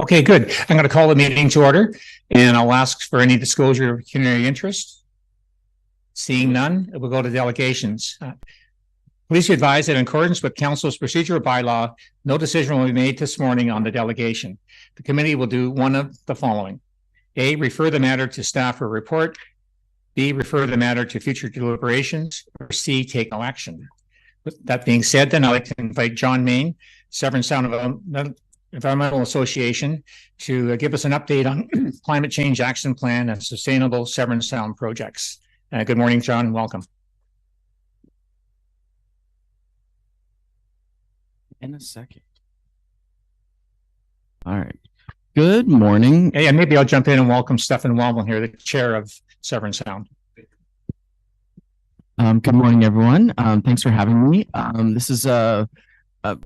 Okay, good. I'm going to call the meeting to order and I'll ask for any disclosure of pecuniary interest. Seeing none, we'll go to delegations. Please be advised that in accordance with Council's procedural bylaw, no decision will be made this morning on the delegation. The committee will do one of the following. A, refer the matter to staff for report. B, refer the matter to future deliberations. Or C, take no action. With that being said, then I'd like to invite John Main, Severn Sound Environmental Association, to give us an update on climate change action plan and sustainable Severn Sound projects. Good morning, John. Welcome. In a second. All right. Good morning. Yeah, maybe I'll jump in and welcome Stefan Wellman here, the chair of Severn Sound. Good morning, everyone. Thanks for having me. This is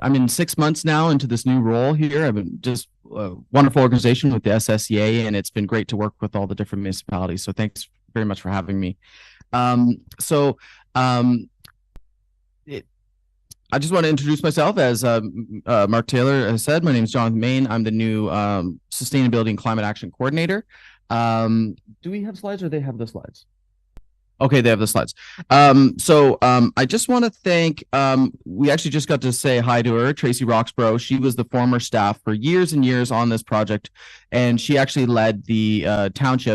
I'm in 6 months now into this new role here. I've been just a wonderful organization with the SSEA, and it's been great to work with all the different municipalities. So thanks very much for having me. I just want to introduce myself. As Mark Taylor has said, my name is Jonathan Main. I'm the new Sustainability and Climate Action Coordinator. Do we have slides, or they have the slides? Okay, they have the slides. I just want to thank, we actually just got to say hi to her, Tracy Roxborough. She was the former staff for years and years on this project, and she actually led the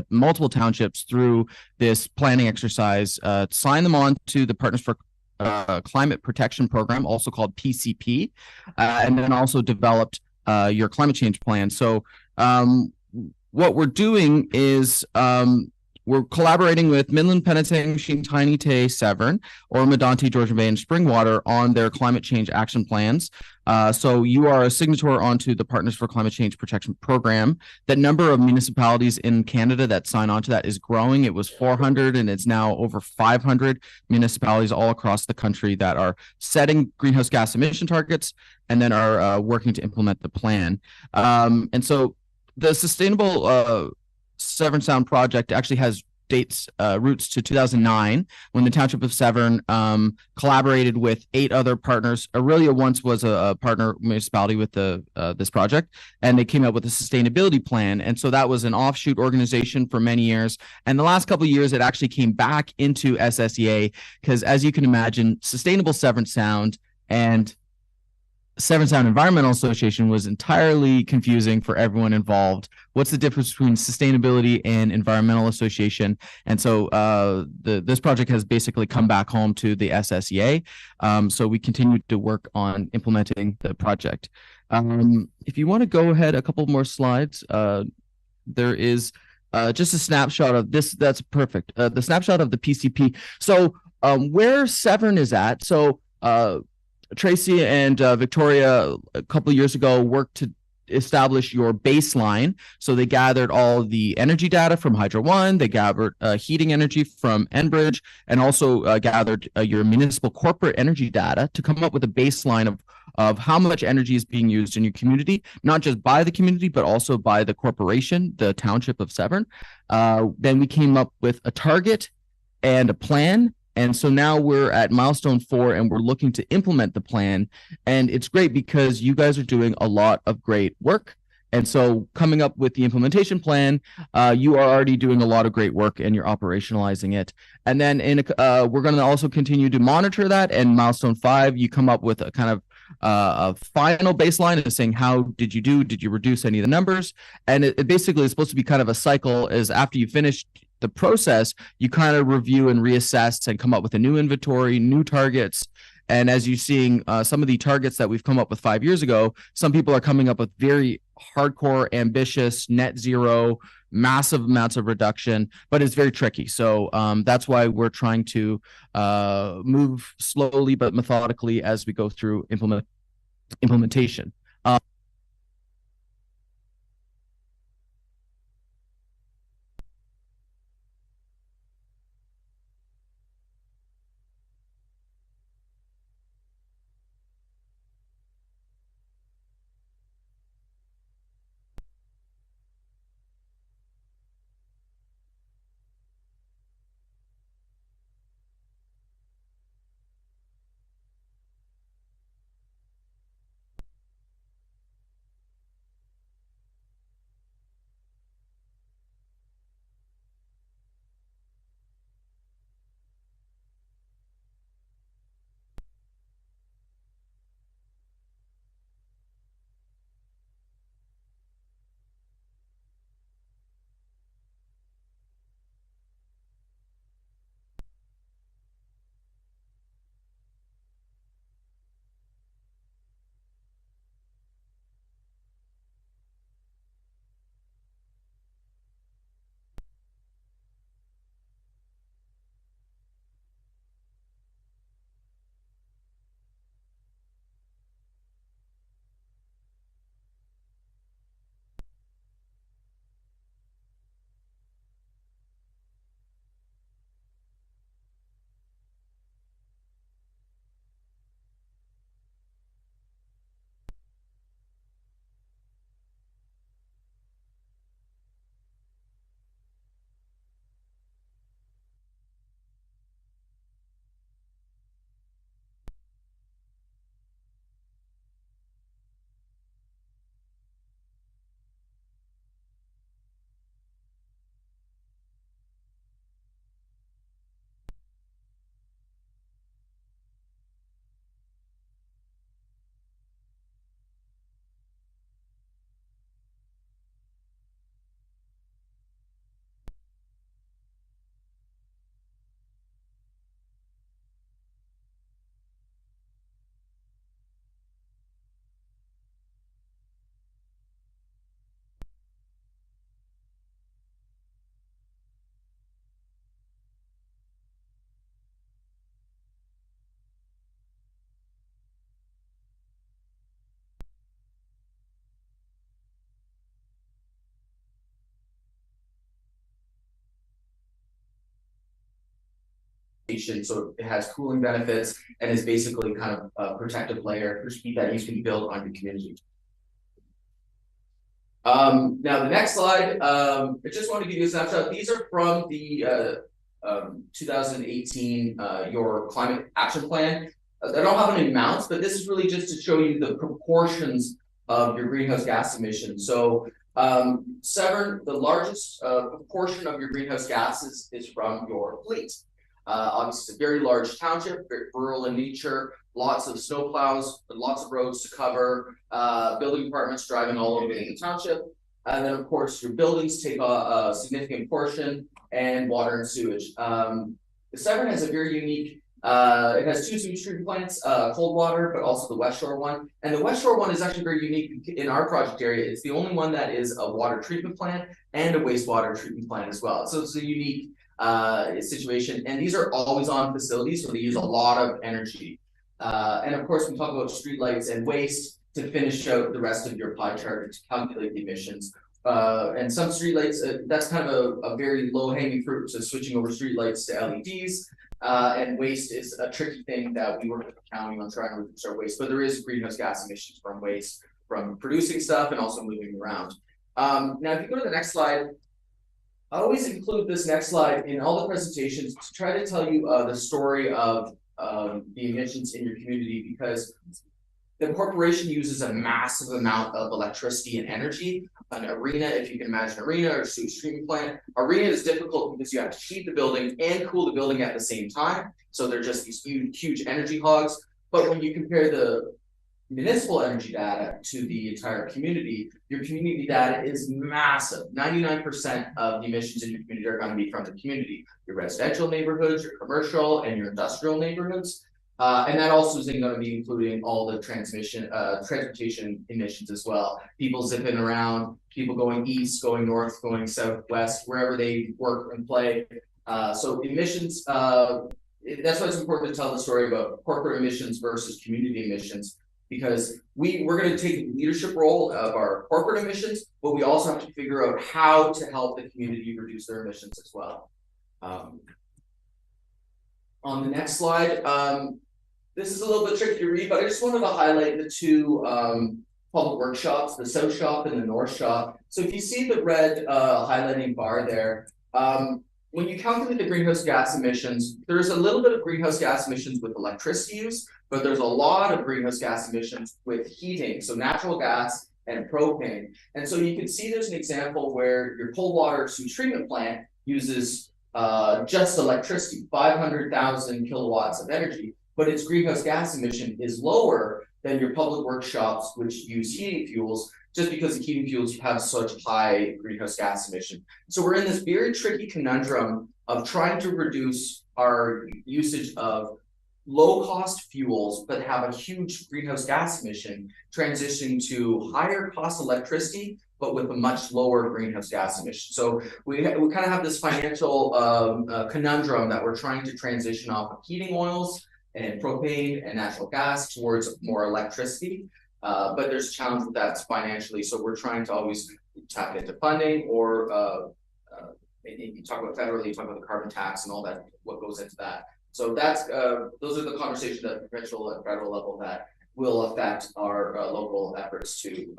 multiple townships through this planning exercise, sign them on to the Partners for Climate Protection Program, also called PCP, and then also developed your climate change plan. So what we're doing is we're collaborating with Midland, Penetanguishene, Tiny Tay, Severn, or Medonte, Georgian Bay, and Springwater on their climate change action plans. So you are a signatory onto the Partners for Climate Change Protection Program. The number of municipalities in Canada that sign on to that is growing. It was 400, and it's now over 500 municipalities all across the country that are setting greenhouse gas emission targets and then are working to implement the plan. And so the Sustainable Severn Sound project actually has roots to 2009, when the Township of Severn collaborated with 8 other partners. Aurelia once was a partner municipality with this project, and they came up with a sustainability plan. And so that was an offshoot organization for many years. And the last couple of years, it actually came back into SSEA, because as you can imagine, Sustainable Severn Sound and Severn Sound Environmental Association was entirely confusing for everyone involved. What's the difference between sustainability and environmental association? And so this project has basically come back home to the SSEA. So we continue to work on implementing the project. If you want to go ahead a couple more slides, there is just a snapshot of this. That's perfect. The snapshot of the PCP. So where Severn is at. So Tracy and Victoria a couple of years ago worked to establish your baseline. So they gathered all the energy data from Hydro One, they gathered heating energy from Enbridge, and also gathered your municipal corporate energy data to come up with a baseline of how much energy is being used in your community, not just by the community, but also by the corporation, the Township of Severn. Then we came up with a target and a plan. And so now we're at milestone 4, and we're looking to implement the plan. And it's great because you guys are doing a lot of great work. And so coming up with the implementation plan, you are already doing a lot of great work, and you're operationalizing it. And then we're going to also continue to monitor that. And milestone 5, you come up with a kind of a final baseline of saying, how did you do? Did you reduce any of the numbers? And it basically is supposed to be kind of a cycle. Is after you finish the process, you kind of review and reassess and come up with a new inventory, new targets. And as you're seeing some of the targets that we've come up with 5 years ago, some people are coming up with very hardcore, ambitious, net zero, massive amounts of reduction, but it's very tricky. So that's why we're trying to move slowly but methodically as we go through implementation. adaptation, so it has cooling benefits and is basically kind of a protective layer for heat that you can build on your community. Now the next slide, I just want to give you a snapshot. These are from the 2018 your climate action plan. They don't have any amounts, but this is really just to show you the proportions of your greenhouse gas emissions. So Severn, the largest proportion of your greenhouse gases is from your fleet. Obviously, it's a very large township, very rural in nature, lots of snowplows, lots of roads to cover, building departments driving all over the township. And then, of course, your buildings take a significant portion, and water and sewage. Severn has a very unique, it has two sewage treatment plants, cold water, but also the Westshore one. And the Westshore one is actually very unique in our project area. It's the only one that is a water treatment plant and a wastewater treatment plant as well. So it's a unique situation. And these are always on facilities, so they use a lot of energy. And of course, we talk about streetlights and waste to finish out the rest of your pie chart to calculate the emissions. And some streetlights, that's kind of a very low-hanging fruit, so switching over streetlights to LEDs. And waste is a tricky thing that we work with the county on trying to reduce our waste, but there is greenhouse gas emissions from waste, from producing stuff and also moving around. Now, if you go to the next slide, I always include this next slide in all the presentations to try to tell you the story of the emissions in your community, because the corporation uses a massive amount of electricity and energy. An arena, if you can imagine an arena or a sewage treatment plant, arena is difficult because you have to heat the building and cool the building at the same time. So they're just these huge energy hogs. But when you compare the municipal energy data to the entire community, your community data is massive. 99% of the emissions in your community are going to be from the community, your residential neighborhoods, your commercial, and your industrial neighborhoods. And that also is going to be including all the transportation emissions as well. People zipping around, people going east, going north, going southwest, wherever they work and play. So emissions, that's why it's important to tell the story about corporate emissions versus community emissions, because we're going to take the leadership role of our corporate emissions, but we also have to figure out how to help the community reduce their emissions as well. On the next slide, this is a little bit tricky to read, but I just wanted to highlight the two public workshops, the South Shop and the North Shop. So if you see the red highlighting bar there, when you calculate the greenhouse gas emissions, there's a little bit of greenhouse gas emissions with electricity use, but there's a lot of greenhouse gas emissions with heating, so natural gas and propane. And so you can see there's an example where your cold water sewage treatment plant uses just electricity, 500,000 kilowatts of energy, but its greenhouse gas emission is lower than your public workshops, which use heating fuels, just because the heating fuels have such high greenhouse gas emission. So we're in this very tricky conundrum of trying to reduce our usage of low-cost fuels, but have a huge greenhouse gas emission, transitioning to higher cost electricity, but with a much lower greenhouse gas emission. So we kind of have this financial conundrum that we're trying to transition off of heating oils and propane and natural gas towards more electricity. But there's a challenge with that financially. So we're trying to always tap into funding, or you talk about federally, you talk about the carbon tax and all that, what goes into that. So that's those are the conversations at the provincial and federal level that will affect our local efforts to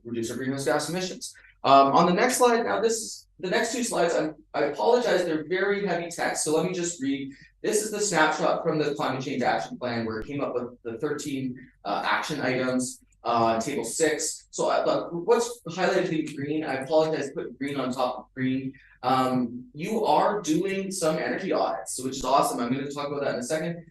reduce our greenhouse gas emissions. On the next slide, now the next two slides, I apologize, they're very heavy text. So let me just read. This is the snapshot from the Climate Change Action Plan, where it came up with the 13 action items on table 6. So what's highlighted in green, I apologize, put green on top of green. You are doing some energy audits, which is awesome. I'm going to talk about that in a second.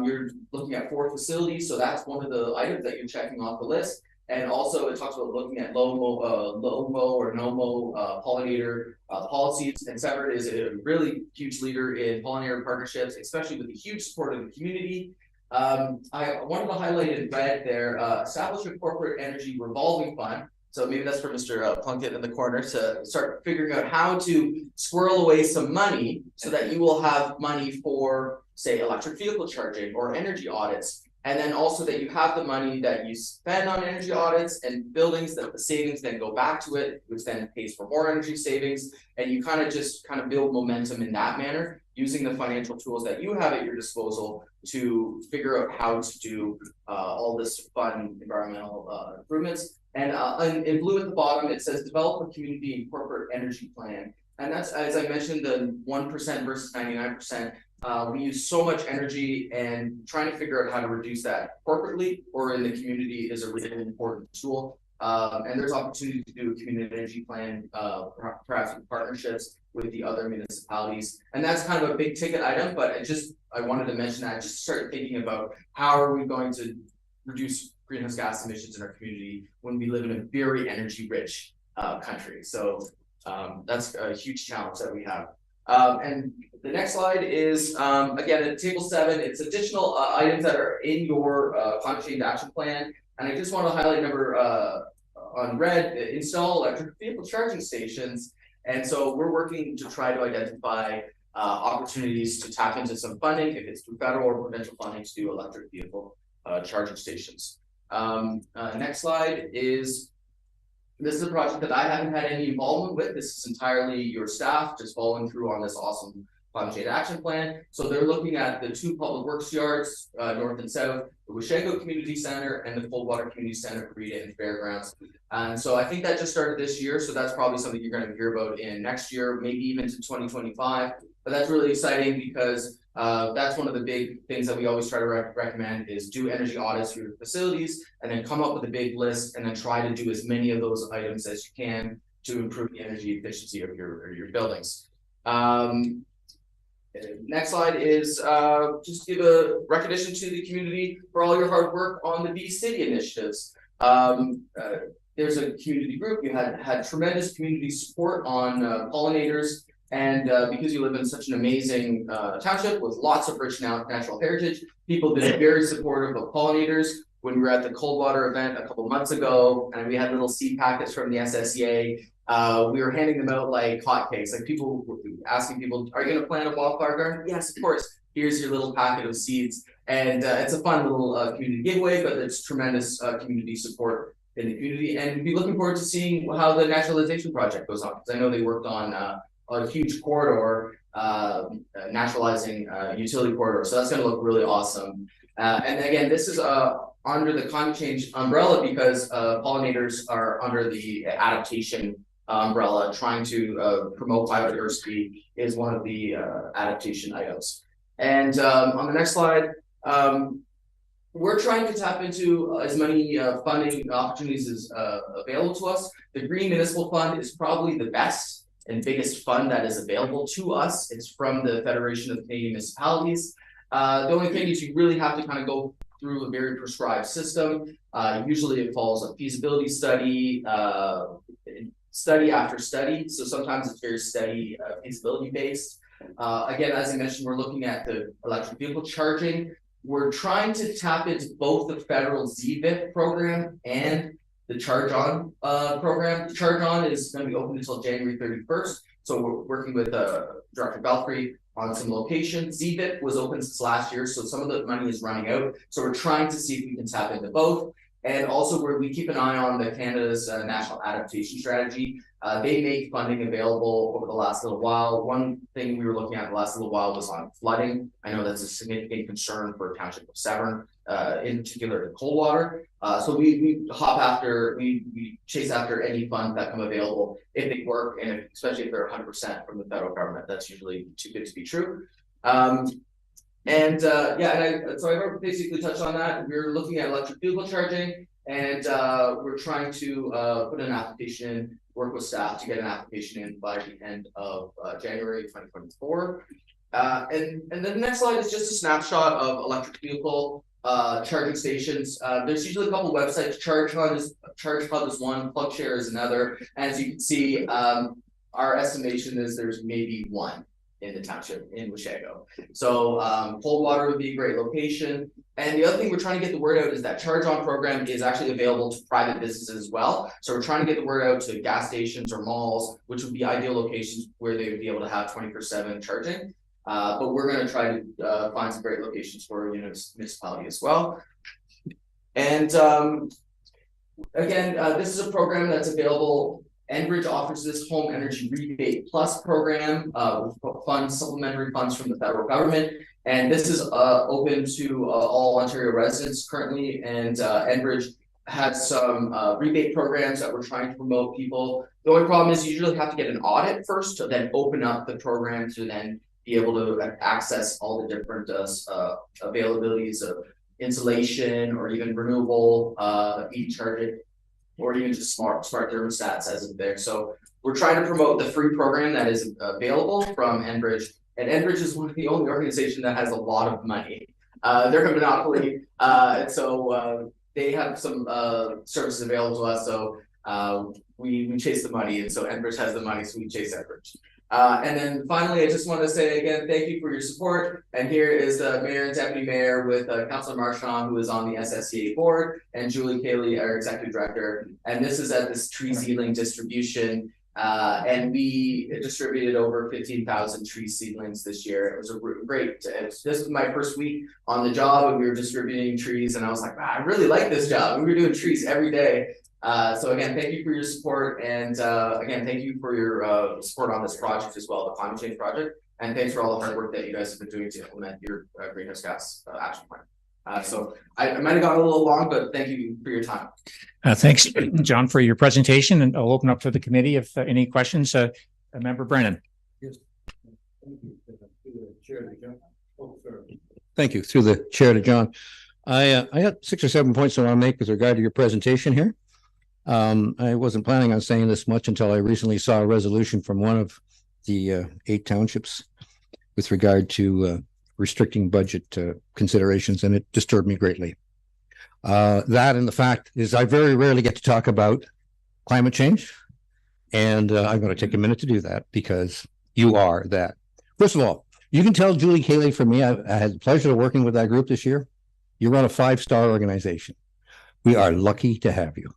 You're looking at 4 facilities, so that's one of the items that you're checking off the list. And also it talks about looking at low-mo or no-mo pollinator policies. And Severn is a really huge leader in pollinator partnerships, especially with the huge support of the community. I wanted to highlight in red there, establish a corporate energy revolving fund. So maybe that's for Mr. Plunkett in the corner to start figuring out how to squirrel away some money so that you will have money for, say, electric vehicle charging or energy audits. And then also that you have the money that you spend on energy audits and buildings, that the savings then go back to it, which then pays for more energy savings. And you kind of build momentum in that manner. using the financial tools that you have at your disposal to figure out how to do all this fun environmental improvements. And in blue at the bottom, it says develop a community and corporate energy plan. And that's, as I mentioned, the 1% versus 99%. We use so much energy, and trying to figure out how to reduce that corporately or in the community is a really important tool. And there's opportunity to do a community energy plan, perhaps in partnerships with the other municipalities. And that's kind of a big ticket item, but I wanted to mention that, just start thinking about how are we going to reduce greenhouse gas emissions in our community when we live in a very energy rich country. So that's a huge challenge that we have. And the next slide is, again, at table 7, it's additional items that are in your climate change action plan. And I just want to highlight number on red, install electric vehicle charging stations. And so we're working to try to identify opportunities to tap into some funding, if it's through federal or provincial funding, to do electric vehicle charging stations. Next slide is, this is a project that I haven't had any involvement with. This is entirely your staff just following through on this awesome climate change action plan. So they're looking at the 2 public works yards, north and south, the Westshore Community Center and the Coldwater Community Center, Rita and Fairgrounds. And so I think that just started this year. So that's probably something you're going to hear about in next year, maybe even to 2025. But that's really exciting because that's one of the big things that we always try to recommend is do energy audits for your facilities and then come up with a big list and then try to do as many of those items as you can to improve the energy efficiency of your buildings. Next slide is just give a recognition to the community for all your hard work on the Bee City initiatives. There's a community group. You had tremendous community support on pollinators, and because you live in such an amazing township with lots of rich natural heritage, people have been very supportive of pollinators. When we were at the Coldwater event a couple months ago, and we had little seed packets from the SSEA, we were handing them out like hotcakes. Like people were asking people, "Are you going to plant a wildflower garden?" Yes, of course. Here's your little packet of seeds, and it's a fun little community giveaway. But it's tremendous community support in the community, and be looking forward to seeing how the naturalization project goes on, because I know they worked on a huge corridor, naturalizing utility corridor. So that's going to look really awesome. And again, this is under the climate change umbrella because pollinators are under the adaptation umbrella. Trying to promote biodiversity is one of the adaptation items. And on the next slide, we're trying to tap into as many funding opportunities as available to us. The Green Municipal Fund is probably the best and biggest fund that is available to us. It's from the Federation of Canadian Municipalities. The only thing is you really have to kind of go through a very prescribed system. Usually it follows a feasibility study, study after study. So sometimes it's very steady feasibility based. Again, as I mentioned, we're looking at the electric vehicle charging. We're trying to tap into both the federal ZVIP program and the Charge On program. Charge On is going to be open until January 31st. So we're working with Director Belfry on some locations. ZVIP was open since last year, so some of the money is running out. So we're trying to see if we can tap into both. And also we keep an eye on the Canada's National Adaptation Strategy. They make funding available over the last little while. One thing we were looking at the last little while was on flooding. I know that's a significant concern for Township of Severn, in particular the Coldwater. So we chase after any funds that come available if they work, and especially if they're 100% from the federal government. That's usually too good to be true. So I basically touched on that. We're looking at electric vehicle charging, and we're trying to put an application in, work with staff to get an application in by the end of January 2024. And then the next slide is just a snapshot of electric vehicle charging stations. There's usually a couple websites. Charge Hub is one, PlugShare is another. As you can see, our estimation is there's maybe one in the township in Westshore. So Coldwater would be a great location. And the other thing we're trying to get the word out is that Charge On program is actually available to private businesses as well. So we're trying to get the word out to gas stations or malls, which would be ideal locations where they would be able to have 24/7 charging. But we're going to try to find some great locations for municipality as well. And again, this is a program that's available Enbridge offers this Home Energy Rebate Plus program with supplementary funds from the federal government. And this is open to all Ontario residents currently. And Enbridge has some rebate programs that we're trying to promote people. The only problem is you usually have to get an audit first to then open up the program to then be able to access all the different availabilities of insulation or even renewable EV charging, or even just smart thermostats as of there. So we're trying to promote the free program that is available from Enbridge. And Enbridge is one of the only organizations that has a lot of money. They're a monopoly. So they have some services available to us. So we chase the money. And so Enbridge has the money, so we chase Enbridge. And then finally, I just want to say again, thank you for your support. And here is the mayor and deputy mayor with Councilor Marchand, who is on the SSEA board, and Julie Cayley, our executive director. And this is at this tree seedling distribution. And we distributed over 15,000 tree seedlings this year. It was a great, this was my first week on the job, and we were distributing trees. And I was like, wow, I really like this job. We were doing trees every day. So again, thank you for your support, and again, thank you for your support on this project as well, the climate change project, and thanks for all the hard work that you guys have been doing to implement your greenhouse gas action plan. So I might have gone a little long, but thank you for your time. Thanks, John, for your presentation, and I'll open up to the committee if any questions. Member Brennan. Yes. Thank you. Through the chair to John. I got 6 or 7 points I want to make with regard to your presentation here. I wasn't planning on saying this much until I recently saw a resolution from one of the 8 townships with regard to restricting budget considerations, and it disturbed me greatly. That and the fact is I very rarely get to talk about climate change, and I'm going to take a minute to do that because you are that. First of all, you can tell Julie Cayley from me, I had the pleasure of working with that group this year. You run a 5-star organization. We are lucky to have you.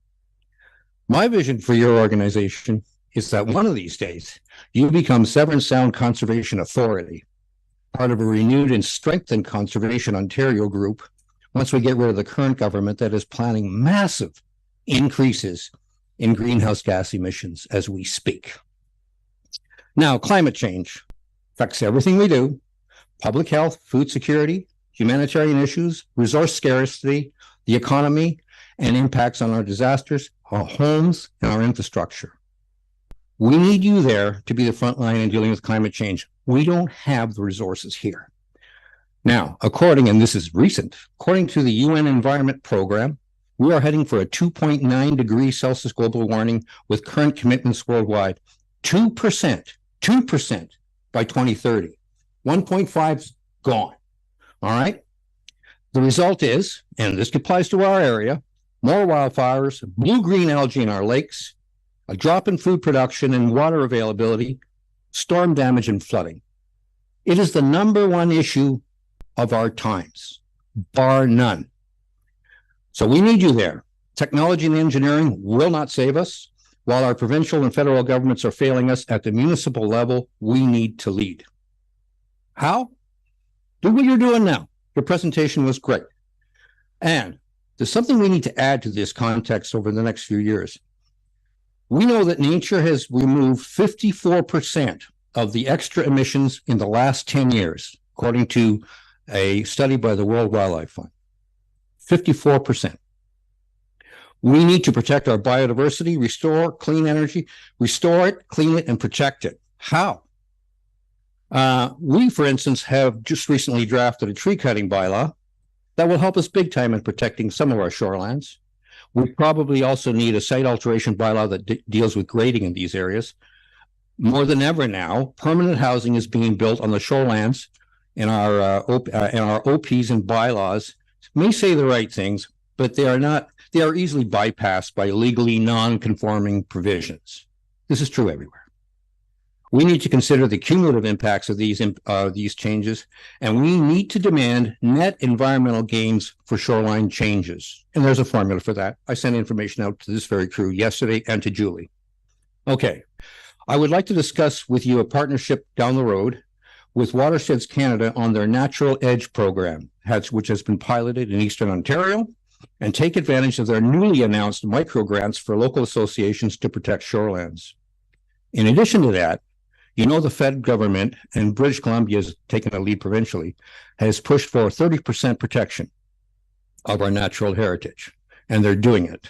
My vision for your organization is that one of these days you become Severn Sound Conservation Authority, part of a renewed and strengthened Conservation Ontario group, once we get rid of the current government that is planning massive increases in greenhouse gas emissions as we speak. Now, climate change affects everything we do: public health, food security, humanitarian issues, resource scarcity, the economy, and impacts on our disasters, our homes, and our infrastructure. We need you there to be the front line in dealing with climate change. We don't have the resources here. Now, and this is recent, according to the UN Environment Program, we are heading for a 2.9 degrees Celsius global warming with current commitments worldwide. 2% by 2030. 1.5 gone. All right. The result is, and this applies to our area, more wildfires, blue-green algae in our lakes, a drop in food production and water availability, storm damage, and flooding. It is the #1 issue of our times, bar none. So we need you there. Technology and engineering will not save us. While our provincial and federal governments are failing us at the municipal level, we need to lead. How? Do what you're doing now. Your presentation was great. And there's something we need to add to this context over the next few years. We know that nature has removed 54% of the extra emissions in the last 10 years, according to a study by the World Wildlife Fund. 54%. We need to protect our biodiversity, restore clean energy, restore it, clean it, and protect it. How? We, for instance, have just recently drafted a tree cutting bylaw that will help us big time in protecting some of our shorelands. We probably also need a site alteration bylaw that deals with grading in these areas. More than ever now, permanent housing is being built on the shorelands, and our OPs and bylaws may say the right things, but they are not. They are easily bypassed by legally non-conforming provisions. This is true everywhere. We need to consider the cumulative impacts of these changes, and we need to demand net environmental gains for shoreline changes. And there's a formula for that. I sent information out to this very crew yesterday and to Julie. Okay, I would like to discuss with you a partnership down the road with Watersheds Canada on their Natural Edge program, which has been piloted in Eastern Ontario and take advantage of their newly announced micro grants for local associations to protect shorelands. In addition to that, you know, the Fed government, and British Columbia has taken a lead provincially, has pushed for 30% protection of our natural heritage, and they're doing it.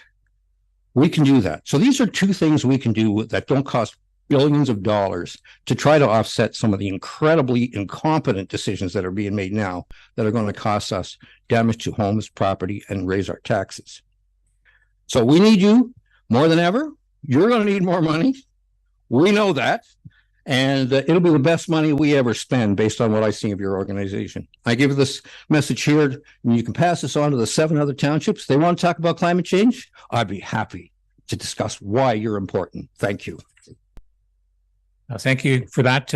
We can do that. So these are two things we can do that don't cost billions of dollars to try to offset some of the incredibly incompetent decisions that are being made now that are going to cost us damage to homes, property, and raise our taxes. So we need you more than ever. You're going to need more money. We know that. And it'll be the best money we ever spend based on what I see of your organization. I give this message here, and you can pass this on to the 7 other townships. They want to talk about climate change. I'd be happy to discuss why you're important. Thank you. Thank you for that.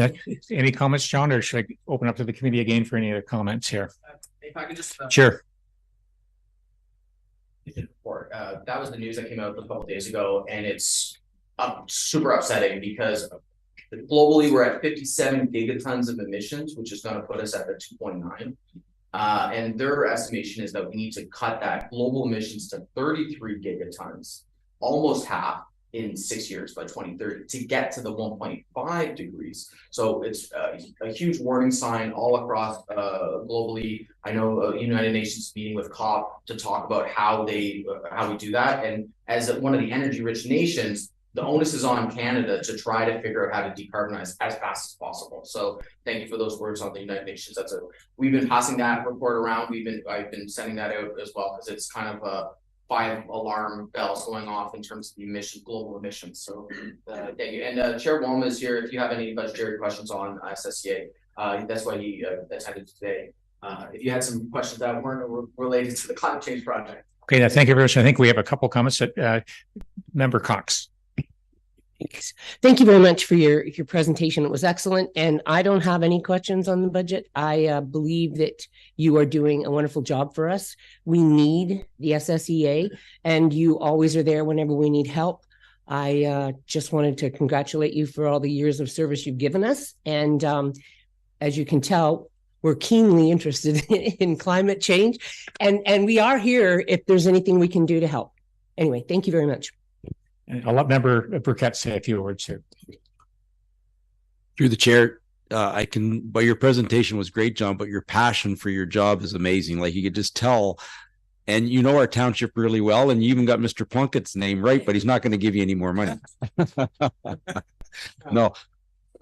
Any comments, John, or should I open up to the committee again for any other comments here? If I could just Sure. That was the news that came out a couple of days ago, and it's super upsetting because globally we're at 57 gigatons of emissions, which is going to put us at the 2.9. And their estimation is that we need to cut that global emissions to 33 gigatons, almost half, in 6 years by 2030 to get to the 1.5 degrees. So it's a huge warning sign all across globally. I know United Nations meeting with COP to talk about how we do that. And as one of the energy rich nations, the onus is on Canada to try to figure out how to decarbonize as fast as possible. So thank you for those words on the United Nations. We've been passing that report around. I've been sending that out as well because it's kind of a 5 alarm bells going off in terms of the global emissions. So thank you. And Chair Wawa is here. If you have any budgetary questions on SSEA, that's why he attended today. If you had some questions that weren't related to the climate change project. Okay, thank you very much. I think we have a couple comments that Member Cox. Thank you very much for your presentation. It was excellent. And I don't have any questions on the budget. I believe that you are doing a wonderful job for us. We need the SSEA, and you always are there whenever we need help. I just wanted to congratulate you for all the years of service you've given us. And as you can tell, we're keenly interested in climate change. And we are here if there's anything we can do to help. Anyway, thank you very much. And I'll let Member Burkett say a few words here. Through the chair, but your presentation was great, John, but your passion for your job is amazing. Like you could just tell, and you know our township really well, and you even got Mr. Plunkett's name right, but he's not going to give you any more money. No,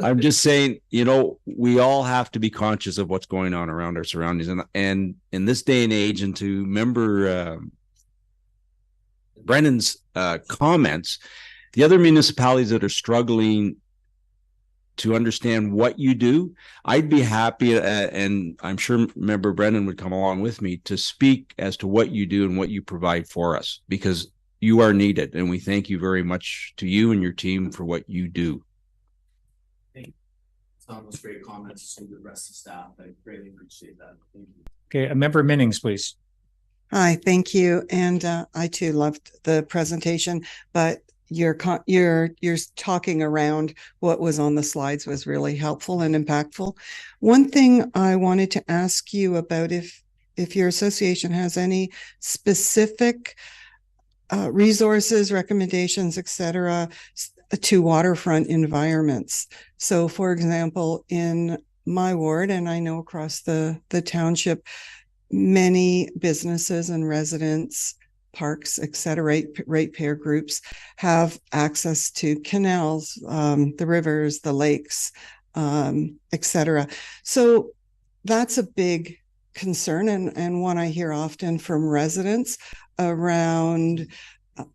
I'm just saying, you know, we all have to be conscious of what's going on around our surroundings. And in this day and age, and to Member Brennan's comments, the other municipalities that are struggling to understand what you do, I'd be happy, and I'm sure Member Brennan would come along with me to speak as to what you do and what you provide for us, because you are needed, and we thank you very much to you and your team for what you do. Thank you. Some those great comments to the rest of the staff. I greatly appreciate that. Thank you. Okay, Member Minnings, please. Hi, thank you. And I too loved the presentation, but you're talking around what was on the slides was really helpful and impactful. One thing I wanted to ask you about, if your association has any specific resources, recommendations, etc., to waterfront environments. So, for example, in my ward, and I know across the township, many businesses and residents, parks, etc., ratepayer groups have access to canals, the rivers, the lakes, etc. So that's a big concern, and one I hear often from residents around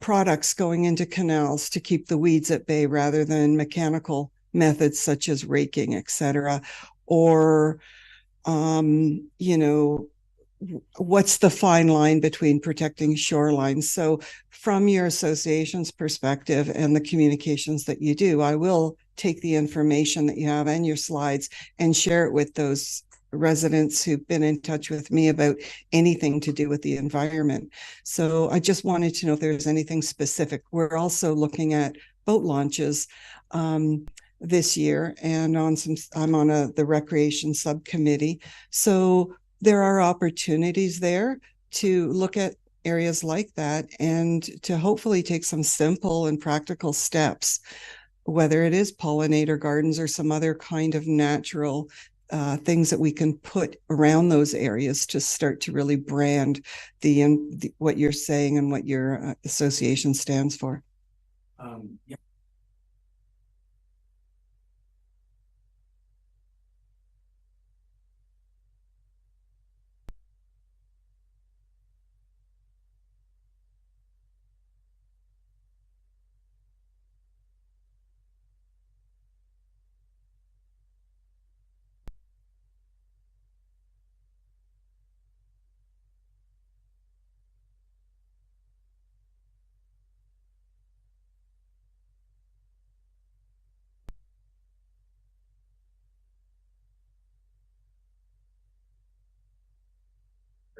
products going into canals to keep the weeds at bay rather than mechanical methods such as raking, etc. Or, you know, what's the fine line between protecting shorelines? So from your association's perspective and the communications that you do, I will take the information that you have and your slides and share it with those residents who've been in touch with me about anything to do with the environment. So I just wanted to know if there's anything specific. We're also looking at boat launches this year, and I'm on the recreation subcommittee. So there are opportunities there to look at areas like that, and to hopefully take some simple and practical steps, whether it is pollinator gardens or some other kind of natural things that we can put around those areas to start to really brand what you're saying and what your association stands for. Yeah.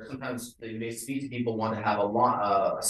Sometimes the invasive species people want to have a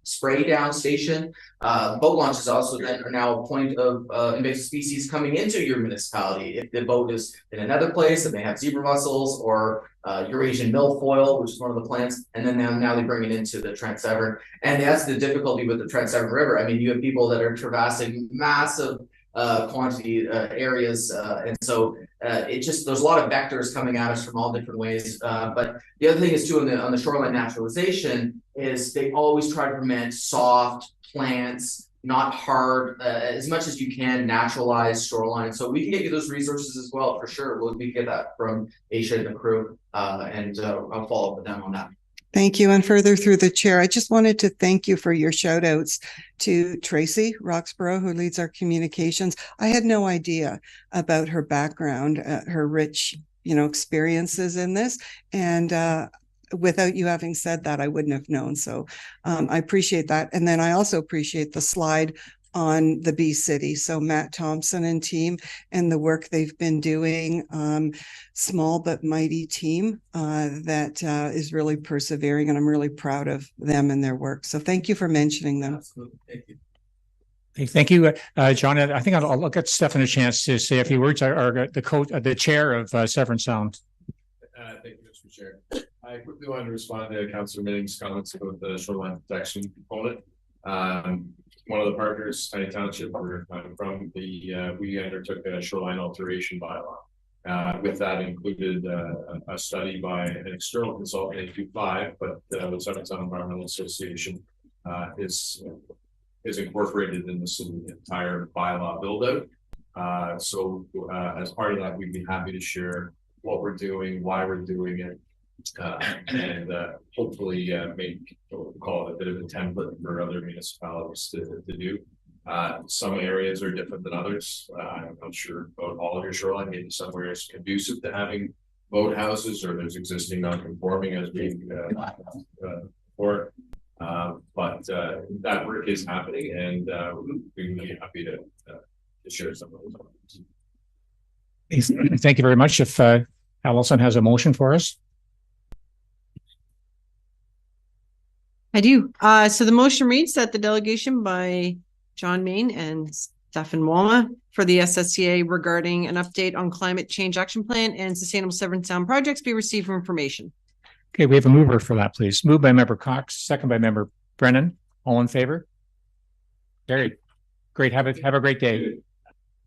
spray down station. Boat launches also then are now a point of invasive species coming into your municipality. If the boat is in another place and they have zebra mussels or Eurasian milfoil, which is one of the plants, and then now they bring it into the Severn. And that's the difficulty with the Severn River. I mean, you have people that are traversing massive quantity areas, and so there's a lot of vectors coming at us from all different ways. But the other thing is too on the shoreline naturalization is they always try to promote soft plants, not hard, as much as you can naturalize shoreline. So we can get you those resources as well for sure. We can get that from Aisha and the crew, and I'll follow up with them on that. Thank you. And further through the chair, I just wanted to thank you for your shout outs to Tracy Roxborough, who leads our communications. I had no idea about her background, her rich, experiences in this. And without you having said that, I wouldn't have known. So I appreciate that. And then I also appreciate the slide on the Bee City. So Matt Thompson and team and the work they've been doing, small but mighty team that is really persevering, and I'm really proud of them and their work. So thank you for mentioning them. Absolutely. Thank you. Hey, thank you, John. I think I'll get Stefan a chance to say a few words, or the chair of Severn Sound. Thank you, Mr. Chair. I quickly wanted to respond to Councillor Minning's comments about the shoreline protection component. One of the partners, Tiny Township, where I'm from, we undertook a shoreline alteration bylaw. With that included a study by an external consultant, 825, but the Severn Sound Environmental Association is incorporated in the entire bylaw build out. So as part of that, we'd be happy to share what we're doing, why we're doing it, and hopefully call it a bit of a template for other municipalities to do. Some areas are different than others. I'm not sure about all of your shoreline. Maybe somewhere is conducive to having boat houses, or there's existing non-conforming as being before. But that work is happening, and we'd be happy to share some of those. Thank you very much. If Allison has a motion for us. I do. So the motion reads that the delegation by John Main and Stefan Wawa for the SSEA regarding an update on climate change action plan and sustainable Severn Sound projects be received for information. Okay, we have a mover for that, please. Moved by Member Cox, second by Member Brennan. All in favor? Very great. Have a great day.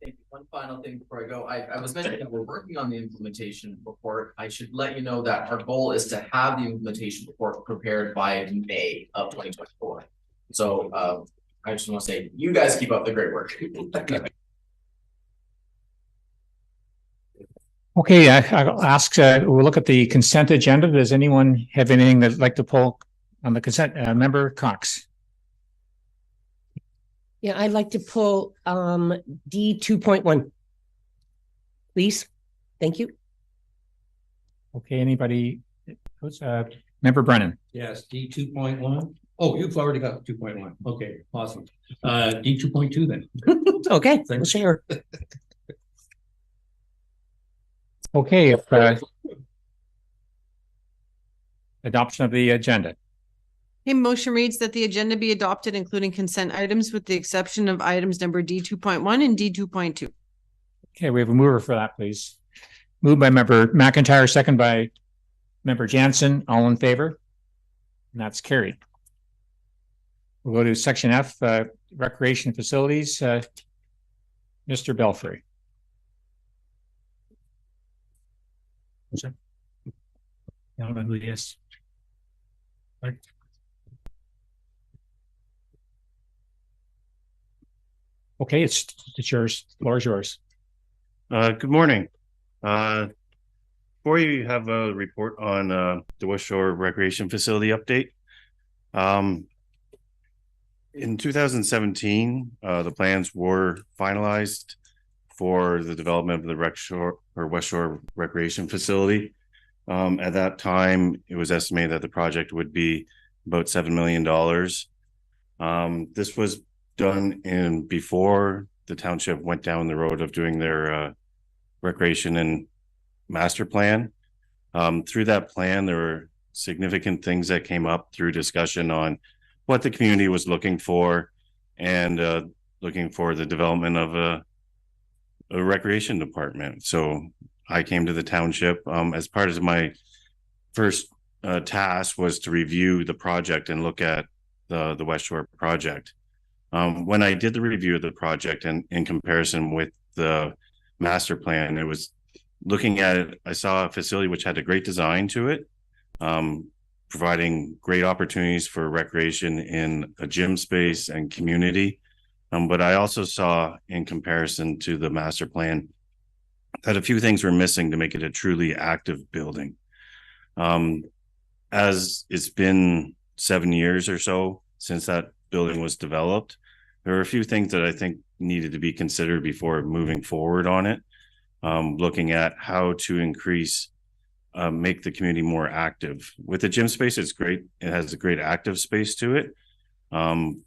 Thank you. One final thing before I go. I was mentioning that we're working on the implementation report. I should let you know that our goal is to have the implementation report prepared by May of 2024. So I just want to say, you guys keep up the great work. Okay, I'll ask, we'll look at the consent agenda. Does anyone have anything they'd like to pull on the consent? Member Cox. Yeah, I'd like to pull D 2.1. Please. Thank you. Okay, anybody? Member Brennan. Yes, D 2.1. Oh, you've already got 2.1. Okay, awesome. D 2.2 then. Okay, Thanks. sure. Okay, if adoption of the agenda. Okay, motion reads that the agenda be adopted, including consent items, with the exception of items number D 2.1 and D 2.2. Okay, we have a mover for that, please. Moved by Member McIntyre, second by Member Jansen. All in favor? And that's carried. We'll go to section F, recreation facilities. Mr. Belfry. I don't know who he is. Right. Okay, it's yours. The floor is yours. Good morning. For you have a report on the Westshore Recreation Facility update. In 2017, the plans were finalized for the development of the Westshore Recreation Facility. At that time, it was estimated that the project would be about $7 million. This was done before the township went down the road of doing their recreation and master plan. Through that plan, there were significant things that came up through discussion on what the community was looking for and looking for the development of a recreation department. So I came to the township as part of my first task was to review the project and look at the Westshore project. When I did the review of the project and in comparison with the master plan, it was looking at it, I saw a facility which had a great design to it, providing great opportunities for recreation in a gym space and community. But I also saw in comparison to the master plan that a few things were missing to make it a truly active building. As it's been 7 years or so since that building was developed, there are a few things that I think needed to be considered before moving forward on it. Looking at how to make the community more active. With the gym space, it's great. It has a great active space to it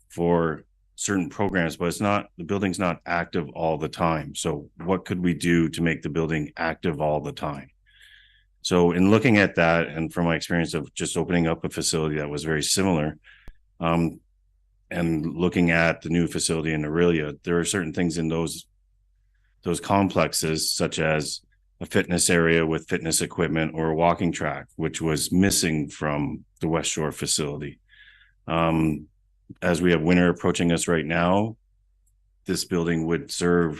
for certain programs, but the building's not active all the time. So what could we do to make the building active all the time? So in looking at that, and from my experience of just opening up a facility that was very similar, and looking at the new facility in Aurelia, there are certain things in those complexes, such as a fitness area with fitness equipment or a walking track, which was missing from the Westshore facility. As we have winter approaching us right now, this building a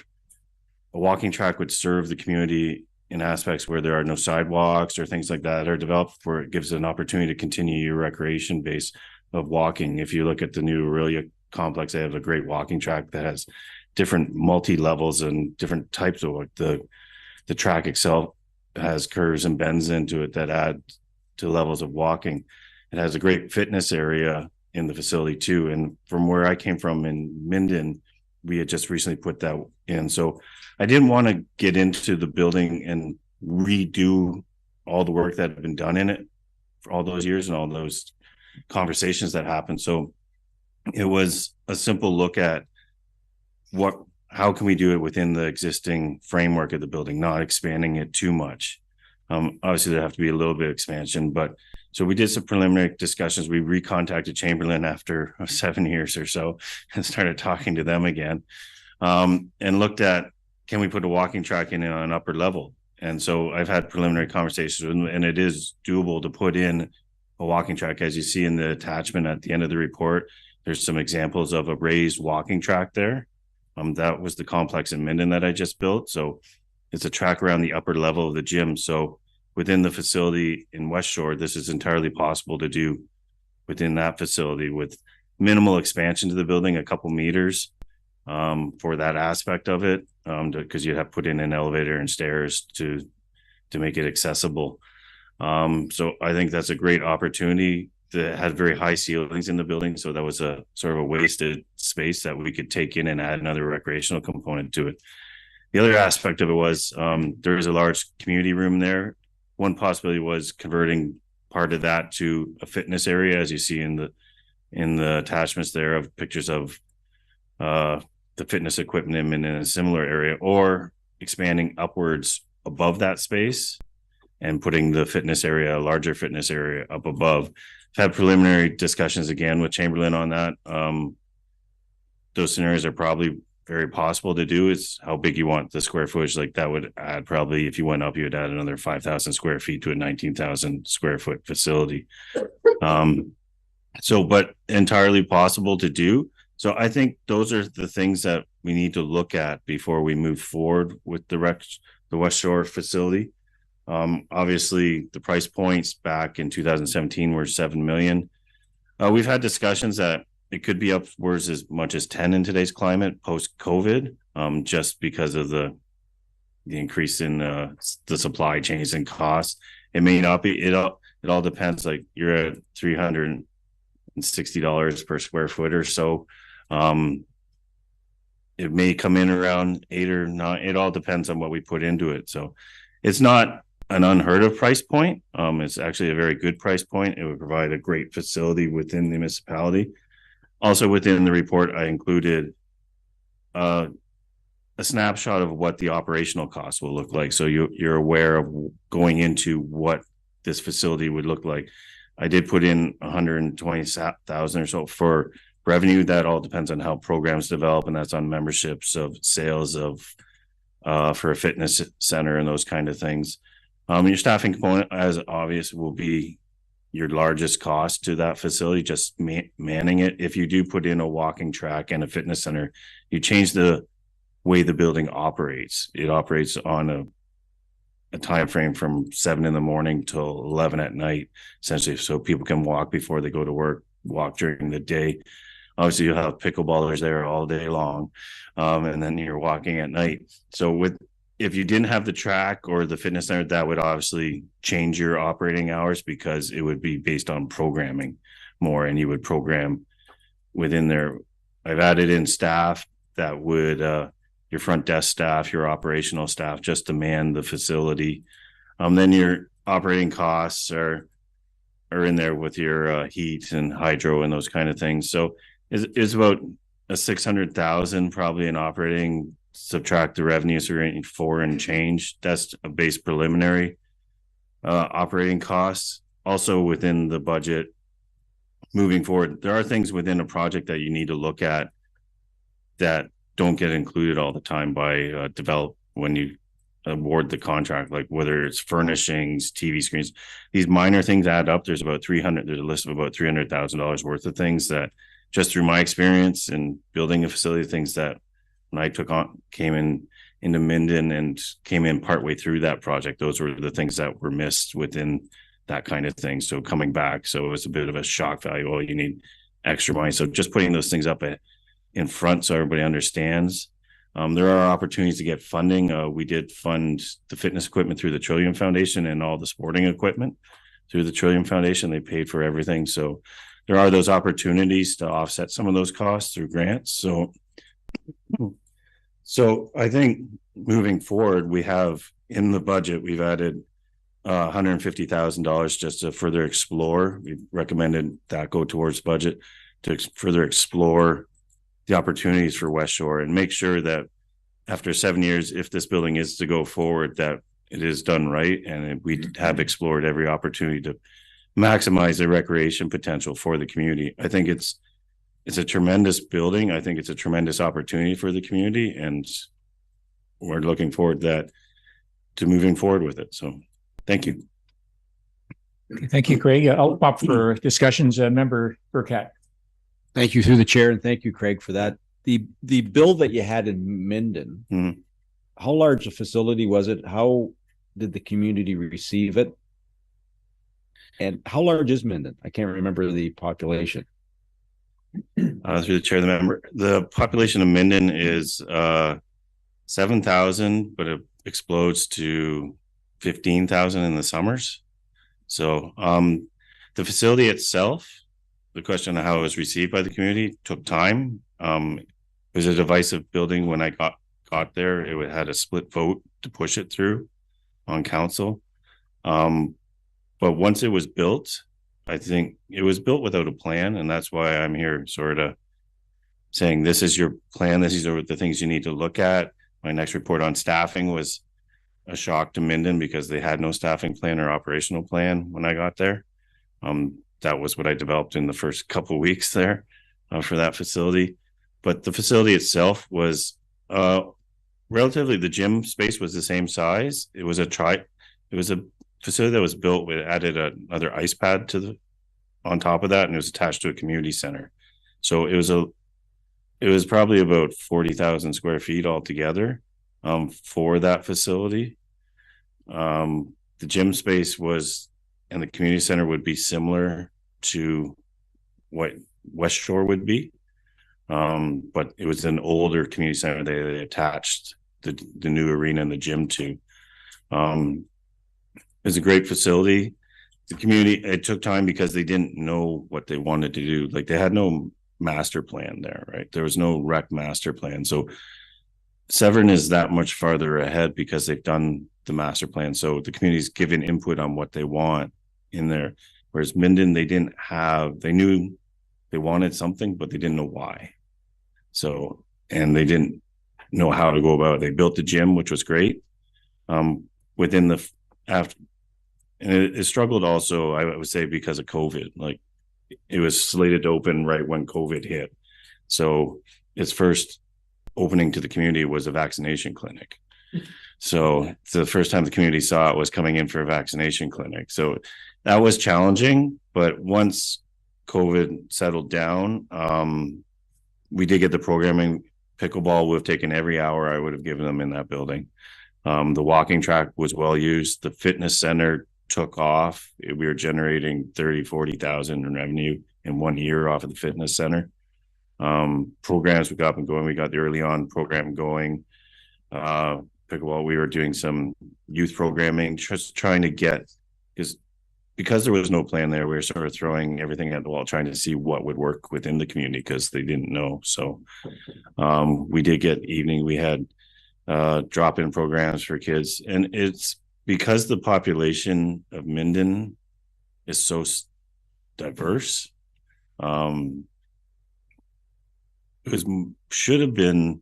walking track would serve the community in aspects where there are no sidewalks or things like that are developed, where it gives an opportunity to continue your recreation base of walking. If you look at the new Aurelia complex, they have a great walking track that has different multi-levels and different types of work. The track itself has curves and bends into it that add to levels of walking. It has a great fitness area in the facility too. And from where I came from in Minden, we had just recently put that in. So I didn't want to get into the building and redo all the work that had been done in it for all those years and all those conversations that happened. So it was a simple look at how can we do it within the existing framework of the building, not expanding it too much. Obviously there have to be a little bit of expansion, but so we did some preliminary discussions. We recontacted Chamberlain after 7 years or so and started talking to them again, and looked at, can we put a walking track in on an upper level? And so I've had preliminary conversations with them, and it is doable to put in a walking track. As you see in the attachment at the end of the report, there's some examples of a raised walking track there. That was the complex in Minden that I just built. So it's a track around the upper level of the gym. So within the facility in Westshore, this is entirely possible to do within that facility with minimal expansion to the building, a couple meters for that aspect of it, because you'd have to put in an elevator and stairs to make it accessible. So I think that's a great opportunity. That had very high ceilings in the building, so that was a sort of a wasted space that we could take in and add another recreational component to it. The other aspect of it was there is a large community room there. One possibility was converting part of that to a fitness area, as you see in the attachments there of pictures of the fitness equipment in a similar area, or expanding upwards above that space and putting the fitness area, a larger fitness area up above. I've had preliminary discussions again with Chamberlain on that. Those scenarios are probably very possible to do. It's how big you want the square footage. Like that would add probably, if you went up, you would add another 5,000 square feet to a 19,000 square foot facility. So, but entirely possible to do. So I think those are the things that we need to look at before we move forward with the Westshore facility. Obviously the price points back in 2017 were 7 million. We've had discussions that it could be upwards as much as 10 in today's climate post COVID, just because of the increase in the supply chains and costs. It may not be, it all depends. Like you're at $360 per square foot or so. It may come in around 8 or 9. It all depends on what we put into it. So it's not an unheard of price point. It's actually a very good price point. It would provide a great facility within the municipality. Also within the report, I included a snapshot of what the operational costs will look like. So you're aware of going into what this facility would look like. I did put in 120,000 or so for revenue. That all depends on how programs develop, and that's on memberships of sales of for a fitness center and those kind of things. Your staffing component, as obvious, will be your largest cost to that facility, just manning it. If you do put in a walking track and a fitness center, you change the way the building operates. It operates on a time frame from 7 in the morning till 11 at night, essentially, so people can walk before they go to work, walk during the day. Obviously, you'll have pickleballers there all day long, and then you're walking at night. So if you didn't have the track or the fitness center, that would obviously change your operating hours, because it would be based on programming more, and you would program within there. I've added in staff that would your front desk staff, your operational staff, just to man the facility. Then your operating costs are in there with your heat and hydro and those kind of things. So it's about a 600,000 probably in operating. Subtract the revenues are 4 and change. That's a base preliminary operating costs. Also within the budget moving forward, there are things within a project that you need to look at that don't get included all the time by when you award the contract, like whether it's furnishings, TV screens. These minor things add up. There's a list of about $300,000 worth of things that, just through my experience in building a facility, things that when I came into Minden and came in partway through that project, those were the things that were missed within that kind of thing. So coming back, so it was a bit of a shock value. Oh, you need extra money. So just putting those things up in front so everybody understands. There are opportunities to get funding. We did fund the fitness equipment through the Trillium Foundation and all the sporting equipment through the Trillium Foundation. They paid for everything. So there are those opportunities to offset some of those costs through grants. So I think moving forward, we have in the budget, we've added $150,000 just to further explore. We recommended that go towards budget to further explore the opportunities for Westshore and make sure that after 7 years, if this building is to go forward, that it is done right. And we have explored every opportunity to maximize the recreation potential for the community. I think it's a tremendous building. I think it's a tremendous opportunity for the community, and we're looking forward to moving forward with it. So thank you. Thank you, Craig. I'll opt for discussions. Member Burkett. Thank you through the chair, and thank you, Craig, for that. The bill that you had in Minden, how large a facility was it? How did the community receive it? And how large is Minden? I can't remember the population. Through the chair, the population of Minden is 7,000, but it explodes to 15,000 in the summers. So the facility itself, the question of how it was received by the community took time. It was a divisive building when I got there. It had a split vote to push it through on council. But once it was built, I think it was built without a plan, and that's why I'm here sort of saying this is your plan. These are the things you need to look at. My next report on staffing was a shock to Minden because they had no staffing plan or operational plan when I got there. That was what I developed in the first couple of weeks there for that facility. But the facility itself was relatively, the gym space was the same size. It was a facility that was built with added another ice pad on top of that, and it was attached to a community center. So it was probably about 40,000 square feet altogether for that facility. The gym space and the community center would be similar to what Westshore would be. But it was an older community center they attached the new arena and the gym to. It's a great facility. The community, it took time because they didn't know what they wanted to do. Like, they had no master plan there, right? There was no rec master plan. So Severn is that much farther ahead because they've done the master plan. So the community's given input on what they want in there. Whereas Minden, they knew they wanted something, but they didn't know why. So, and they didn't know how to go about it. They built the gym, which was great. And it struggled also, I would say, because of COVID. Like, it was slated to open right when COVID hit. So its first opening to the community was a vaccination clinic. So it's the first time the community saw it was coming in for a vaccination clinic. So that was challenging. But once COVID settled down, we did get the programming. Pickleball would have taken every hour I would have given them in that building. The walking track was well used. The fitness center took off. We were generating 30,000-40,000 in revenue in 1 year off of the fitness center. Programs we got up and going. We got the early on program going. Pickleball, we were doing some youth programming, just trying to get, because there was no plan there, we were sort of throwing everything at the wall, trying to see what would work within the community because they didn't know. So we did get evening. We had drop-in programs for kids, and it's because the population of Minden is so diverse. It should have been,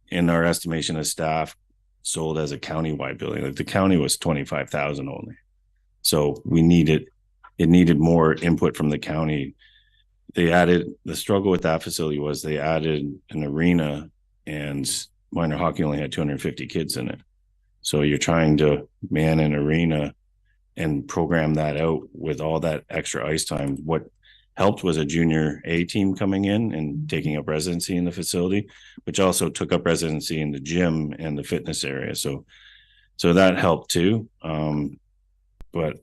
in our estimation of staff, sold as a county-wide building. Like, the county was 25,000 only, so it needed more input from the county. The struggle with that facility was they added an arena, and minor hockey only had 250 kids in it. So you're trying to man an arena and program that out with all that extra ice time. What helped was a junior A team coming in and taking up residency in the facility, which also took up residency in the gym and the fitness area. So that helped too. But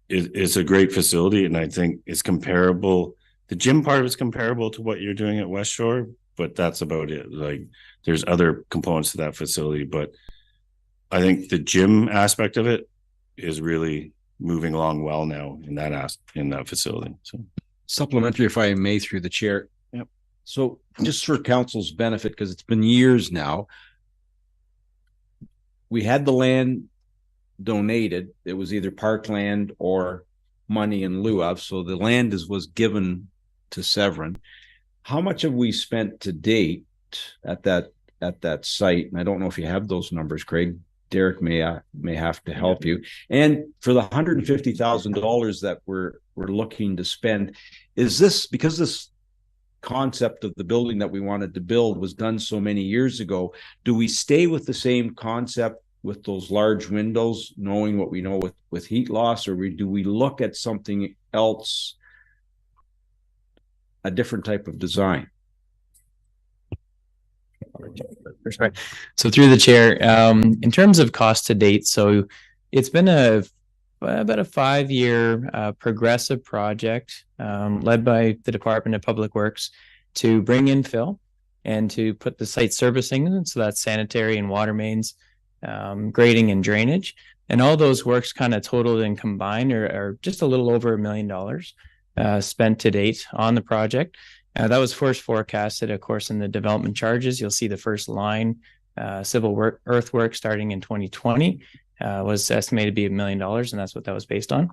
it's a great facility, and I think it's comparable. The gym part is comparable to what you're doing at Westshore, but that's about it. Like, there's other components to that facility, but I think the gym aspect of it is really moving along well now in that facility. So, supplementary, if I may, through the chair. Yep. So, just for council's benefit, because it's been years now, we had the land donated. It was either parkland or money in lieu of. So the land was given to Severn. How much have we spent to date at that site? And I don't know if you have those numbers, Craig. Derek may have to help you. And for the $150,000 that we're looking to spend, is this because this concept of the building that we wanted to build was done so many years ago? Do we stay with the same concept with those large windows, knowing what we know with heat loss, or do we look at something else, a different type of design? So through the chair, in terms of cost to date, so it's been about a 5-year progressive project led by the Department of Public Works to bring in fill and to put the site servicing in. So that's sanitary and water mains, grading and drainage, and all those works kind of totaled and combined are just a little over $1 million spent to date on the project. That was first forecasted, of course, in the development charges. You'll see the first line, civil earthwork starting in 2020 was estimated to be $1 million, and that's what that was based on.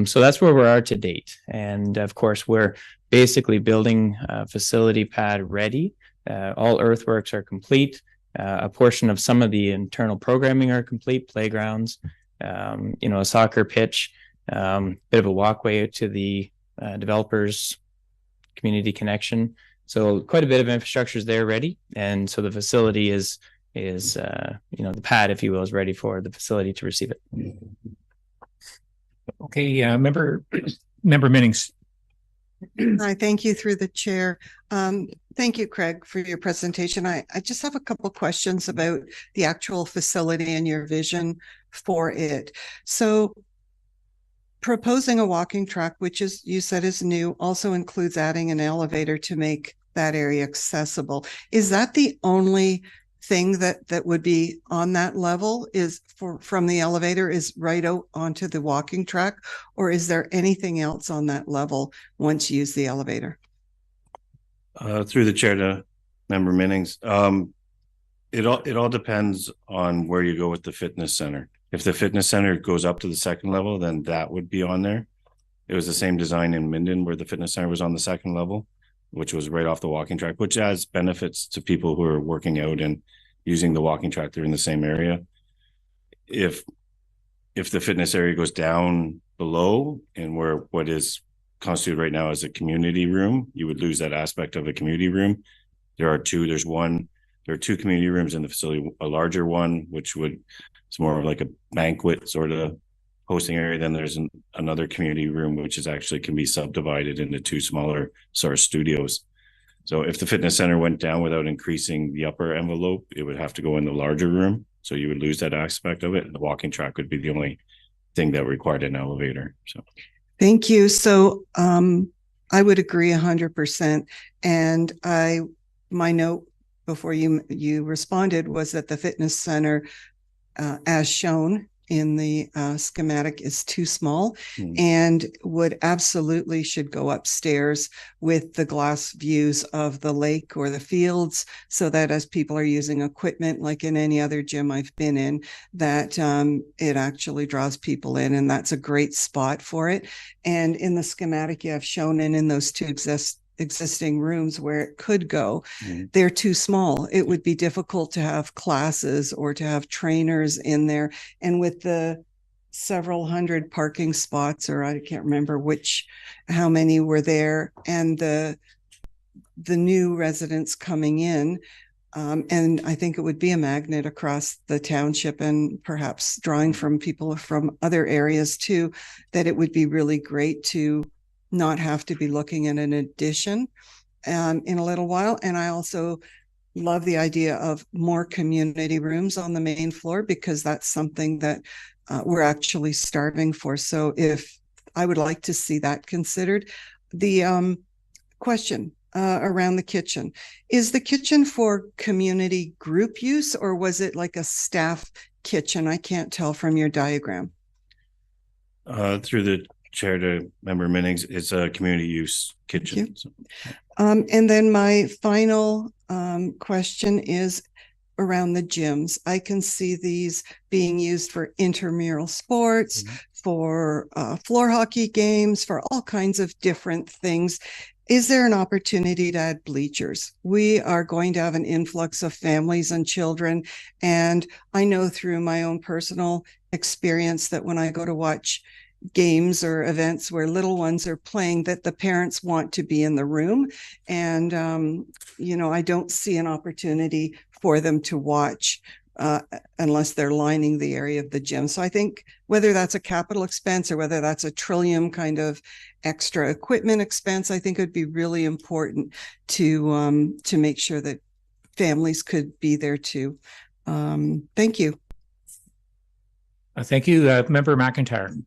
So that's where we are to date. And of course, we're basically building facility pad ready. All earthworks are complete. A portion of some of the internal programming are complete, playgrounds, a soccer pitch, bit of a walkway to the developers' community connection. So quite a bit of infrastructure is there ready. And so the facility is the pad, if you will, is ready for the facility to receive it. Okay, member Member Minnings. I thank you through the chair. Thank you, Craig, for your presentation. I just have a couple questions about the actual facility and your vision for it. So proposing a walking track, which is, you said is new, also includes adding an elevator to make that area accessible. Is that the only thing that would be on that level, is from the elevator is right out onto the walking track, or is there anything else on that level once you use the elevator? Through the chair to Member Minnings, it all depends on where you go with the fitness center. If the fitness center goes up to the second level, then that would be on there. It was the same design in Minden where the fitness center was on the second level, which was right off the walking track, which adds benefits to people who are working out and using the walking track. They're in the same area. If the fitness area goes down below and where what is constituted right now as a community room, you would lose that aspect of a community room. There are two community rooms in the facility, a larger one, which it's more of like a banquet sort of hosting area. Then there's another community room, which is actually can be subdivided into two smaller sort of studios. So if the fitness center went down without increasing the upper envelope, it would have to go in the larger room. So you would lose that aspect of it. And the walking track would be the only thing that required an elevator. So thank you. So I would agree 100%. And my note before you responded was that the fitness center, as shown in the schematic, is too small and would absolutely should go upstairs with the glass views of the lake or the fields, so that as people are using equipment like in any other gym I've been in, that it actually draws people in, and that's a great spot for it. And in the schematic you have shown in those two existing rooms where it could go, they're too small. It would be difficult to have classes or to have trainers in there. And with the several hundred parking spots, or I can't remember how many were there, and the new residents coming in, and I think it would be a magnet across the township and perhaps drawing from people from other areas too, that it would be really great to not have to be looking at an addition in a little while. And I also love the idea of more community rooms on the main floor, because that's something that we're actually starving for. So if I would like to see that considered. The question around the kitchen, is the kitchen for community group use, or was it like a staff kitchen? I can't tell from your diagram. Through the chair to Member Minnings, it's a community use kitchen. So. And then my final question is around the gyms. I can see these being used for intramural sports, for floor hockey games, for all kinds of different things. Is there an opportunity to add bleachers? We are going to have an influx of families and children. And I know through my own personal experience that when I go to watch games or events where little ones are playing, that the parents want to be in the room. And, I don't see an opportunity for them to watch unless they're lining the area of the gym. So I think whether that's a capital expense or whether that's a Trillium kind of extra equipment expense, I think it would be really important to make sure that families could be there too. Thank you. Thank you, Member McIntyre.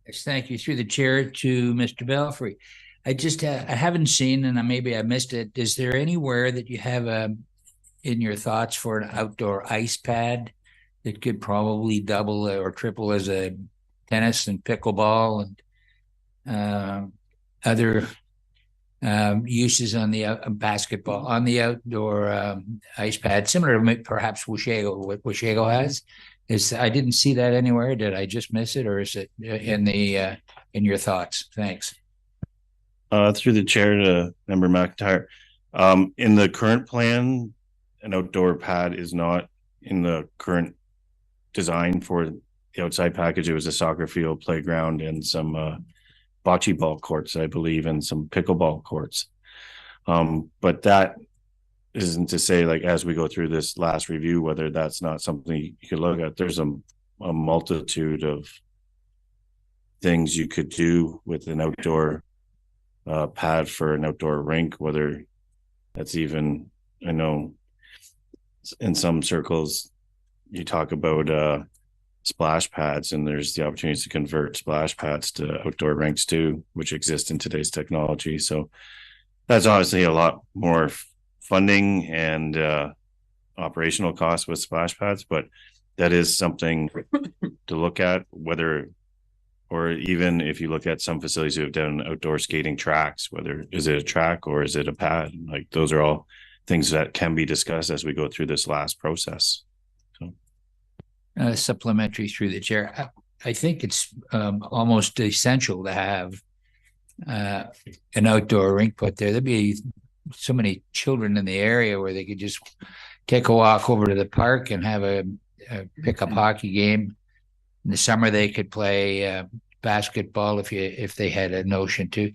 Yes, thank you. Through the chair to Mr. Belfry. I haven't seen, and maybe I missed it. Is there anywhere that you have in your thoughts for an outdoor ice pad that could probably double or triple as a tennis and pickleball and other uses on the basketball on the outdoor ice pad, similar to perhaps what Weshego has? I didn't see that anywhere. Did I just miss it, or is it in your thoughts? Thanks. Through the chair to Member McIntyre, in the current plan, an outdoor pad is not in the current design for the outside package. It was a soccer field, playground, and some bocce ball courts, I believe, and some pickleball courts. But that isn't to say, like, as we go through this last review, whether that's not something you could look at. There's a multitude of things you could do with an outdoor pad for an outdoor rink, whether that's even, I know in some circles you talk about splash pads, and there's the opportunities to convert splash pads to outdoor rinks too, which exist in today's technology. So that's obviously a lot more funding and operational costs with splash pads, but that is something to look at, whether, or even if you look at some facilities who have done outdoor skating tracks, whether is it a track or is it a pad? Like those are all things that can be discussed as we go through this last process. So supplementary through the chair. I think it's almost essential to have an outdoor rink put there. There'd be so many children in the area where they could just take a walk over to the park and have a pickup hockey game. In the summer, they could play basketball if they had a notion to.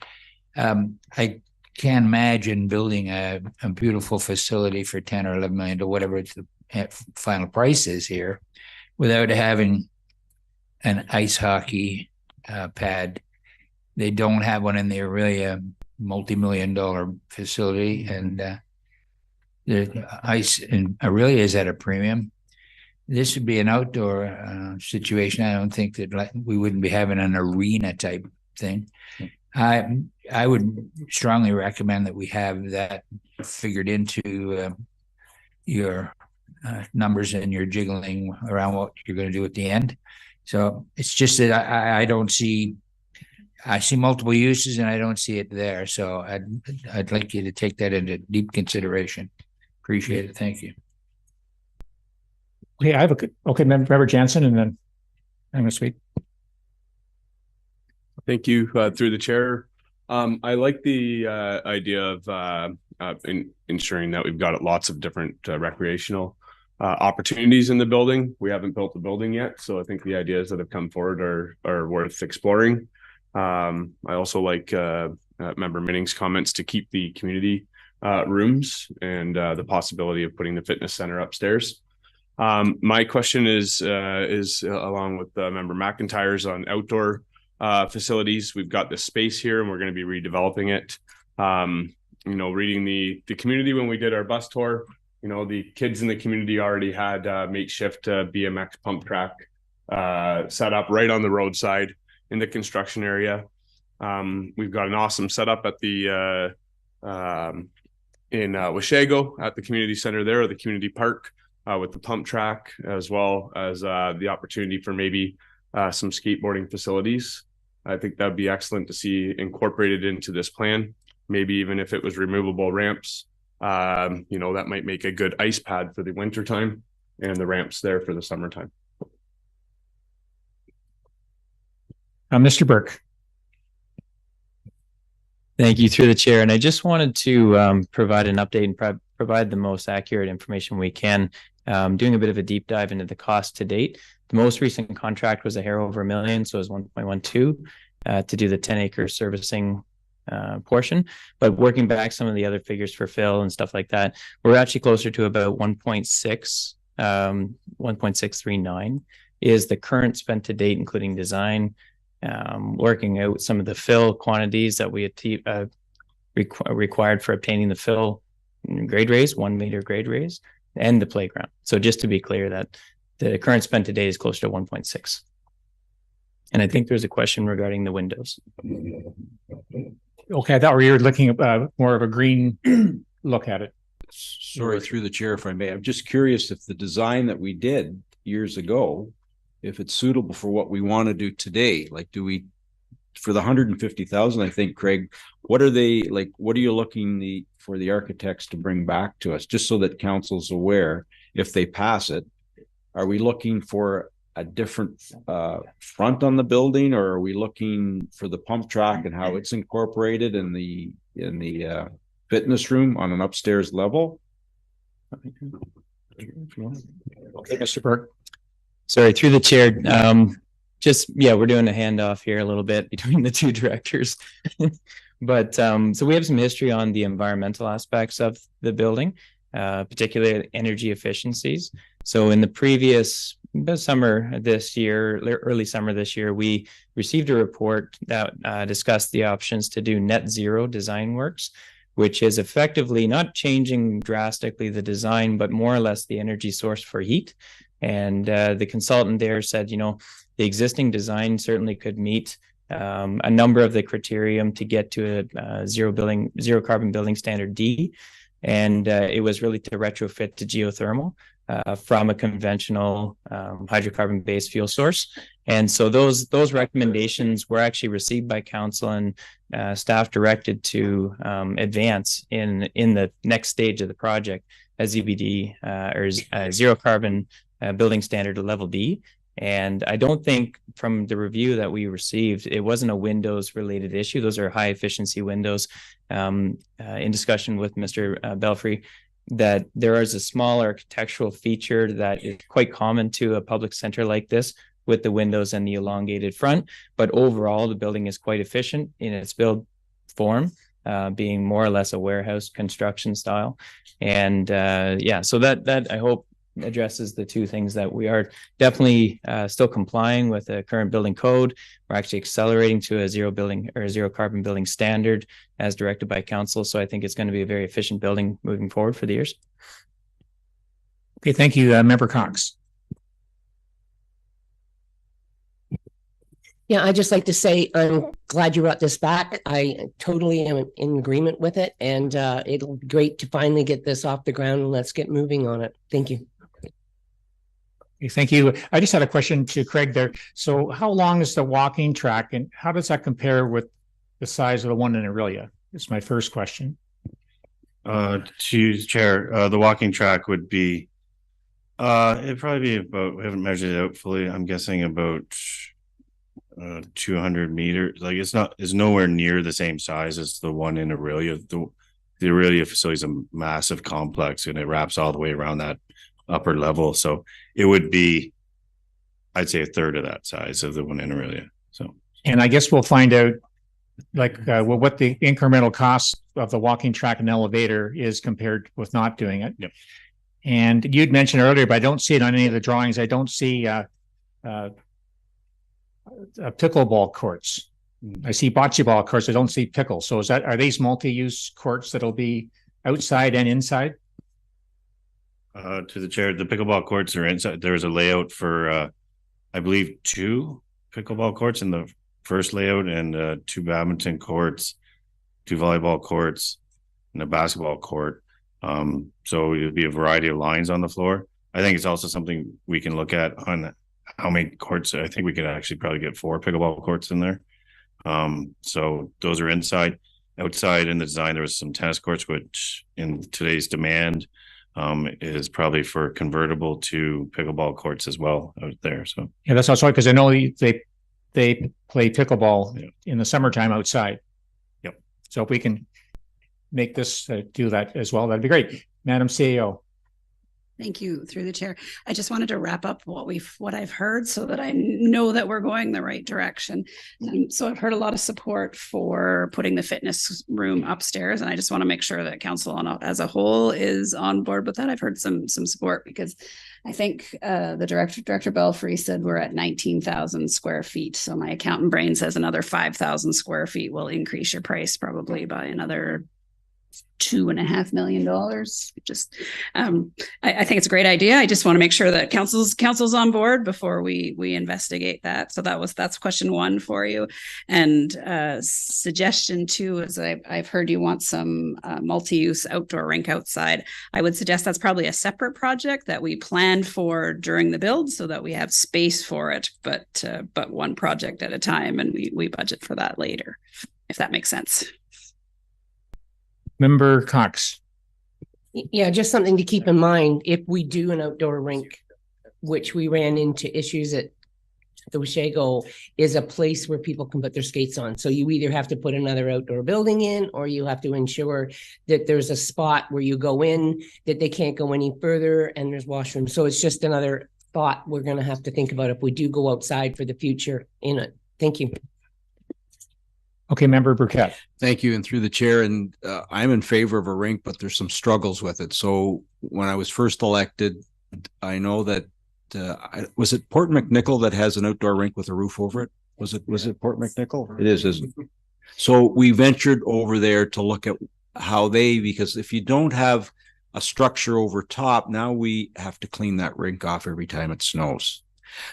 I can't imagine building a beautiful facility for 10 or 11 million or whatever the final price is here without having an ice hockey pad. They don't have one in there, really a multi-million-dollar facility, and the ice really is at a premium. This would be an outdoor situation. I don't think that we wouldn't be having an arena type thing. I would strongly recommend that we have that figured into your numbers and your jiggling around what you're going to do at the end. So it's just that I don't see. I see multiple uses and I don't see it there. So I'd like you to take that into deep consideration. Appreciate it. Thank you. Okay, I have Member Jansen, and then I'm going to speak. Thank you. Through the chair, I like the idea of ensuring that we've got lots of different recreational opportunities in the building. We haven't built the building yet, so I think the ideas that have come forward are worth exploring. I also like Member Minning's comments to keep the community rooms and the possibility of putting the fitness center upstairs. My question is along with Member McIntyre's on outdoor facilities. We've got this space here and we're going to be redeveloping it. Reading the community when we did our bus tour, the kids in the community already had makeshift BMX pump track set up right on the roadside in the construction area. We've got an awesome setup at the in Washago at the community center there, or the community park, with the pump track, as well as the opportunity for maybe some skateboarding facilities. I think that'd be excellent to see incorporated into this plan. Maybe even if it was removable ramps, that might make a good ice pad for the winter time, and the ramps there for the summertime. Mr. Burke. Thank you, through the chair. And I just wanted to provide an update and provide the most accurate information we can. Doing a bit of a deep dive into the cost to date. The most recent contract was a hair over $1 million, so it was 1.12 to do the 10-acre servicing portion. But working back some of the other figures for fill and stuff like that, we're actually closer to about 1.639 is the current spent to date, including design. Working out some of the fill quantities that we required for obtaining the fill grade raise, 1 meter grade raise, and the playground. So just to be clear that the current spent today is closer to 1.6. And I think there's a question regarding the windows. Okay, I thought we were looking at more of a green look at it. Sorry, through the chair, if I may. I'm just curious if the design that we did years ago, if it's suitable for what we want to do today. Like, do we, for the 150,000, I think, Craig, what are they like? What are you looking for the architects to bring back to us, just so that council's aware if they pass it? Are we looking for a different front on the building, or are we looking for the pump track and how it's incorporated in the fitness room on an upstairs level? Okay, Mr. Burke. Sorry, through the chair. We're doing a handoff here a little bit between the two directors. But so we have some history on the environmental aspects of the building, particularly energy efficiencies. So in the previous summer this year, early summer this year, we received a report that discussed the options to do net zero design works, which is effectively not changing drastically the design, but more or less the energy source for heat. And the consultant there said, you know, the existing design certainly could meet a number of the criterion to get to a zero carbon building standard D. And it was really to retrofit to geothermal from a conventional hydrocarbon-based fuel source. And so those recommendations were actually received by council, and staff directed to advance in the next stage of the project as ZBD or zero carbon building standard level D. And I don't think from the review that we received, it wasn't a windows related issue. Those are high efficiency windows. In discussion with Mr. Belfry, that there is a small architectural feature that is quite common to a public center like this, with the windows and the elongated front. But overall, the building is quite efficient in its build form, being more or less a warehouse construction style. And yeah, so that I hope addresses the two things, that we are definitely still complying with the current building code. We're actually accelerating to a zero carbon building standard as directed by council. So I think it's going to be a very efficient building moving forward for the years. Okay, thank you, Member Cox. Yeah, I'd just like to say I'm glad you brought this back. I totally am in agreement with it, and it'll be great to finally get this off the ground, and let's get moving on it. Thank you. Okay, thank you. I just had a question to Craig there. So how long is the walking track, and how does that compare with the size of the one in Aurelia? It's my first question. To Chair, the walking track would be, it'd probably be about, we haven't measured it out fully, I'm guessing about 200 meters. Like it's nowhere near the same size as the one in Aurelia. The Aurelia facility is a massive complex, and it wraps all the way around that upper level. So it would be, I'd say, a third of that size of the one in Aurelia. So, and I guess we'll find out like what the incremental cost of the walking track and elevator is compared with not doing it. Yep. And you'd mentioned earlier, but I don't see it on any of the drawings. I don't see pickleball courts. I see bocce ball courts. I don't see pickle. So are these multi-use courts that'll be outside and inside? To the chair, the pickleball courts are inside. There was a layout for, I believe, 2 pickleball courts in the first layout, and 2 badminton courts, 2 volleyball courts, and a basketball court. So it would be a variety of lines on the floor. I think it's also something we can look at on how many courts. I think we could actually probably get 4 pickleball courts in there. So those are inside. Outside in the design, there was some tennis courts, which in today's demand is probably for convertible to pickleball courts as well out there. So yeah, that's also because I know they play pickleball in the summertime outside. Yep. So if we can make this do that as well, that'd be great. Madam CEO. Thank you, through the chair. I just wanted to wrap up what I've heard so that I know that we're going the right direction. So I've heard a lot of support for putting the fitness room upstairs, and I just want to make sure that council as a whole is on board with that. I've heard some support, because I think the Director Belfry said we're at 19,000 square feet. So my accountant brain says another 5,000 square feet will increase your price probably by another $2.5 million. Just I think it's a great idea. I just want to make sure that council's on board before we investigate that. So that's question 1 for you. And suggestion 2 is I've heard you want some multi-use outdoor rink outside. I would suggest that's probably a separate project that we plan for during the build, so that we have space for it, but one project at a time, and we budget for that later, if that makes sense. Member Cox. Yeah, just something to keep in mind. If we do an outdoor rink, which we ran into issues at the Washago, is a place where people can put their skates on. So you either have to put another outdoor building in, or you have to ensure that there's a spot where you go in, that they can't go any further, and there's washrooms. So it's just another thought we're going to have to think about if we do go outside for the future in it. Thank you. Okay, Member Burkett. Thank you, and through the chair, and I'm in favor of a rink, but there's some struggles with it. So when I was first elected, I know that was it Port McNichol that has an outdoor rink with a roof over it? Was it Port McNichol? It is, isn't it? So we ventured over there to look at how because if you don't have a structure over top, now we have to clean that rink off every time it snows.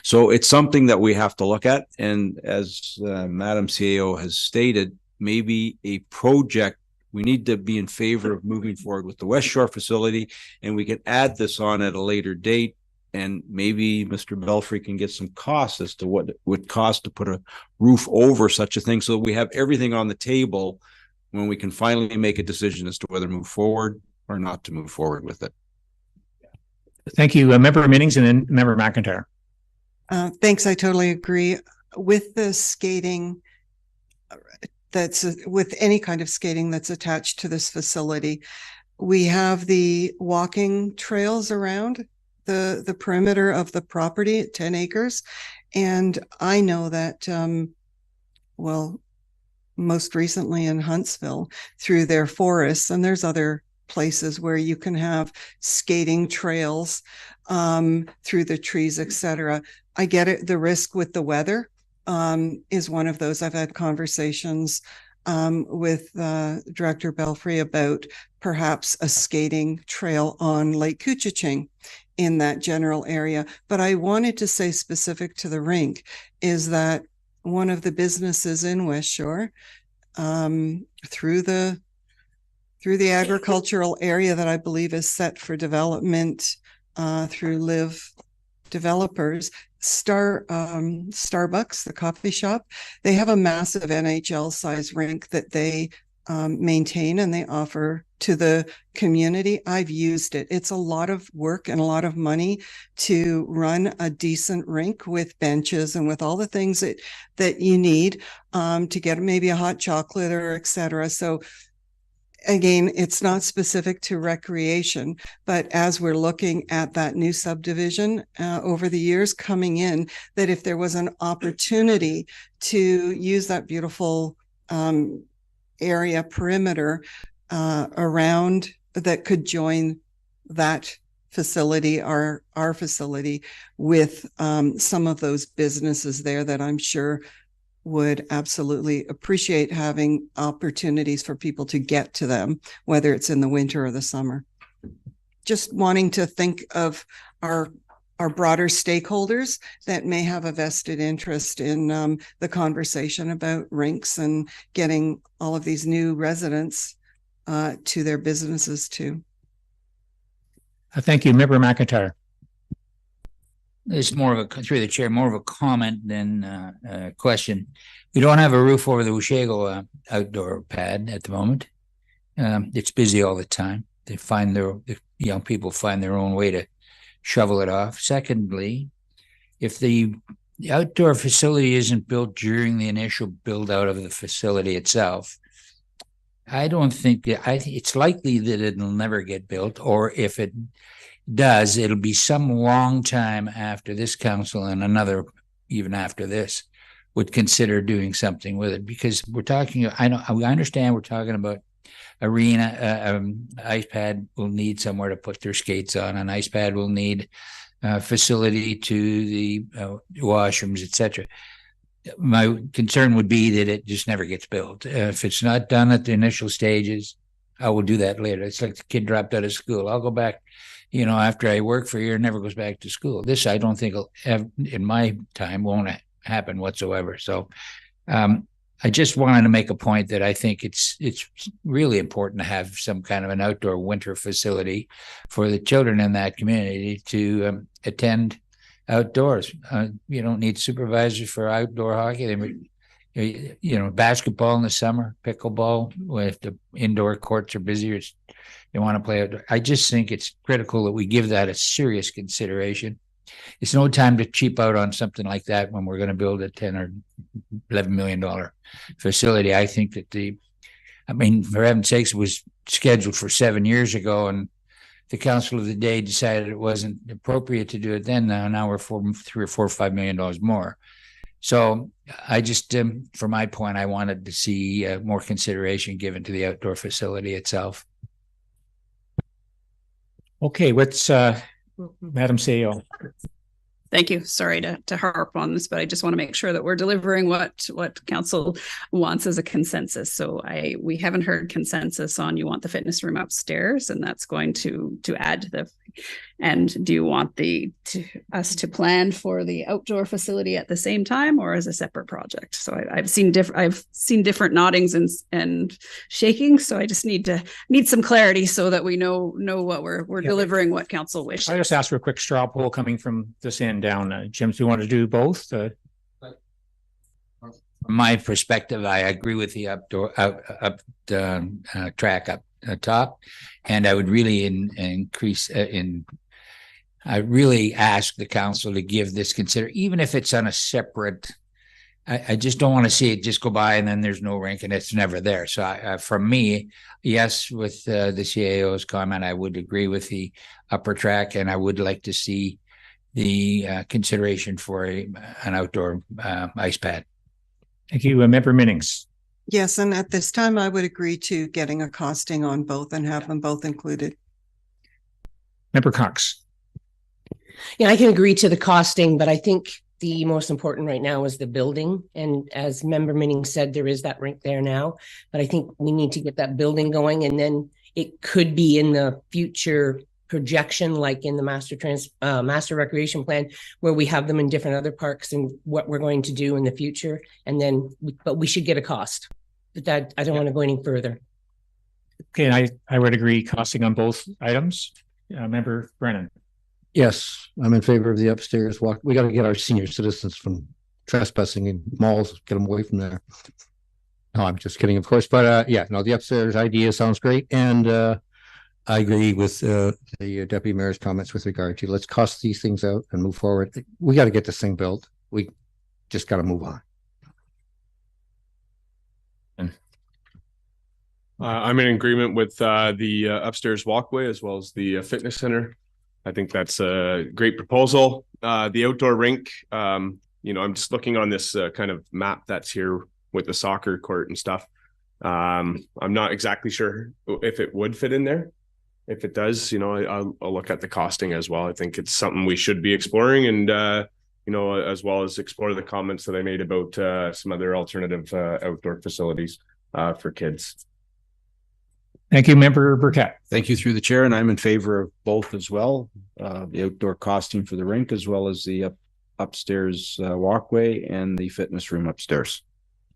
So it's something that we have to look at. And as Madam CEO has stated, maybe a project, we need to be in favor of moving forward with the Westshore facility, and we can add this on at a later date. And maybe Mr. Belfry can get some costs as to what it would cost to put a roof over such a thing, so we have everything on the table when we can finally make a decision as to whether to move forward or not to move forward with it. Thank you. Member Meetings and then Member McIntyre. Thanks. I totally agree with the skating. That's with any kind of skating that's attached to this facility. We have the walking trails around the perimeter of the property at 10 acres. And I know that, well, most recently in Huntsville through their forests, and there's other places where you can have skating trails through the trees, etc. I get it. The risk with the weather is one of those. I've had conversations with Director Belfry about perhaps a skating trail on Lake Couchiching in that general area. But I wanted to say specific to the rink is that one of the businesses in Westshore through the agricultural area that I believe is set for development through Live Developers, Starbucks, the coffee shop, they have a massive NHL size rink that they maintain and they offer to the community. I've used it. It's a lot of work and a lot of money to run a decent rink with benches and with all the things that you need to get maybe a hot chocolate or etc. So again, it's not specific to recreation, but as we're looking at that new subdivision over the years coming in, that if there was an opportunity to use that beautiful area perimeter around that could join that facility, our facility, with some of those businesses there that I'm sure would absolutely appreciate having opportunities for people to get to them, whether it's in the winter or the summer. Just wanting to think of our broader stakeholders that may have a vested interest in the conversation about rinks and getting all of these new residents to their businesses too. Thank you, Member McIntyre. It's more of a, through the chair, more of a comment than a question. We don't have a roof over the Weshego outdoor pad at the moment. It's busy all the time. The young people find their own way to shovel it off. Secondly, if the outdoor facility isn't built during the initial build out of the facility itself, I don't think it's likely that it'll never get built, or if it does, it'll be some long time after this council and another even after this would consider doing something with it, because we're talking, I understand we're talking about arena, ice pad will need somewhere to put their skates on, an ice pad will need facility to the washrooms, etc. My concern would be that it just never gets built. If it's not done at the initial stages, I will do that later. It's like the kid dropped out of school. I'll go back, after I work for a year, never goes back to school. This, I don't think will have, in my time, won't happen whatsoever. So I just wanted to make a point that I think it's really important to have some kind of an outdoor winter facility for the children in that community to attend outdoors. You don't need supervisors for outdoor hockey. Basketball in the summer, pickleball, if the indoor courts are busier, they want to play outdoor. I just think it's critical that we give that a serious consideration. It's no time to cheap out on something like that when we're going to build a $10 or $11 million facility. I think that for heaven's sakes, it was scheduled for 7 years ago, and the council of the day decided it wasn't appropriate to do it then. Now we're $3 or $4 or $5 million more. So I just, for my point, I wanted to see more consideration given to the outdoor facility itself. Okay, what's Madam CEO? Thank you. Sorry to harp on this, but I just want to make sure that we're delivering what council wants as a consensus. So we haven't heard consensus on you want the fitness room upstairs, and that's going to add to the. And do you want us to plan for the outdoor facility at the same time or as a separate project? So I've seen different noddings and shaking. So I just need some clarity so that we know what we're delivering, what council wishes. I just asked for a quick straw poll coming from this end down. Jim, do you want to do both? From my perspective, I agree with the track up top, and I would really I really ask the council to give this even if it's on a separate. I just don't want to see it just go by and then there's no rink and it's never there. So from me, yes, with the CAO's comment, I would agree with the upper track, and I would like to see the consideration for an outdoor ice pad. Thank you, Member Minnings. Yes, and at this time, I would agree to getting a costing on both and have them both included. Member Cox. Yeah, I can agree to the costing, but I think the most important right now is the building. And as Member Minning said, there is that rink there now, but I think we need to get that building going, and then it could be in the future projection, like in the master recreation plan, where we have them in different other parks and what we're going to do in the future. And then, but we should get a cost. But that I don't want to go any further. Okay, and I would agree costing on both items. Member Brennan. Yes, I'm in favor of the upstairs walk. We got to get our senior citizens from trespassing in malls, get them away from there. No, I'm just kidding, of course. But yeah, no, the upstairs idea sounds great. And I agree with the deputy mayor's comments with regard to let's cost these things out and move forward. We got to get this thing built. We just got to move on. I'm in agreement with the upstairs walkway as well as the fitness center. I think that's a great proposal. The outdoor rink, I'm just looking on this kind of map that's here with the soccer court and stuff. I'm not exactly sure if it would fit in there. If it does, I'll look at the costing as well. I think it's something we should be exploring, and as well as explore the comments that I made about some other alternative outdoor facilities for kids. Thank you, Member Burkett. Thank you through the chair, and I'm in favor of both as well. The outdoor costing for the rink, as well as the upstairs walkway and the fitness room upstairs.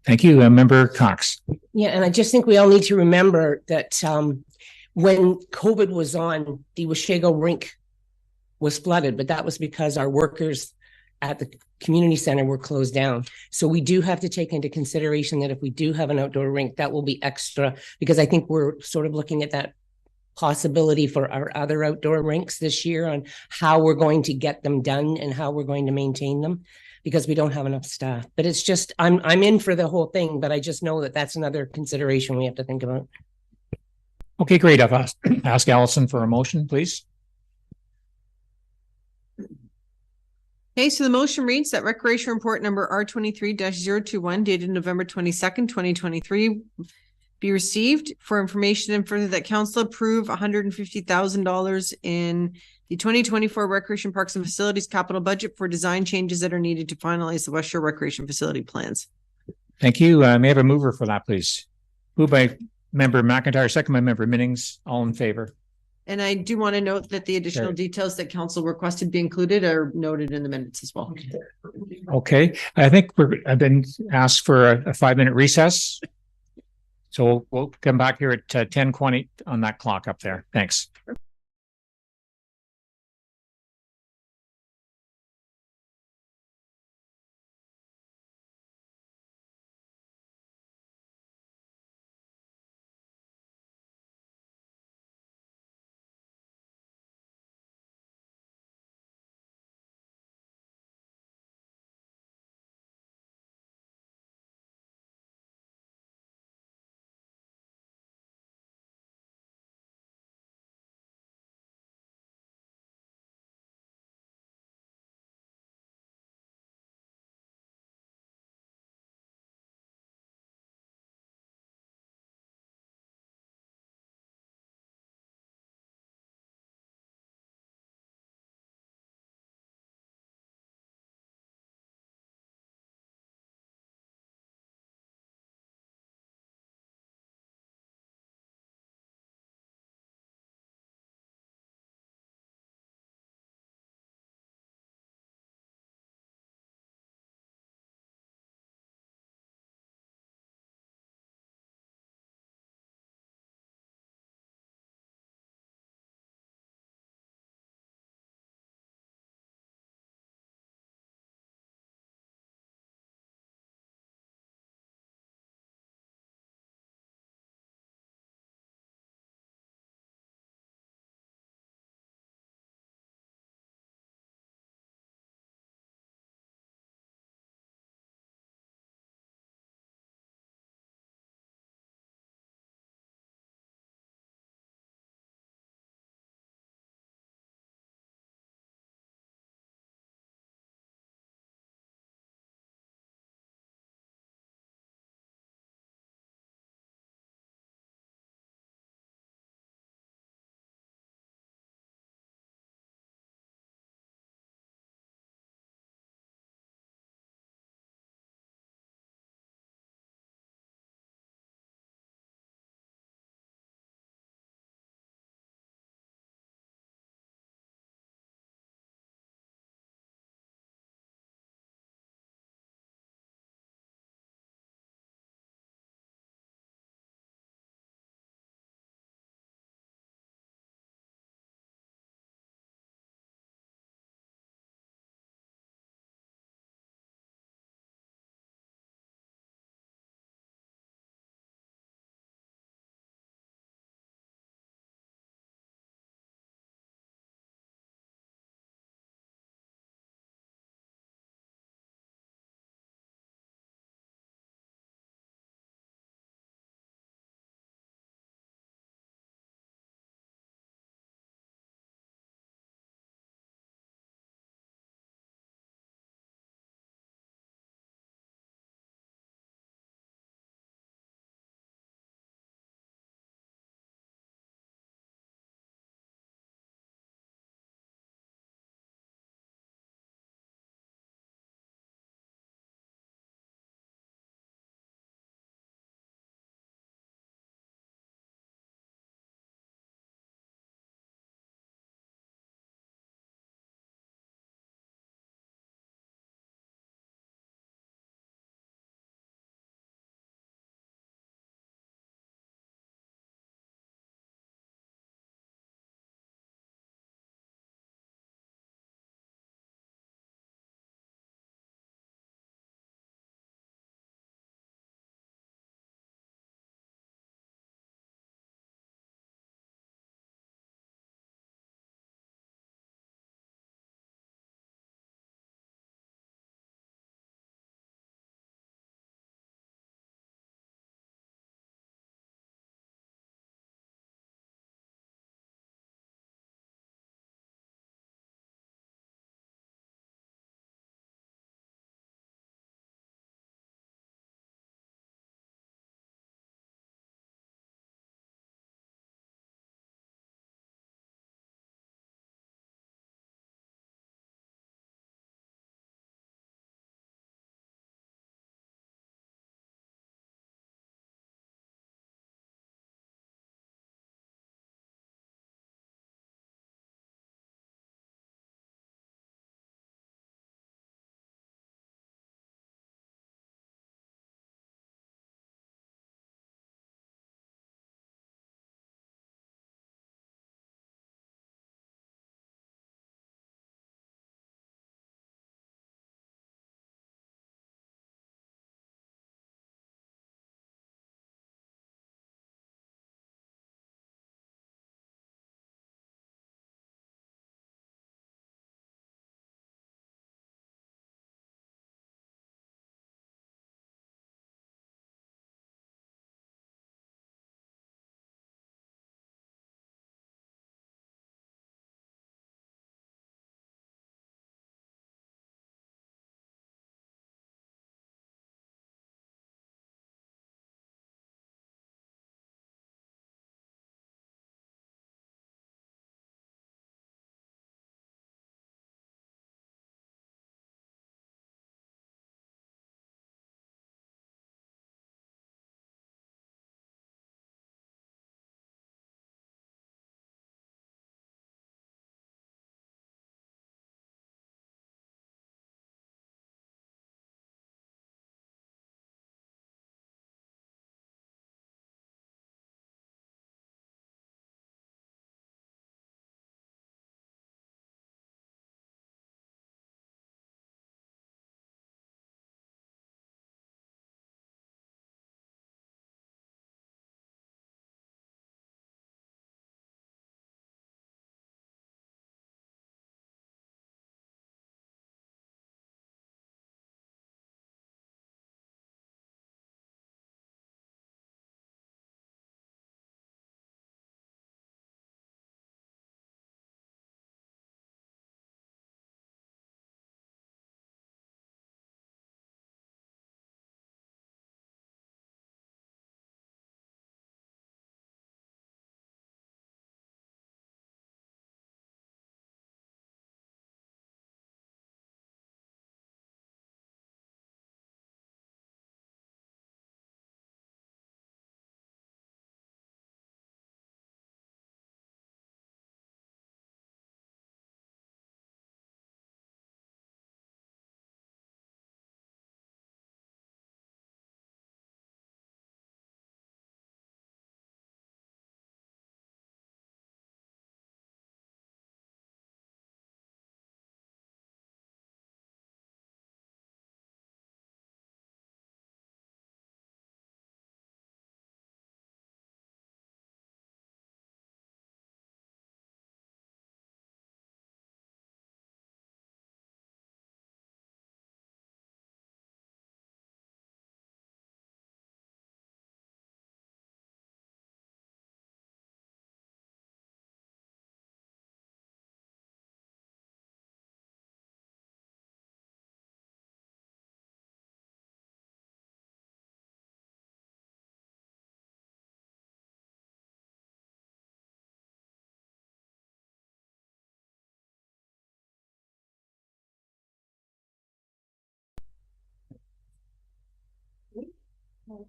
Thank you, Member Cox. Yeah, and I just think we all need to remember that when COVID was on, the Westshore rink was flooded, but that was because our workers at the community center were closed down. So we do have to take into consideration that if we do have an outdoor rink, that will be extra, because I think we're sort of looking at that possibility for our other outdoor rinks this year on how we're going to get them done and how we're going to maintain them, because we don't have enough staff. But it's just, I'm in for the whole thing, but I just know that that's another consideration we have to think about. Okay, great. I've asked Allison for a motion, please. Okay, so the motion reads that Recreation Report number R23-021 dated November 22nd, 2023 be received for information, and further that council approve $150,000 in the 2024 Recreation Parks and Facilities capital budget for design changes that are needed to finalize the Westshore Recreation Facility plans. Thank you. May I have a mover for that, please? Moved by Member McIntyre, second by Member Minnings. All in favor? And I do want to note that the additional details that council requested be included are noted in the minutes as well. Okay, I think I've been asked for a 5-minute recess. So we'll come back here at 10:20 on that clock up there. Thanks.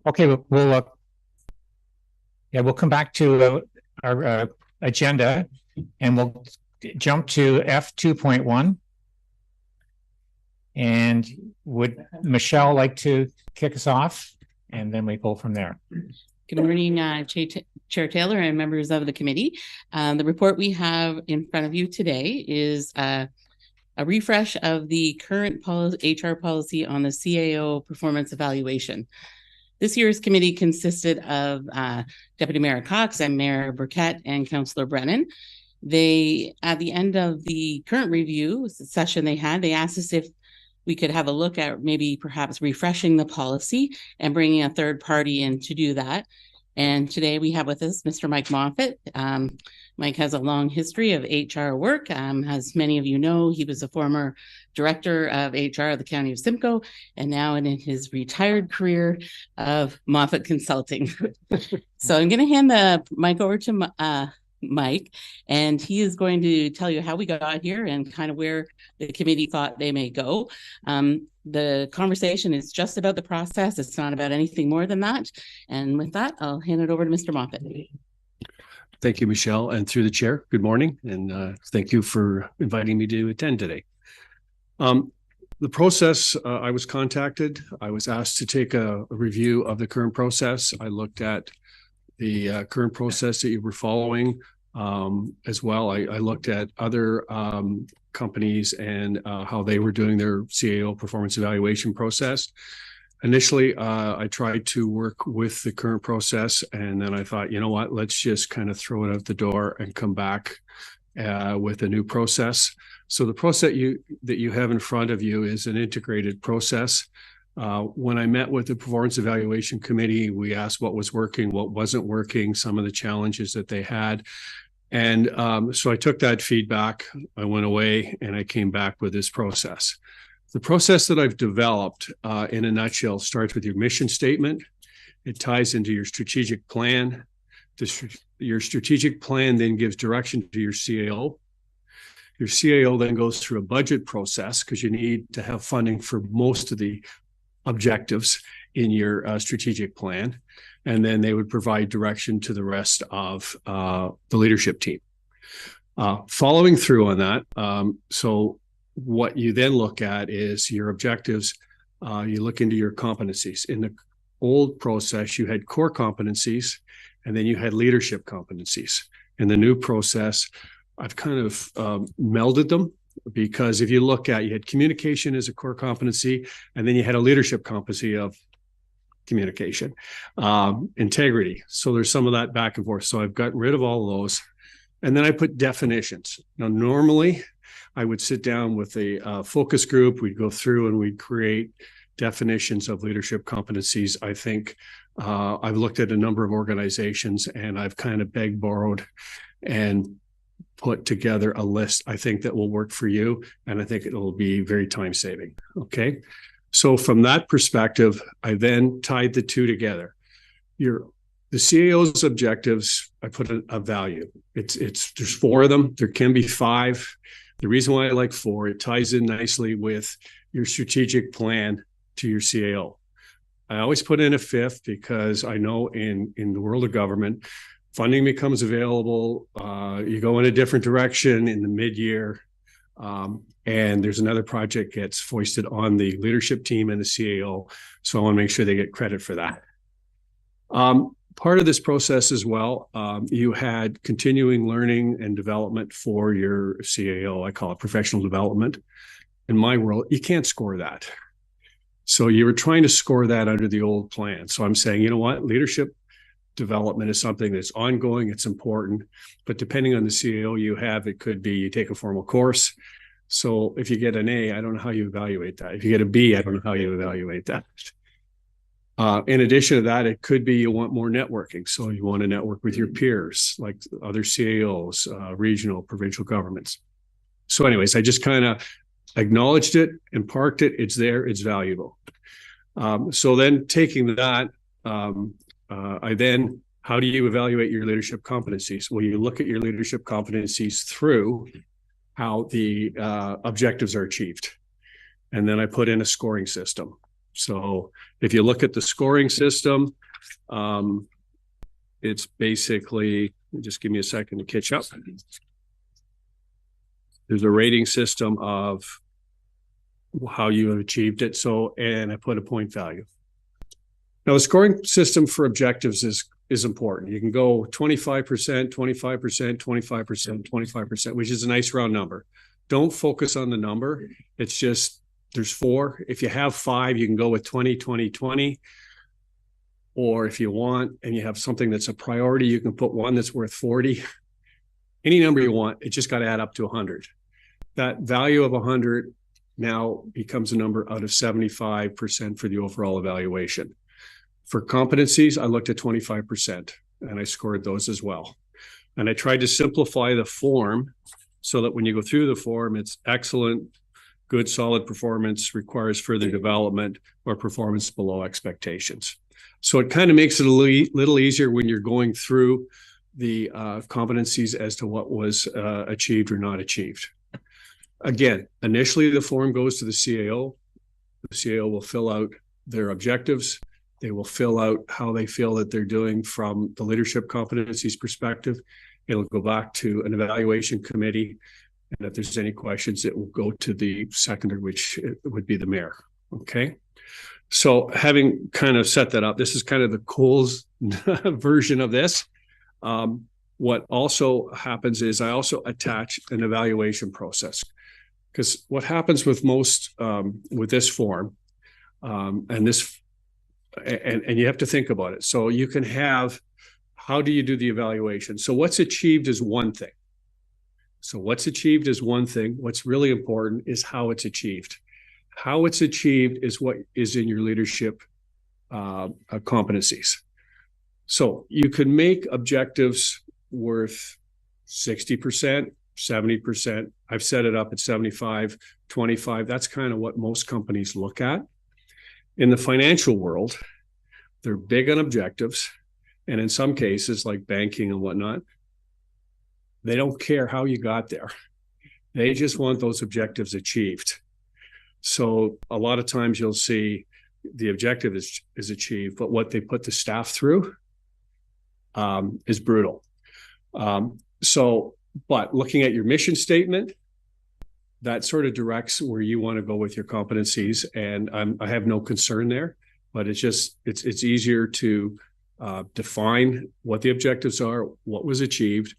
Okay, we'll come back to our agenda and we'll jump to F 2.1. And would Michelle like to kick us off? And then we go from there. Good morning, Chair Taylor and members of the committee. The report we have in front of you today is a refresh of the current HR policy on the CAO performance evaluation. This year's committee consisted of Deputy Mayor Cox and Mayor Burkett and Councillor Brennan. They, at the end of the current review session they asked us if we could have a look at maybe perhaps refreshing the policy and bringing a third party in to do that. And today we have with us Mr. Mike Moffat. Mike has a long history of HR work. As many of you know, he was a former director of HR of the County of Simcoe, and now in his retired career of Moffat Consulting. So I'm going to hand the mic over to Mike, and he is going to tell you how we got here and kind of where the committee thought they may go. The conversation is just about the process. It's not about anything more than that. And with that, I'll hand it over to Mr. Moffat. Thank you, Michelle, and through the chair, good morning, and thank you for inviting me to attend today. The process, I was contacted. I was asked to take a review of the current process. I looked at the current process that you were following as well. I looked at other companies and how they were doing their CAO performance evaluation process. Initially, I tried to work with the current process, and then I thought, you know what, let's just kind of throw it out the door and come back with a new process. So the process that you have in front of you is an integrated process. When I met with the Performance Evaluation Committee, we asked what was working, what wasn't working, some of the challenges that they had. And so I took that feedback, I went away, and I came back with this process. The process that I've developed in a nutshell starts with your mission statement. It ties into your strategic plan. Your strategic plan then gives direction to your CAO. Your CAO then goes through a budget process because you need to have funding for most of the objectives in your strategic plan. And then they would provide direction to the rest of the leadership team. Following through on that, so what you then look at is your objectives. You look into your competencies. In the old process, you had core competencies, and then you had leadership competencies. In the new process, I've kind of melded them, because if you look at, you had communication as a core competency, and then you had a leadership competency of communication, integrity. So there's some of that back and forth. So I've gotten rid of all of those. And then I put definitions. Now, normally I would sit down with a focus group. We'd go through and we'd create definitions of leadership competencies. I think I've looked at a number of organizations, and I've kind of begged, borrowed, and put together a list, I think, that will work for you. And I think it will be very time saving. Okay. So from that perspective, I then tied the two together. The CAO's objectives, I put a value. There's 4 of them. There can be 5. The reason why I like 4, it ties in nicely with your strategic plan to your CAO. I always put in a 5th because I know in the world of government, funding becomes available. You go in a different direction in the mid-year, and there's another project gets foisted on the leadership team and the CAO. So I want to make sure they get credit for that. Part of this process as well, you had continuing learning and development for your CAO. I call it professional development. In my world, you can't score that. So you were trying to score that under the old plan. So I'm saying, you know what, leadership development is something that's ongoing, it's important, but depending on the CAO you have, it could be you take a formal course. So if you get an A, I don't know how you evaluate that. If you get a B, I don't know how you evaluate that. In addition to that, it could be you want more networking. So you want to network with your peers, like other CAOs, regional, provincial governments. So anyways, I just kind of acknowledged it and parked it. It's there, it's valuable. So then taking that, how do you evaluate your leadership competencies? Well, you look at your leadership competencies through how the objectives are achieved. And then I put in a scoring system. So if you look at the scoring system, it's basically, just give me a second to catch up. There's a rating system of how you have achieved it. So, and I put a point value. Now, the scoring system for objectives is important. You can go 25%, 25%, 25%, 25%, which is a nice round number. Don't focus on the number. It's just, there's 4. If you have 5, you can go with 20, 20, 20. Or if you want, and you have something that's a priority, you can put one that's worth 40. Any number you want, it just got to add up to 100. That value of 100 now becomes a number out of 75% for the overall evaluation. For competencies, I looked at 25% and I scored those as well. And I tried to simplify the form so that when you go through the form, it's excellent, good, solid performance, requires further development, or performance below expectations. So it kind of makes it a little easier when you're going through the competencies as to what was achieved or not achieved. Again, initially the form goes to the CAO. The CAO will fill out their objectives. They will fill out how they feel that they're doing from the leadership competencies perspective. It'll go back to an evaluation committee. And if there's any questions, it will go to the seconder, which would be the mayor. Okay. So having kind of set that up, this is kind of the Coles version of this. What also happens is I also attach an evaluation process, because what happens with most with this form and you have to think about it. So you can have, how do you do the evaluation? So what's achieved is one thing. What's really important is how it's achieved. How it's achieved is what is in your leadership competencies. So you can make objectives worth 60%, 70%. I've set it up at 75, 25. That's kind of what most companies look at. In the financial world, they're big on objectives. And in some cases, like banking and whatnot, they don't care how you got there. They just want those objectives achieved. So a lot of times you'll see the objective is achieved, but what they put the staff through is brutal. But looking at your mission statement, that sort of directs where you want to go with your competencies. And I have no concern there, but it's easier to define what the objectives are, what was achieved.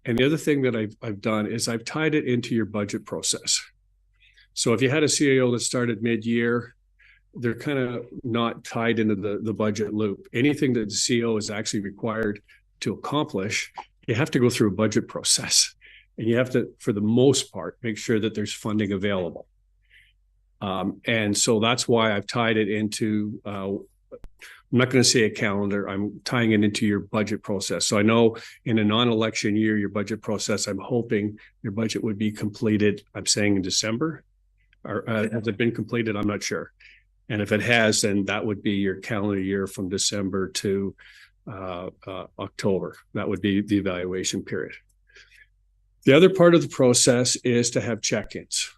And the other thing that I've done is I've tied it into your budget process. So if you had a CAO that started mid-year, they're kind of not tied into the budget loop. Anything that the CEO is actually required to accomplish, you have to go through a budget process. And you have to, for the most part, make sure that there's funding available. And so that's why I've tied it into, I'm not going to say a calendar, I'm tying it into your budget process. So I know in a non-election year, your budget process, I'm hoping your budget would be completed, I'm saying in December. Or has it been completed? I'm not sure. And if it has, then that would be your calendar year from December to October. That would be the evaluation period. The other part of the process is to have check-ins.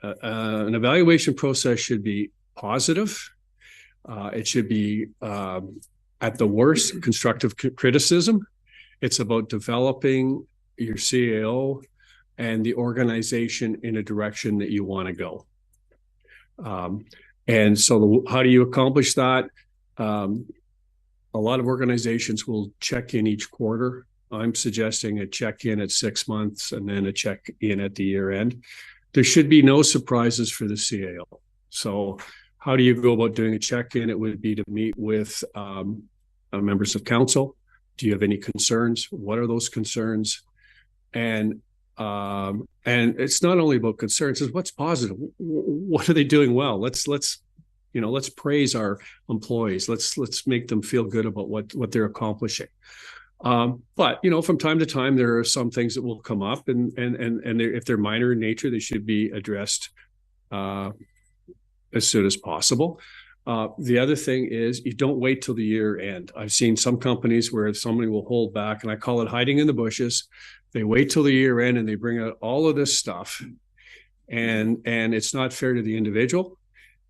An evaluation process should be positive. It should be, at the worst, constructive criticism. It's about developing your CAO and the organization in a direction that you want to go. And so how do you accomplish that? A lot of organizations will check in each quarter. I'm suggesting a check-in at 6 months and then a check-in at the year end. There should be no surprises for the CAO. So how do you go about doing a check-in? It would be to meet with members of council. Do you have any concerns? What are those concerns? And it's not only about concerns, it's what's positive. What are they doing well? Let's praise our employees. Let's make them feel good about what they're accomplishing. But from time to time, there are some things that will come up, and if they're minor in nature, they should be addressed as soon as possible. The other thing is you don't wait till the year end. I've seen some companies where somebody will hold back, and I call it hiding in the bushes. They wait till the year end and they bring out all of this stuff, and it's not fair to the individual.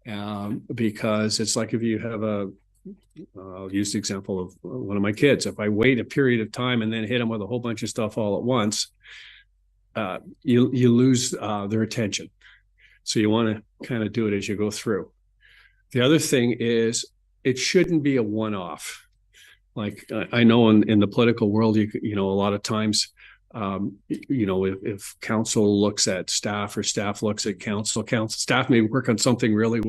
Because it's like if you have I'll use the example of one of my kids. If I wait a period of time and then hit them with a whole bunch of stuff all at once, you lose their attention. So you want to kind of do it as you go through. The other thing is it shouldn't be a one-off. Like I know in the political world, you know, a lot of times, you know, if council looks at staff or staff looks at council, staff may work on something really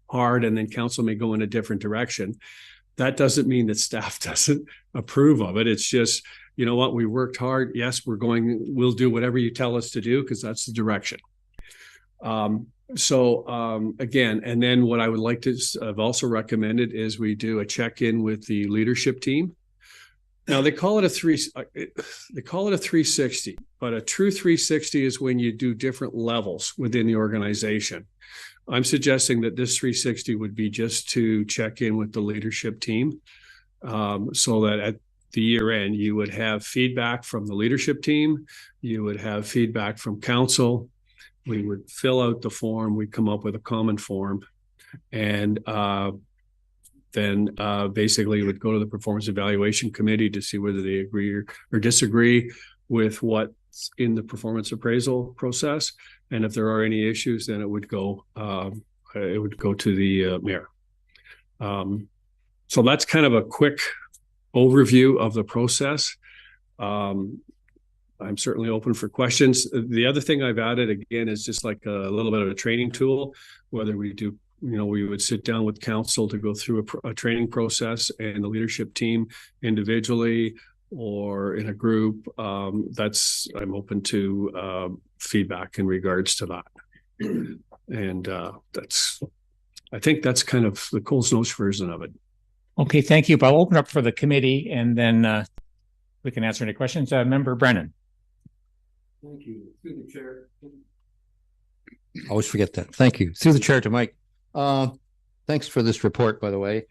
hard and then council may go in a different direction. That doesn't mean that staff doesn't approve of it. It's just, you know what, we worked hard. Yes, we'll do whatever you tell us to do because that's the direction. Again, and then what I would like to, I've also recommended is we do a check-in with the leadership team. Now they call it a 360, but a true 360 is when you do different levels within the organization. I'm suggesting that this 360 would be just to check in with the leadership team, so that at the year end, you would have feedback from the leadership team, you would have feedback from council, we would fill out the form, we'd come up with a common form, and then basically would go to the performance evaluation committee to see whether they agree or disagree with what's in the performance appraisal process. And if there are any issues, then it would go to the mayor. So that's kind of a quick overview of the process. I'm certainly open for questions. The other thing I've added again is just like a little bit of a training tool, whether we do, you know, we would sit down with council to go through a training process and the leadership team individually or in a group. I'm open to feedback in regards to that. And I think that's kind of the Coles Notes version of it. Okay, thank you. But I'll open up for the committee and then we can answer any questions. Member Brennan. Thank you. Through the chair. I always forget that. Thank you. Through the chair to Mike. Thanks for this report, by the way.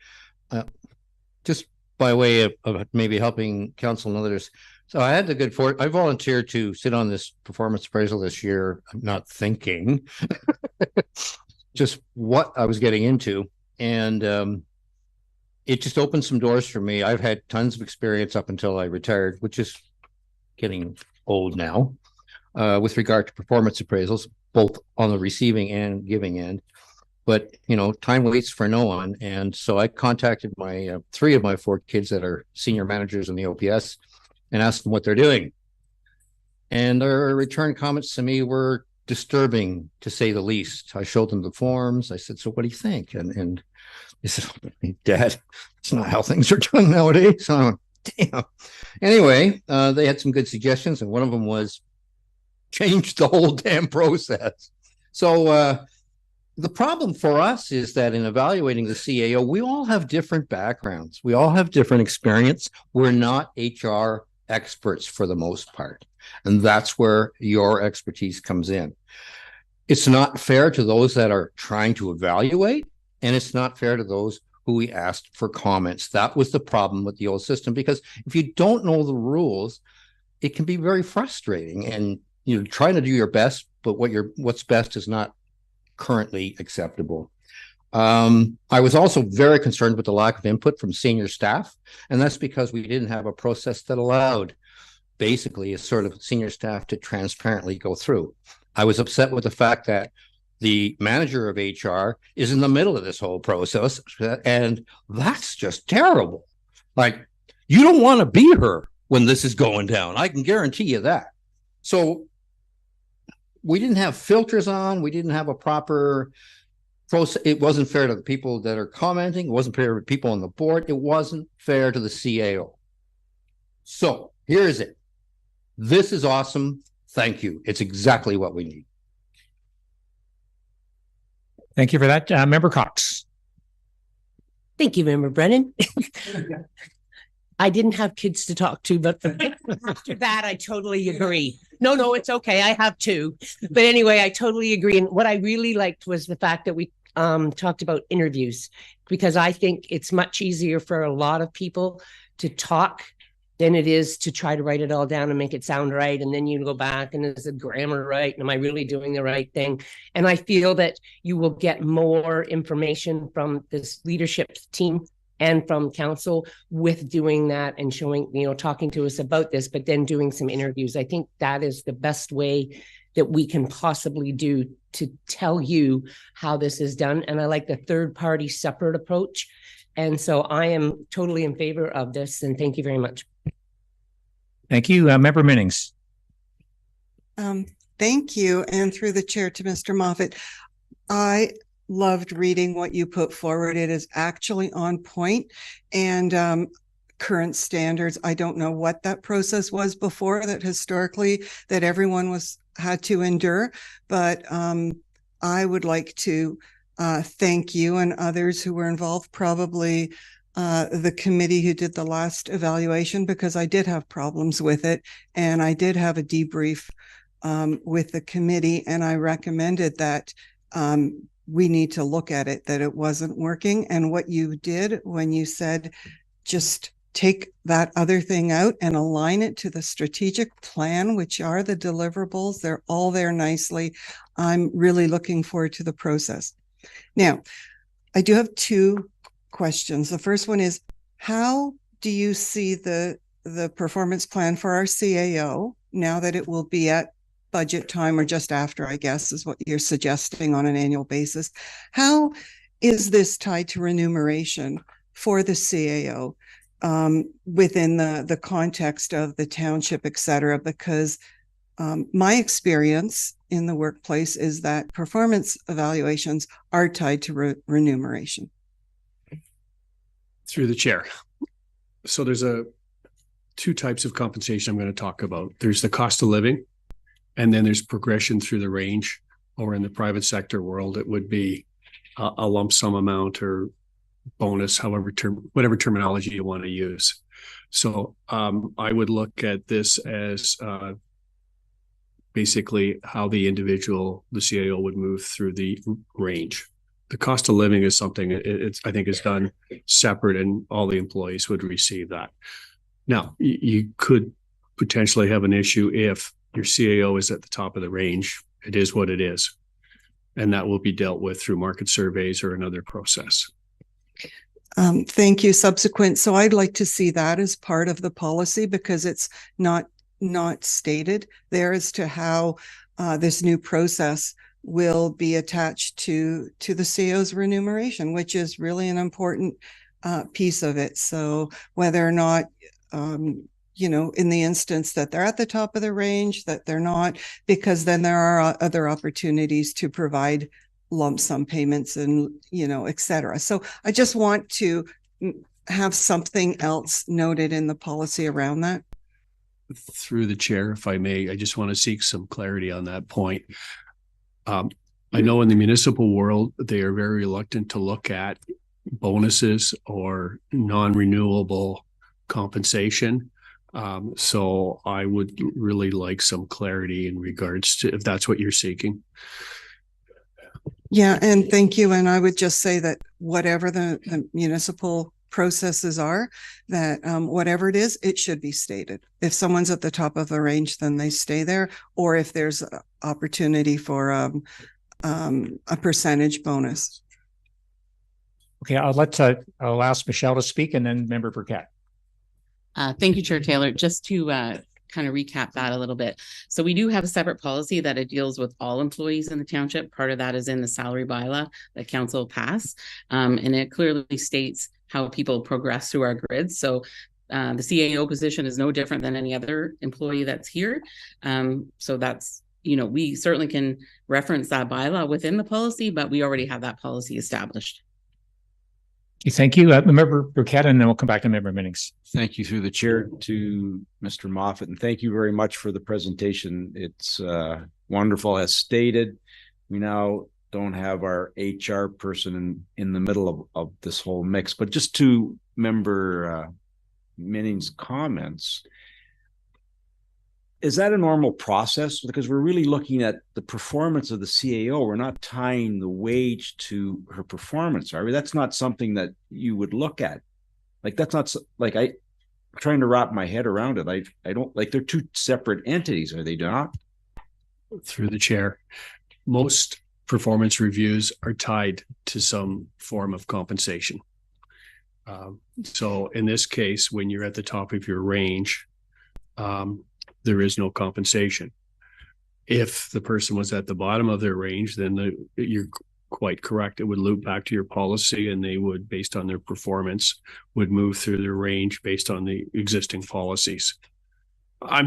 Just by way of maybe helping council and others. So I had the good fortune. I volunteered to sit on this performance appraisal this year. I'm not thinking just what I was getting into. And it just opened some doors for me. I've had tons of experience up until I retired, which is getting old now, with regard to performance appraisals, both on the receiving and giving end. But, you know, time waits for no one. And so I contacted my 3 of my 4 kids that are senior managers in the OPS and asked them what they're doing. And their return comments to me were disturbing, to say the least. I showed them the forms. I said, so what do you think? And they said, oh, Dad, it's not how things are done nowadays. So I'm like, damn. Anyway, they had some good suggestions. And one of them was change the whole damn process. So, the problem for us is that in evaluating the CAO, we all have different backgrounds. We all have different experience. We're not HR experts for the most part. And that's where your expertise comes in. It's not fair to those that are trying to evaluate, and it's not fair to those who we asked for comments. That was the problem with the old system, because if you don't know the rules, it can be very frustrating. And you're trying to do your best, but what's best is not currently acceptable. I was also very concerned with the lack of input from senior staff, and that's because we didn't have a process that allowed basically a sort of senior staff to transparently go through. I was upset with the fact that the manager of HR is in the middle of this whole process, and that's just terrible. Like, you don't want to be her when this is going down. I can guarantee you that. So we didn't have filters on. We didn't have a proper process. It wasn't fair to the people that are commenting. It wasn't fair to people on the board. It wasn't fair to the CAO. So here's it. This is awesome. Thank you. It's exactly what we need. Thank you for that. Member Cox. Thank you, Member Brennan. I didn't have kids to talk to, but after that, I totally agree. No, it's okay. I have 2. But anyway, I totally agree. And what I really liked was the fact that we talked about interviews, because I think it's much easier for a lot of people to talk than it is to try to write it all down and make it sound right. And then you go back and is the grammar right? And am I really doing the right thing? And I feel that you will get more information from this leadership team and from council with doing that and showing, talking to us about this, but then doing some interviews. I think that is the best way that we can possibly do to tell you how this is done. And I like the third party separate approach. And so I am totally in favor of this. And thank you very much. Thank you. Member Minnings. Thank you. And through the chair to Mr. Moffat, I loved reading what you put forward. It is actually on point and current standards. I don't know what that process was before that historically that everyone had to endure, but I would like to thank you and others who were involved, probably the committee who did the last evaluation, because I did have problems with it. And I did have a debrief with the committee, and I recommended that we need to look at it, that it wasn't working. And what you did when you said, just take that other thing out and align it to the strategic plan, which are the deliverables. They're all there nicely. I'm really looking forward to the process. Now, I do have two questions. The first one is, how do you see the performance plan for our CAO now that it will be at budget time, or just after, I guess, is what you're suggesting on an annual basis? How is this tied to remuneration for the CAO within the context of the township, et cetera? Because my experience in the workplace is that performance evaluations are tied to remuneration. Through the chair. So there's two types of compensation I'm going to talk about. There's the cost of living, and then there's progression through the range, or in the private sector world, it would be a lump sum amount or bonus, whatever terminology you want to use. So I would look at this as basically how the CAO would move through the range. The cost of living is something I think is done separate, and all the employees would receive that. Now, you could potentially have an issue if your CAO is at the top of the range. It is what it is. And that will be dealt with through market surveys or another process. Thank you. Subsequent. So I'd like to see that as part of the policy, because it's not stated there as to how this new process will be attached to the CAO's remuneration, which is really an important piece of it. So whether or not, in the instance that they're at the top of the range, that they're not, because then there are other opportunities to provide lump sum payments and, et cetera. So I just want to have something else noted in the policy around that. Through the chair, if I may, I just want to seek some clarity on that point. I know in the municipal world, they are very reluctant to look at bonuses or non-renewable compensation. So I would really like some clarity in regards to if that's what you're seeking. Yeah, and thank you. And I would just say that whatever the municipal processes are, that whatever it is, it should be stated. If someone's at the top of the range, then they stay there. Or if there's an opportunity for a percentage bonus. Okay, I'll ask Michelle to speak, and then Member Burkett. Thank you, Chair Taylor. Just to kind of recap that a little bit. So we do have a separate policy that it deals with all employees in the township. Part of that is in the salary bylaw that council passed. And it clearly states how people progress through our grids. So the CAO position is no different than any other employee that's here. So that's, we certainly can reference that bylaw within the policy, but we already have that policy established. Thank you. Member Burkett, and then we'll come back to Member Minnings. Thank you through the chair to Mr. Moffat, and thank you very much for the presentation. It's wonderful. As stated, we now don't have our HR person in the middle of this whole mix, but just to Member Minnings' comments, is that a normal process? Because we're really looking at the performance of the CAO. We're not tying the wage to her performance, are we? That's not something that you would look at. Like, that's not like trying to wrap my head around it. I don't like, they're two separate entities, are they not? Through the chair, most performance reviews are tied to some form of compensation. So in this case, when you're at the top of your range, there is no compensation. If the person was at the bottom of their range, then you're quite correct. It would loop back to your policy, and they would, based on their performance, would move through their range based on the existing policies. I'm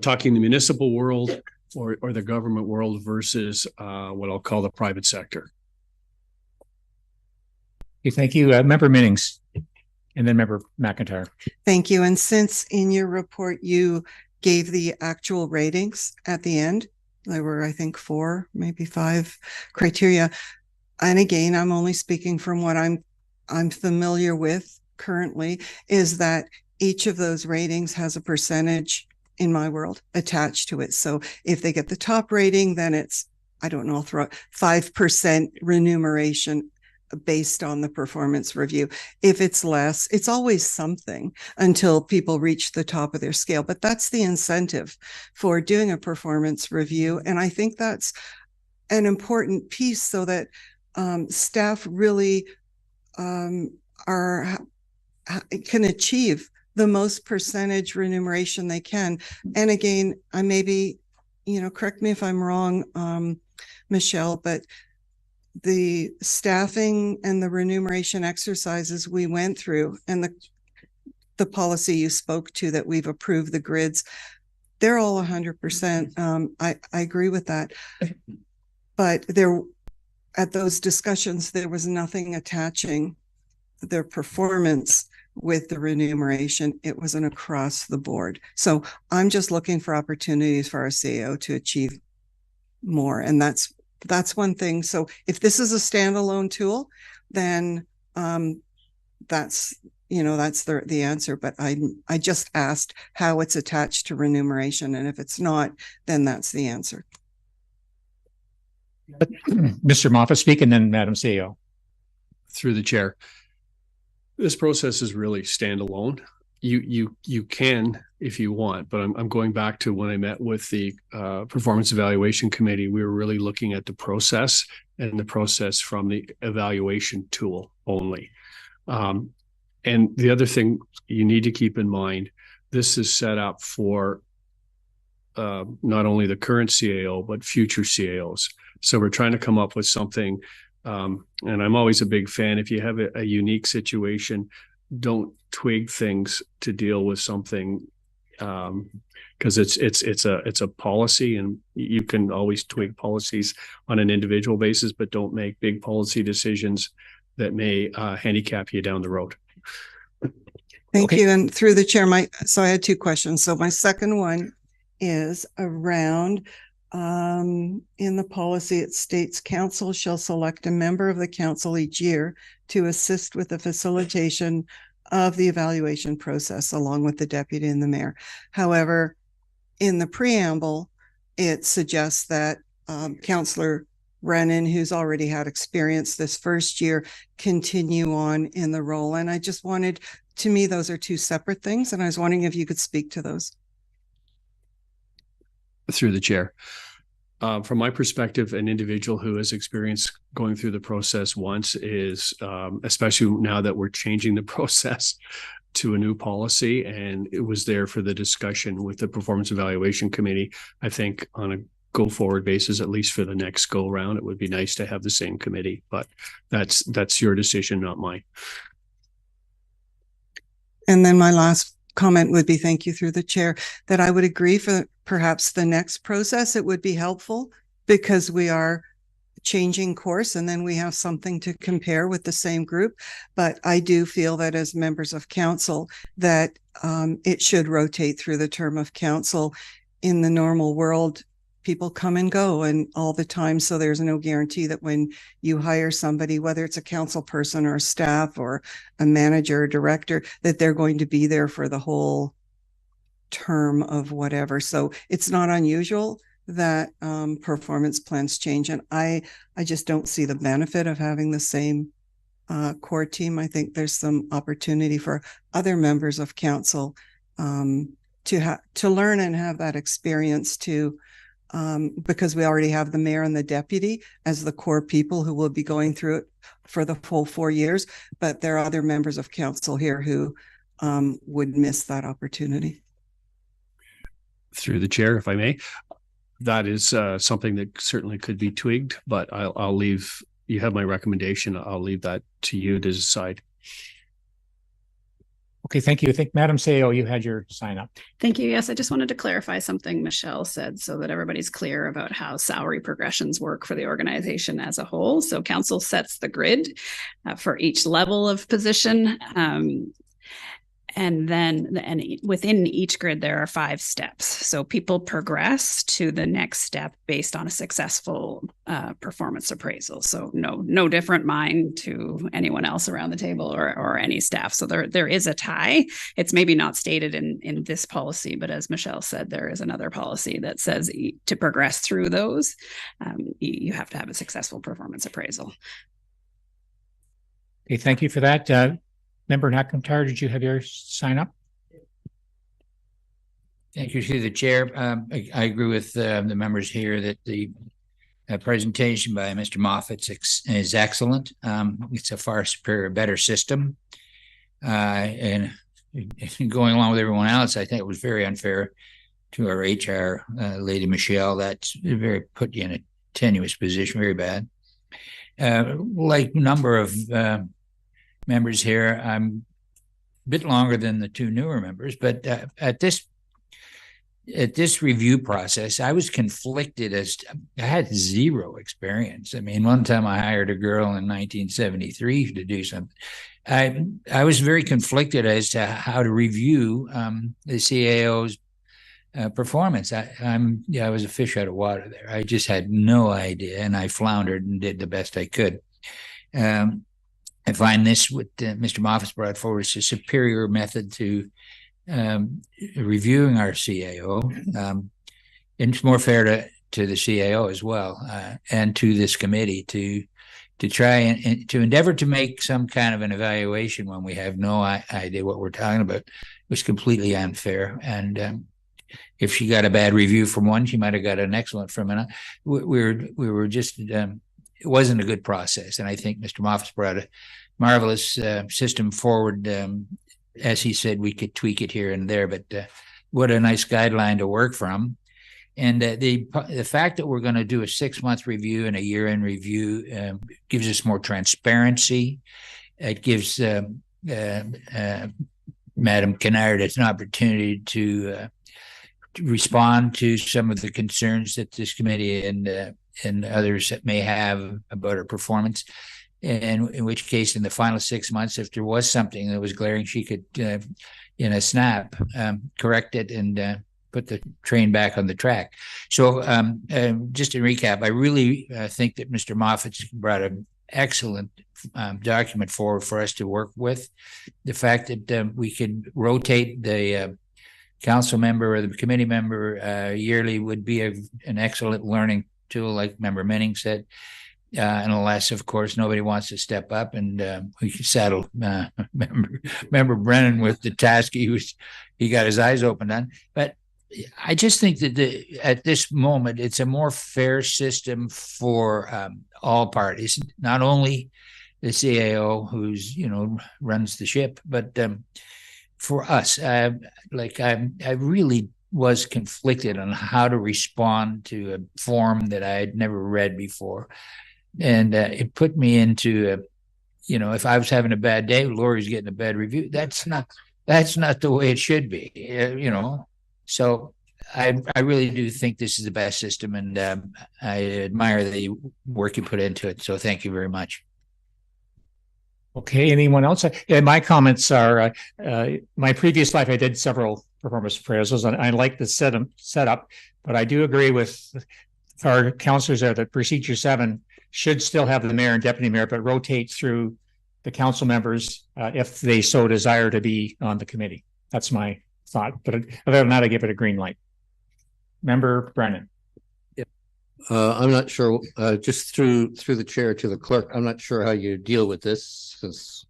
talking the municipal world or the government world versus what I'll call the private sector. Okay, thank you. Member Minnings, and then Member McIntyre. Thank you. And since in your report you gave the actual ratings at the end, there were, I think, 4, maybe 5 criteria. And again, I'm only speaking from what I'm familiar with currently, is that each of those ratings has a percentage, in my world, attached to it. So if they get the top rating, then it's, I don't know, I'll throw 5% remuneration based on the performance review. If it's less, it's always something until people reach the top of their scale. But that's the incentive for doing a performance review. And I think that's an important piece, so that staff really can achieve the most percentage remuneration they can. And again, I maybe, correct me if I'm wrong, Michelle, but the staffing and the remuneration exercises we went through, and the policy you spoke to that we've approved, the grids, they're all 100%. I agree with that. But at those discussions, there was nothing attaching their performance with the remuneration. It was an across the board. So I'm just looking for opportunities for our CEO to achieve more. And that's one thing. So if this is a standalone tool, then that's the answer. But I just asked how it's attached to remuneration. And if it's not, then that's the answer. Mr. Moffat, speak, and then Madam CEO. Through the chair, this process is really standalone. You can, if you want, but I'm going back to when I met with the performance evaluation committee. We were really looking at the process, and the process from the evaluation tool only. And the other thing you need to keep in mind, this is set up for not only the current CAO, but future CAOs. So we're trying to come up with something, and I'm always a big fan. If you have a unique situation, don't twig things to deal with something, because it's a policy, and you can always twig policies on an individual basis, but don't make big policy decisions that may handicap you down the road. Thank you. And through the chair, so I had 2 questions. So my second one is around in the policy, it states council shall select a member of the council each year to assist with the facilitation of the evaluation process, along with the deputy and the mayor. However, in the preamble, it suggests that Councillor Brennan, who's already had experience this first year, continue on in the role. And I just wanted, to me, those are 2 separate things. And I was wondering if you could speak to those. Through the chair. From my perspective, an individual who has experience going through the process once is, especially now that we're changing the process to a new policy, and it was there for the discussion with the performance evaluation committee. I think on a go forward basis, at least for the next go round, it would be nice to have the same committee, but that's your decision, not mine. And then my last comment would be, thank you through the chair, that I would agree for perhaps the next process, it would be helpful because we are changing course and then we have something to compare with the same group. But I do feel that as members of council that it should rotate through the term of council. In the normal world, people come and go and all the time. So there's no guarantee that when you hire somebody, whether it's a council person or a staff or a manager or director, that they're going to be there for the whole term of whatever. So it's not unusual that performance plans change. And I just don't see the benefit of having the same core team. I think there's some opportunity for other members of council to learn and have that experience too, because we already have the mayor and the deputy as the core people who will be going through it for the full 4 years. But there are other members of council here who would miss that opportunity. Through the chair, if I may, that is something that certainly could be tweaked, but I'll leave, you have my recommendation. I'll leave that to you to decide. Okay, thank you. I think Madam Sao, you had your sign up. Thank you. Yes, I just wanted to clarify something Michelle said so that everybody's clear about how salary progressions work for the organization as a whole. So council sets the grid for each level of position. And within each grid, there are 5 steps. So people progress to the next step based on a successful performance appraisal. So no different mine to anyone else around the table or any staff. So there is a tie. It's maybe not stated in this policy, but as Michelle said, there is another policy that says to progress through those, you have to have a successful performance appraisal. Okay, thank you for that. Member McIntyre, did you have your sign up? Thank you to the chair. I agree with the members here that the presentation by Mr. Moffat is excellent. It's a far superior, better system. And going along with everyone else, I think it was very unfair to our HR lady, Michelle. That's very put you in a tenuous position, very bad. Like a number of members here, I'm a bit longer than the 2 newer members, but at this review process, I was conflicted as I had 0 experience. I mean, one time I hired a girl in 1973 to do something. I was very conflicted as to how to review the CAO's performance. I was a fish out of water there. I just had no idea, and I floundered and did the best I could. I find this, what Mr. Moffat's brought forward, is a superior method to reviewing our CAO. And it's more fair to the CAO as well, and to this committee to try and to endeavor to make some kind of an evaluation when we have no idea what we're talking about. It was completely unfair. And if she got a bad review from one, she might have got an excellent from another. We were just it wasn't a good process. And I think Mr. Moffat's brought a marvelous system forward. As he said, we could tweak it here and there, but what a nice guideline to work from. And the fact that we're going to do a 6-month review and a year-end review gives us more transparency. It gives Madam Kennard an opportunity to respond to some of the concerns that this committee and others that may have about our performance. And in which case, in the final 6 months, if there was something that was glaring, she could, in a snap, correct it and put the train back on the track. So just to recap, I really think that Mr. Moffat's brought an excellent document forward for us to work with. The fact that we could rotate the council member or the committee member yearly would be an excellent learning tool, like Member Minning said. Unless, of course, nobody wants to step up, and we could saddle Member Brennan with the task he got his eyes opened on. But I just think that at this moment, it's a more fair system for all parties, not only the CAO, who's runs the ship, but for us. I really was conflicted on how to respond to a form that I had never read before. And it put me into, if I was having a bad day, Lori's getting a bad review. That's not the way it should be, So I really do think this is the best system, and I admire the work you put into it. So thank you very much. Okay, anyone else? My comments are, my previous life, I did several performance appraisals, and I like the setup, but I do agree with our counselors there that Procedure 7 should still have the mayor and deputy mayor, but rotate through the council members if they so desire to be on the committee. That's my thought. But other than that, I give it a green light. Member Brennan. I'm not sure, just through the chair to the clerk, I'm not sure how you deal with this, because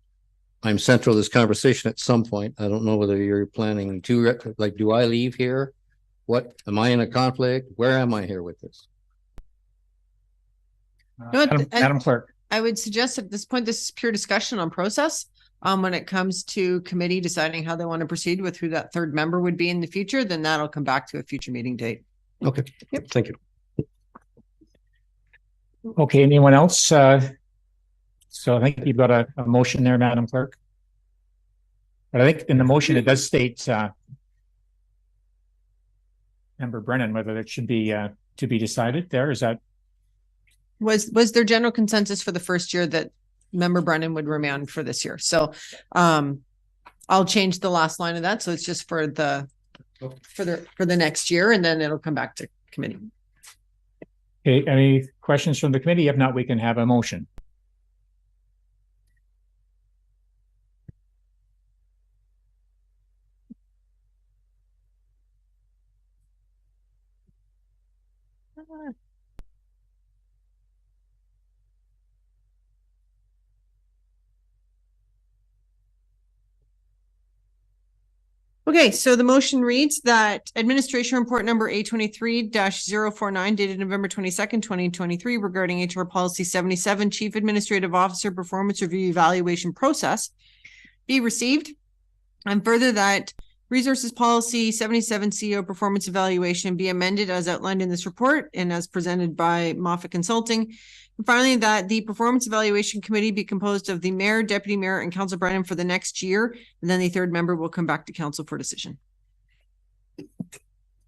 I'm central to this conversation at some point. I don't know whether you're planning to, like, do I leave here? What, am I in a conflict? Where am I here with this? Madam Clerk. I would suggest at this point, this is pure discussion on process. When it comes to committee deciding how they want to proceed with who that third member would be in the future, then that'll come back to a future meeting date. Okay. Yep. Thank you. Okay, anyone else? So I think you've got a motion there, Madam Clerk. But I think in the motion, it does state Member Brennan, whether it should be to be decided there. Is that? Was there general consensus for the first year that Member Brennan would remain for this year? So I'll change the last line of that. So it's just for the next year, and then it'll come back to committee. Okay, any questions from the committee? If not, we can have a motion. Okay, so the motion reads that administration report number A23-049 dated November 22nd, 2023 regarding HR policy 77 chief administrative officer performance review evaluation process be received. And further that resources policy 77 CEO performance evaluation be amended as outlined in this report and as presented by Moffat Consulting. And finally, that the performance evaluation committee be composed of the mayor, deputy mayor, and Council Brennan for the next year. And then the third member will come back to council for decision.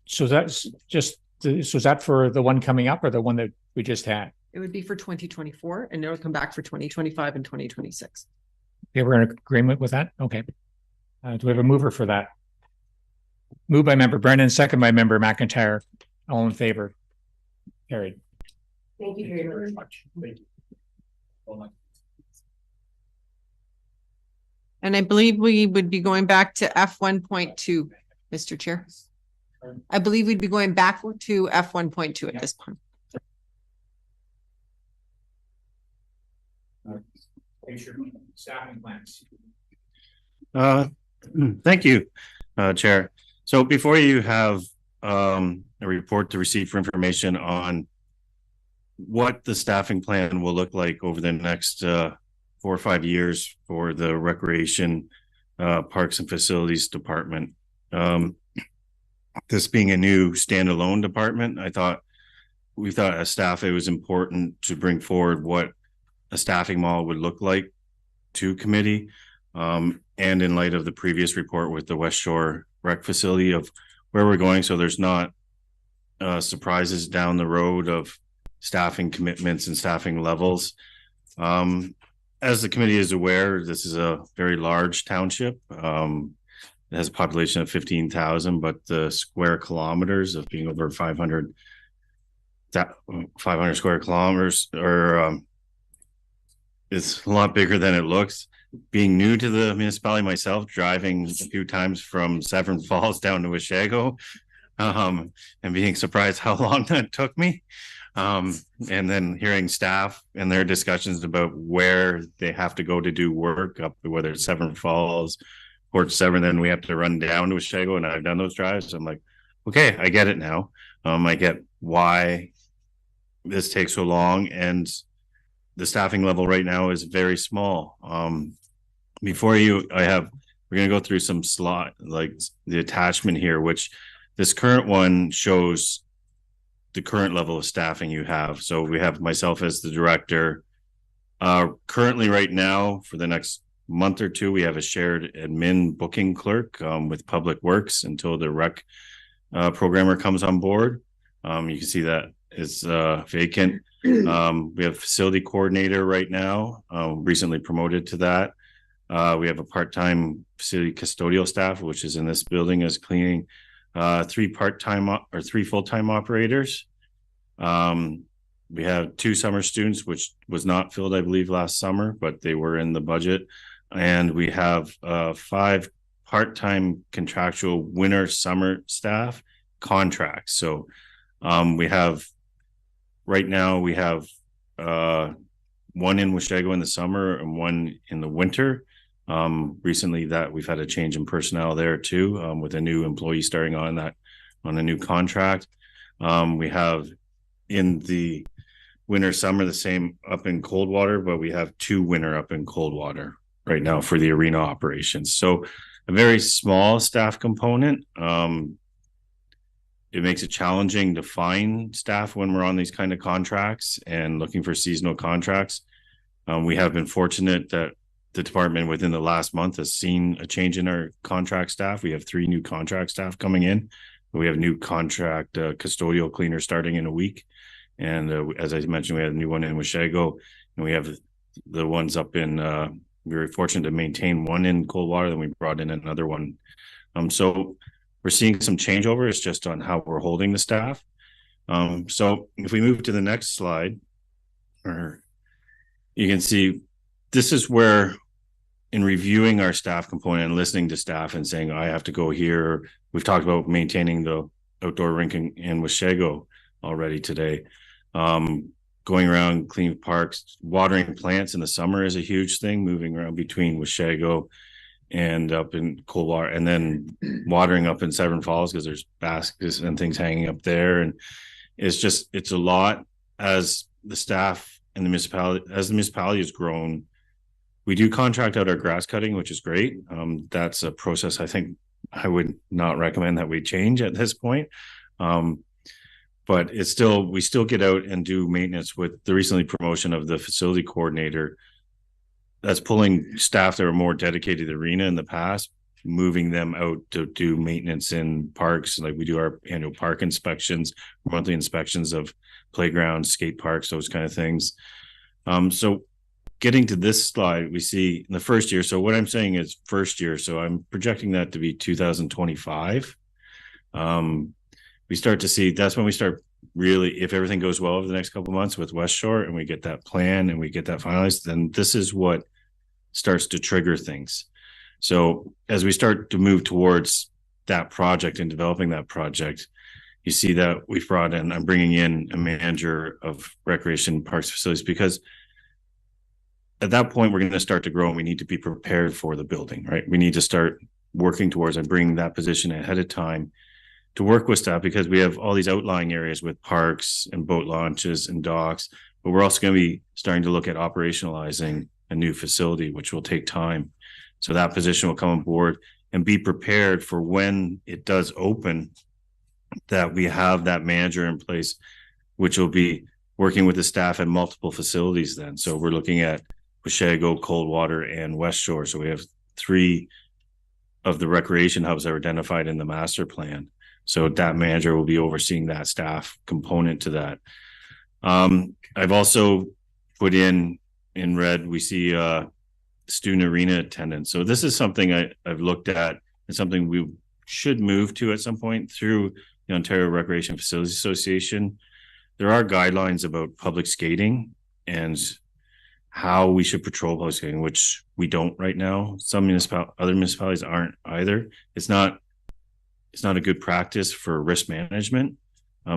So that's just, so is that for the one coming up or the one that we just had? It would be for 2024 and it'll come back for 2025 and 2026. Okay, we're in agreement with that. Okay. Do we have a mover for that? Moved by Member Brennan, second by Member McIntyre. All in favor? Carried. Thank you very much. Thank you. And I believe we would be going back to F1.2, Mr. Chair. I believe we'd be going back to F1.2 at this point. Staffing plans. Thank you, Chair. So before you have a report to receive for information on what the staffing plan will look like over the next 4 or 5 years for the Recreation, Parks and Facilities Department. This being a new standalone department, we thought as staff it was important to bring forward what a staffing model would look like to committee. And in light of the previous report with the Westshore rec facility of where we're going, so there's not surprises down the road of staffing commitments and staffing levels. As the committee is aware, this is a very large township. It has a population of 15,000, but the square kilometers of being over 500 square kilometers or it's a lot bigger than it looks. Being new to the municipality myself, driving a few times from Severn Falls down to Westshore, and being surprised how long that took me. And then hearing staff and their discussions about where they have to go to do work, up whether it's Severn Falls, Port Severn, then we have to run down to Westshore, and I've done those drives. I'm like, okay, I get it now. I get why this takes so long, and the staffing level right now is very small. Before you, we're going to go through some slot, like the attachment here, which this current one shows the current level of staffing you have. So we have myself as the director. Currently right now, for the next month or two, we have a shared admin booking clerk with Public Works until the rec programmer comes on board. You can see that is vacant. We have facility coordinator right now, recently promoted to that. We have a part-time facility custodial staff, which is in this building as cleaning, 3 part-time or 3 full-time operators. We have 2 summer students, which was not filled, I believe, last summer, but they were in the budget. And we have 5 part-time contractual winter summer staff contracts. So we have Right now we have one in Westshore in the summer and one in the winter. Recently that we've had a change in personnel there too, with a new employee starting on a new contract. We have in the winter, summer, the same up in Coldwater, but we have 2 winter up in Coldwater right now for the arena operations. So a very small staff component. It makes it challenging to find staff when we're on these kind of contracts and looking for seasonal contracts. We have been fortunate that the department within the last month has seen a change in our contract staff. We have 3 new contract staff coming in. We have new contract custodial cleaners starting in a week. And as I mentioned, we had a new one in Westshore, and we have the ones up in, we were fortunate to maintain one in Coldwater, then we brought in another one. So we're seeing some changeover. It's just on how we're holding the staff. So if we move to the next slide, you can see this is where, in reviewing our staff component and listening to staff and saying, I have to go here. We've talked about maintaining the outdoor rink in Westshore already today. Going around clean parks, watering plants in the summer is a huge thing, moving around between Westshore and up in Coldwater, and then watering up in Severn Falls because there's baskets and things hanging up there. And it's a lot as the staff and the municipality has grown. We do contract out our grass cutting, which is great. That's a process I think I would not recommend that we change at this point. But we still get out and do maintenance with the recently promotion of the facility coordinator. That's pulling staff that are more dedicated to the arena in the past, moving them out to do maintenance in parks. Like we do our annual park inspections, monthly inspections of playgrounds, skate parks, those kind of things. So getting to this slide, we see in the first year. So what I'm saying is first year. So I'm projecting that to be 2025. We start to see, that's when we start really, if everything goes well over the next couple of months with Westshore and we get that plan and we get that finalized, then this is what starts to trigger things. So as we start to move towards that project and developing that project, you see that we've brought in, I'm bringing in a manager of recreation parks facilities, because at that point we're going to start to grow and we need to be prepared for the building, right? We need to start working towards and bringing that position ahead of time to work with staff, because we have all these outlying areas with parks and boat launches and docks, but we're also going to be starting to look at operationalizing a new facility, which will take time. So that position will come on board and be prepared for when it does open, that we have that manager in place, which will be working with the staff at multiple facilities then. So we're looking at Westshore, Coldwater, and Westshore. So we have 3 of the recreation hubs that are identified in the master plan. So that manager will be overseeing that staff component to that. I've also put in red, we see student arena attendance. So this is something I've looked at and something we should move to at some point through the Ontario Recreation Facilities Association. There are guidelines about public skating and how we should patrol public skating, which we don't right now. Some other municipalities aren't either. It's not a good practice for risk management.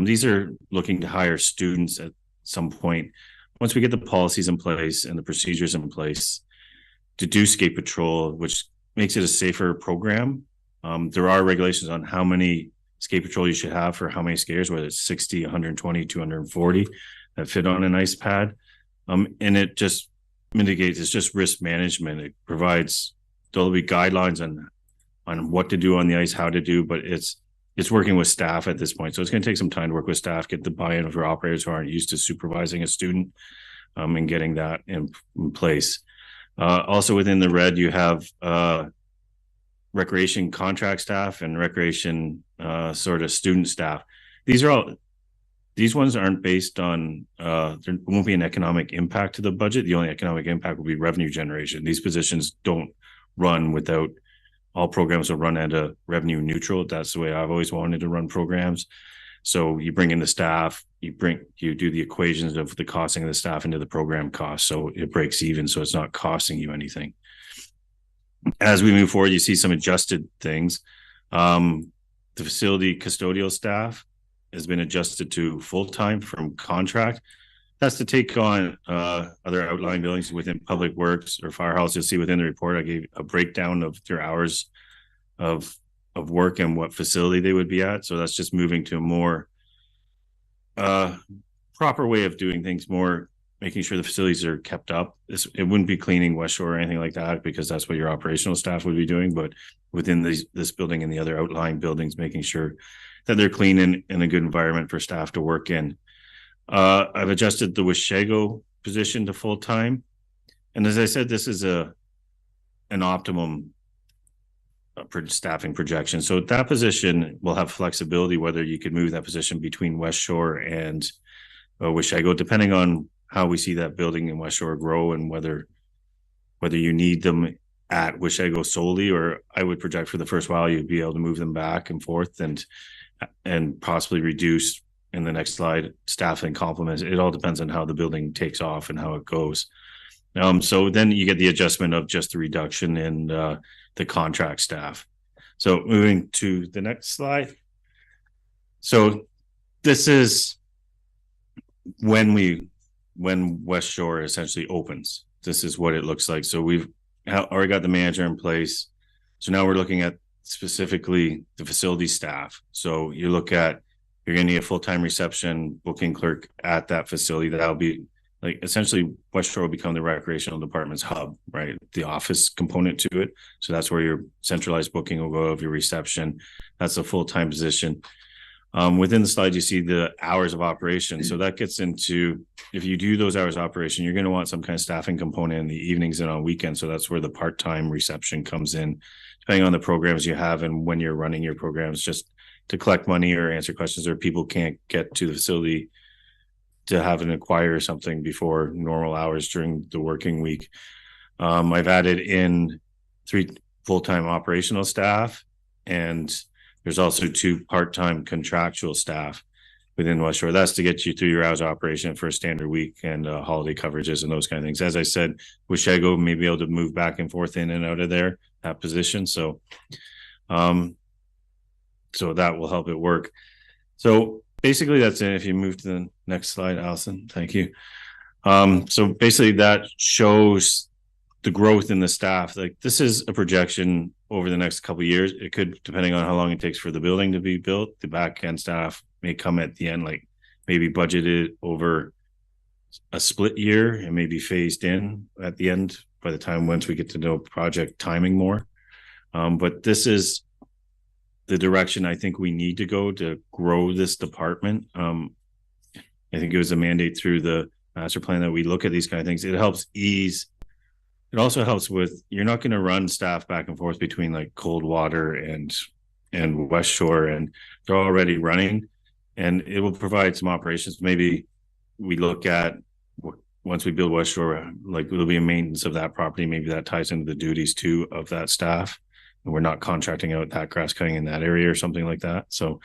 These are looking to hire students at some point, once we get the policies in place and the procedures in place, to do skate patrol, which makes it a safer program. There are regulations on how many skate patrol you should have for how many skaters, whether it's 60, 120, 240 that fit on an ice pad. And it just mitigates, it's just risk management. It provides, there'll be guidelines on what to do on the ice, how to do, but it's working with staff at this point. So it's going to take some time to work with staff, get the buy-in of our operators who aren't used to supervising a student, and getting that in place. Also within the red, you have recreation contract staff and recreation sort of student staff. These ones aren't based on, there won't be an economic impact to the budget. The only economic impact will be revenue generation. These positions don't run without, all programs will run at a revenue neutral. That's the way I've always wanted to run programs. So you bring in the staff, you do the equations of the costing of the staff into the program cost. So it breaks even. So it's not costing you anything. As we move forward, you see some adjusted things. The facility custodial staff, has been adjusted to full-time from contract. That's to take on other outlying buildings within public works or firehouse. You'll see within the report, I gave a breakdown of their hours of work and what facility they would be at. So that's just moving to a more proper way of doing things, more making sure the facilities are kept up. It wouldn't be cleaning Westshore or anything like that, because that's what your operational staff would be doing. But within this building and the other outlying buildings, making sure that they're clean and in a good environment for staff to work in. I've adjusted the Westshore position to full-time. And as I said, this is an optimum staffing projection. So that position will have flexibility, whether you could move that position between Westshore and Westshore, depending on how we see that building in Westshore grow and whether you need them at Westshore solely, or I would project for the first while you'd be able to move them back and forth and possibly reduce in the next slide staffing complements. It all depends on how the building takes off and how it goes. So then you get the adjustment of just the reduction in the contract staff. So moving to the next slide. So this is when Westshore essentially opens. This is what it looks like. So we've already got the manager in place. So now we're looking at specifically the facility staff. So you're going to need a full-time reception booking clerk at that facility. That'll be like essentially Westshore will become the recreational department's hub, right? The office component to it. So that's where your centralized booking will go of your reception. That's a full-time position. Within the slide, you see the hours of operation. So that gets into, if you do those hours of operation, you're going to want some kind of staffing component in the evenings and on weekends. So that's where the part-time reception comes in, depending on the programs you have and when you're running your programs, just to collect money or answer questions, or people can't get to the facility to have an inquire or something before normal hours during the working week. I've added in 3 full-time operational staff, and there's also 2 part-time contractual staff within Westshore. That's to get you through your hours of operation for a standard week and holiday coverages and those kind of things. As I said, Westshore may be able to move back and forth in and out of that position. So that will help it work. So basically that's it. If you move to the next slide, Allison, thank you. So basically that shows the growth in the staff. Like, this is a projection over the next couple of years. It could, depending on how long it takes for the building to be built, the back end staff may come at the end, like maybe budgeted over a split year and maybe phased in at the end by the time once we get to know project timing more. But this is the direction I think we need to go to grow this department. I think it was a mandate through the master plan that we look at these kind of things. It helps ease. It also helps with, you're not going to run staff back and forth between like Coldwater and Westshore, and they're already running, and it will provide some operations. Maybe we look at, once we build Westshore, like there'll be a maintenance of that property. Maybe that ties into the duties too of that staff, and we're not contracting out that grass cutting in that area or something like that. So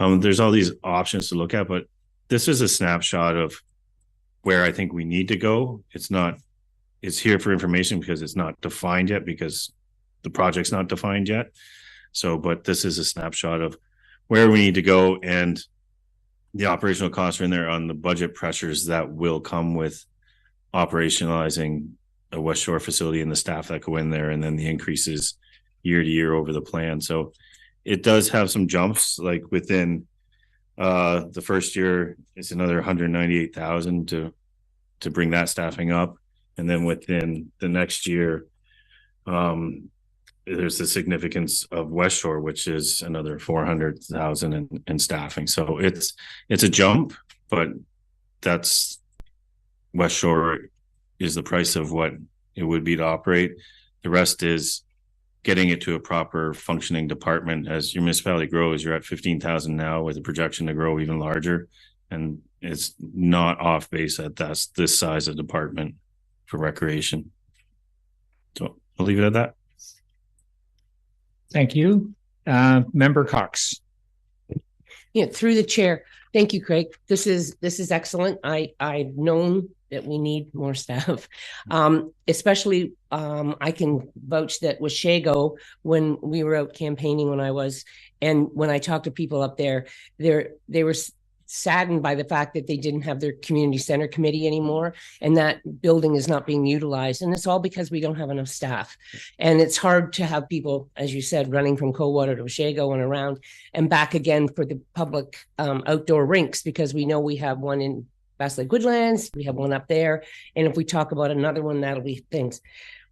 there's all these options to look at, but this is a snapshot of where I think we need to go. It's here for information because it's not defined yet, because the project's not defined yet. So, but this is a snapshot of where we need to go, and the operational costs are in there on the budget pressures that will come with operationalizing a Westshore facility and the staff that go in there, and then the increases year to year over the plan. So it does have some jumps, like within the first year, it's another 198,000 to bring that staffing up. And then within the next year, there's the significance of Westshore, which is another 400,000 in staffing. So it's a jump, but that's, Westshore is the price of what it would be to operate. The rest is getting it to a proper functioning department. As your municipality grows, you're at 15,000 now with a projection to grow even larger, and it's not off base at this size of department for recreation. So I'll leave it at that. Thank you. Member Cox. Yeah, through the chair. Thank you, Craig. This is excellent. I've known that we need more staff. Especially I can vouch that with Shago, when we were out campaigning and when I talked to people up there, they were saddened by the fact that they didn't have their community center committee anymore, and that building is not being utilized, and it's all because we don't have enough staff. And it's hard to have people, as you said, running from Coldwater to Washago and around and back again for the public outdoor rinks, because we know we have one in Bass Lake Woodlands, we have one up there, and if we talk about another one, that'll be things.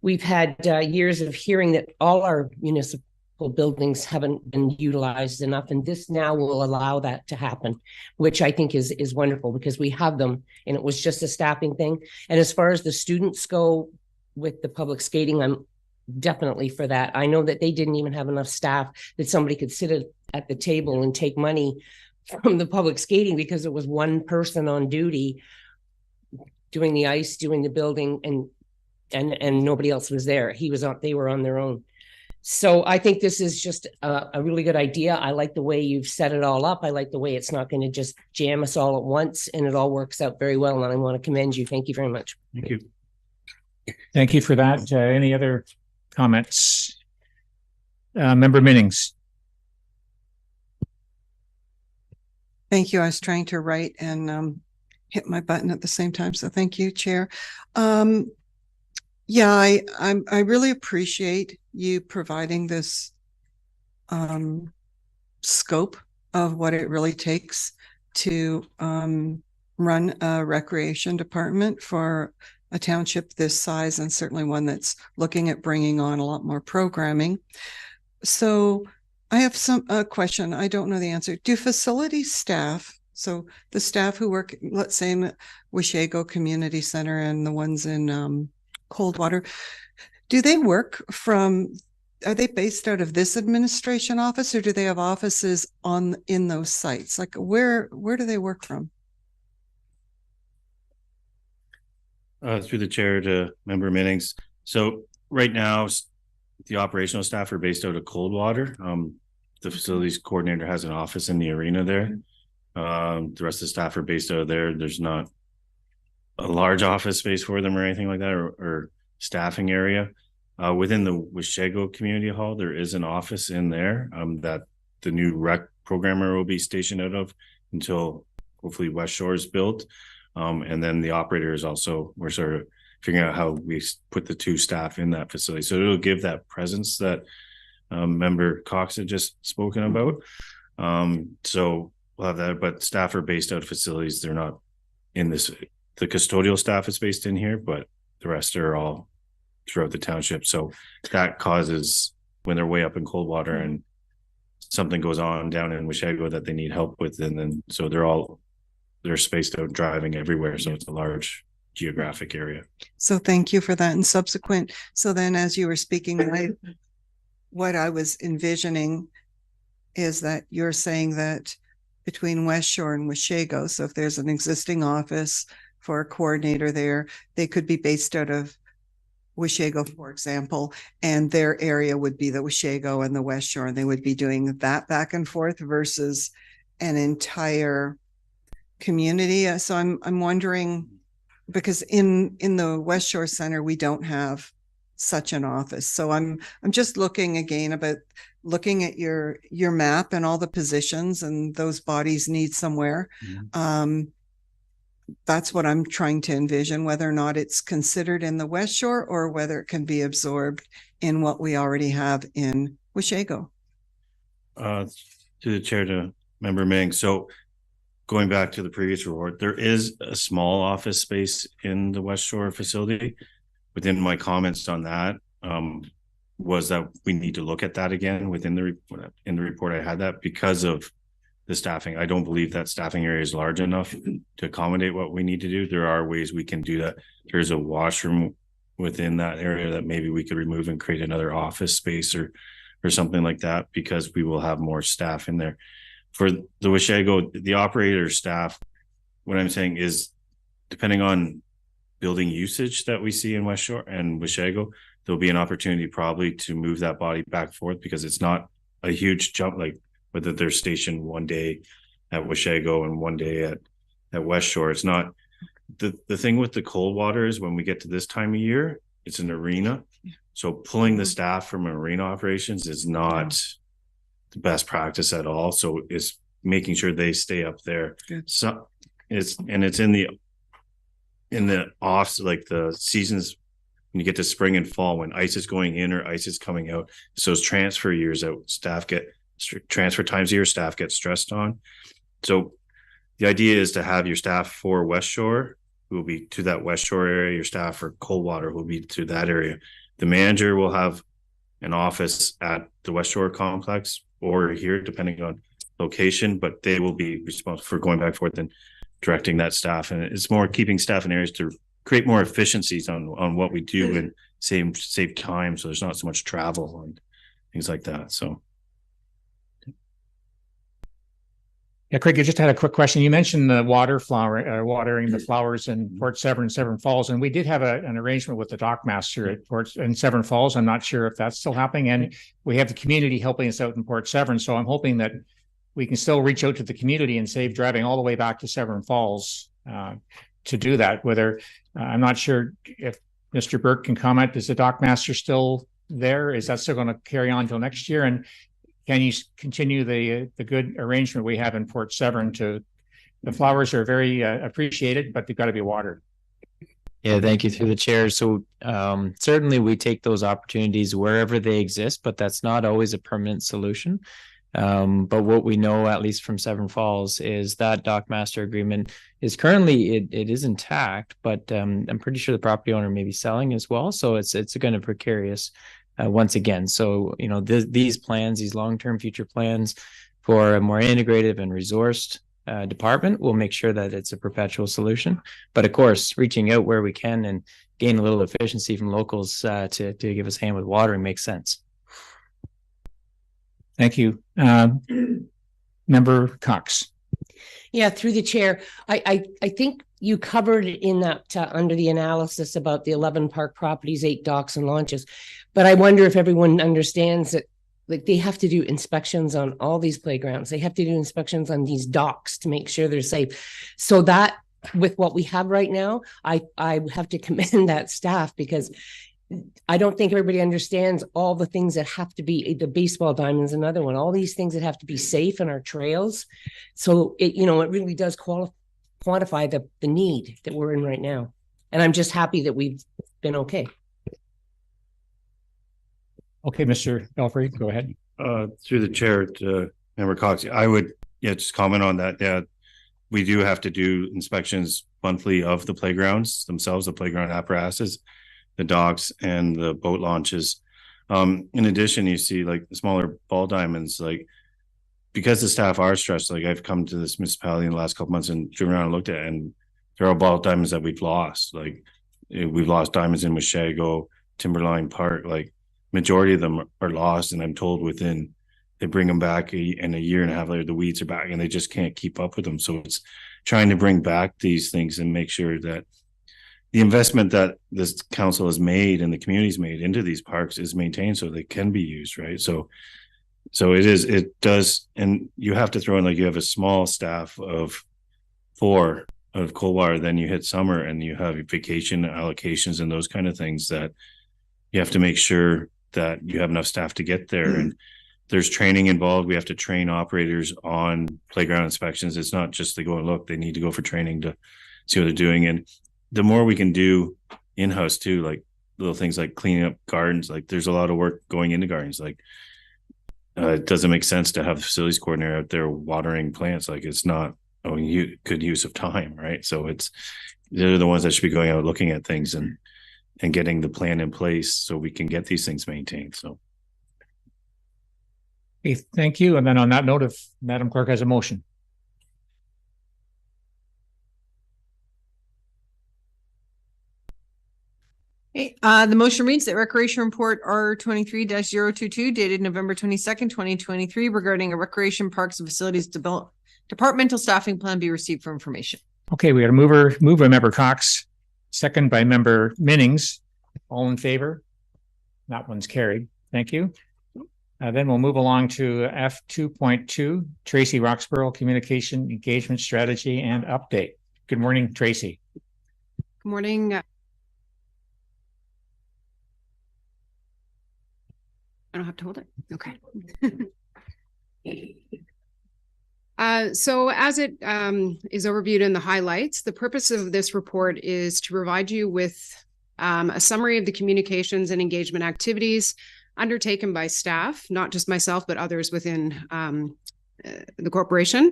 We've had years of hearing that all our municipal buildings haven't been utilized enough, and this now will allow that to happen, which I think is wonderful, because we have them and it was just a staffing thing. And as far as the students go with the public skating, I'm definitely for that. I know that they didn't even have enough staff that somebody could sit at the table and take money from the public skating, because it was one person on duty doing the ice, doing the building, and nobody else was there. They were on their own. So I think this is just a really good idea. I like the way you've set it all up. I like the way it's not going to just jam us all at once, and it all works out very well. And I want to commend you. Thank you very much. Thank you. Thank you for that. Any other comments? Member Minnings. Thank you. I was trying to write and hit my button at the same time. So thank you, Chair. Yeah, I really appreciate you providing this scope of what it really takes to run a recreation department for a township this size, and certainly one that's looking at bringing on a lot more programming. So I have a question. I don't know the answer. Do facility staff, so the staff who work, let's say in the Washago Community Center and the ones in Coldwater, do they work are they based out of this administration office, or do they have offices in those sites? Like where do they work from? Through the chair to Member Minnings. So right now, the operational staff are based out of Coldwater. The facilities coordinator has an office in the arena there. The rest of the staff are based out of there. There's not a large office space for them or anything like that, or staffing area. Within the Washago Community Hall, there is an office in there that the new rec programmer will be stationed out of until hopefully Westshore is built. And then the operator is also, we're sort of figuring out how we put the two staff in that facility. So it'll give that presence that Member Cox had just spoken about. So we'll have that, but staff are based out of facilities. They're not in this. The custodial staff is based in here, but the rest are all throughout the township. So that causes, when they're way up in Coldwater and something goes on down in Washago that they need help with, and then so they're spaced out driving everywhere. So it's a large geographic area. So thank you for that. And subsequent. So then as you were speaking, what I was envisioning is that you're saying that between Westshore and Washago, so if there's an existing office for a coordinator there, they could be based out of Washago, for example, and their area would be the Washago and the Westshore, and they would be doing that back and forth versus an entire community. So I'm wondering, because in the Westshore Center we don't have such an office. So I'm just looking again about looking at your map and all the positions, and those bodies need somewhere. Mm-hmm. That's what I'm trying to envision, whether or not it's considered in the Westshore or whether it can be absorbed in what we already have in Washago. To the chair to Member Ming. So going back to the previous report, there is a small office space in the Westshore facility. Within my comments on that was that we need to look at that again within the report. In the report, I had that because of the staffing. I don't believe that staffing area is large enough to accommodate what we need to do. There are ways we can do that. There's a washroom within that area that maybe we could remove and create another office space or something like that, because we will have more staff in there. For the Washago, the operator staff, what I'm saying is, depending on building usage that we see in Westshore and Washago, there'll be an opportunity probably to move that body back and forth, because it's not a huge jump, like whether they're stationed one day at Westshore and one day at Westshore. It's not the thing with the cold water is when we get to this time of year, it's an arena. So pulling the staff from arena operations is not the best practice at all. So it's making sure they stay up there. Good. So it's in the off, like the seasons when you get to spring and fall, when ice is going in or ice is coming out. So those transfer years that staff get transfer times of year staff get stressed on. So the idea is to have your staff for Westshore who will be to that Westshore area, your staff for Coldwater who will be to that area. The manager will have an office at the Westshore complex or here, depending on location, but they will be responsible for going back and forth and directing that staff. And it's more keeping staff in areas to create more efficiencies on what we do and save time. So there's not so much travel and things like that. So. Yeah, Craig, I just had a quick question. You mentioned the watering the flowers in Port Severn, Severn Falls, and we did have an arrangement with the dockmaster at in Severn Falls. I'm not sure if that's still happening, and we have the community helping us out in Port Severn. So I'm hoping that we can still reach out to the community and save driving all the way back to Severn Falls to do that. Whether I'm not sure if Mr. Burke can comment. Is the dockmaster still there? Is that still going to carry on until next year? And can you continue the good arrangement we have in Port Severn? The flowers are very appreciated, but they've got to be watered. Yeah, thank you through the chair. So certainly we take those opportunities wherever they exist, but that's not always a permanent solution. But what we know, at least from Severn Falls, is that dockmaster agreement is currently it is intact, but I'm pretty sure the property owner may be selling as well. So it's kind of precarious. Once again, so these plans, these long-term future plans for a more integrative and resourced department will make sure that it's a perpetual solution. But of course, reaching out where we can and gain a little efficiency from locals to give us a hand with watering makes sense. Thank you, Member Cox. Yeah, through the chair, I think you covered in that under the analysis about the 11 park properties, 8 docks and launches. But I wonder if everyone understands that they have to do inspections on all these playgrounds. They have to do inspections on these docks to make sure they're safe. So that with what we have right now, I have to commend that staff because I don't think everybody understands all the things that have to be. The baseball diamond's another one, all these things that have to be safe in our trails. So it really does quantify the need that we're in right now. And I'm just happy that we've been okay. Okay, Mr. Belfry, go ahead. Through the chair to Member Cox, I would just comment on that. Yeah, we do have to do inspections monthly of the playgrounds themselves, the playground apparatuses, the docks and the boat launches. In addition, you see like the smaller ball diamonds, like because the staff are stressed, like I've come to this municipality in the last couple months and driven around and looked at it, and there are ball diamonds that we've lost. Like we've lost diamonds in Westshore, Timberline Park, like majority of them are lost. And I'm told they bring them back in a year and a half later, the weeds are back and they just can't keep up with them. So it's trying to bring back these things and make sure that the investment that this council has made and the community's made into these parks is maintained so they can be used, right? So it does, and you have to throw in, like, you have a small staff of 4 of Coldwater, then you hit summer and you have vacation allocations and those kind of things that you have to make sure that you have enough staff to get there. And there's training involved. We have to train operators on playground inspections. It's not just they go and look, they need to go for training to see what they're doing. And the more we can do in-house too, like little things like cleaning up gardens, like there's a lot of work going into gardens. Like it doesn't make sense to have the facilities coordinator out there watering plants. Like it's not good use of time, right? So they're the ones that should be going out looking at things and getting the plan in place so we can get these things maintained. So. Okay, thank you. And then on that note, if Madam Clerk has a motion. Okay, the motion reads that Recreation Report R23-022 dated November 22nd, 2023 regarding a recreation parks and facilities departmental staffing plan be received for information. Okay, we got a move by Member Cox, second by Member Minnings. All in favor? That one's carried. Thank you. Then we'll move along to F2.2, Tracy Roxborough Communication Engagement Strategy and Update. Good morning, Tracy. Good morning. I don't have to hold it. Okay. So as it is overviewed in the highlights, the purpose of this report is to provide you with a summary of the communications and engagement activities undertaken by staff, not just myself, but others within the corporation.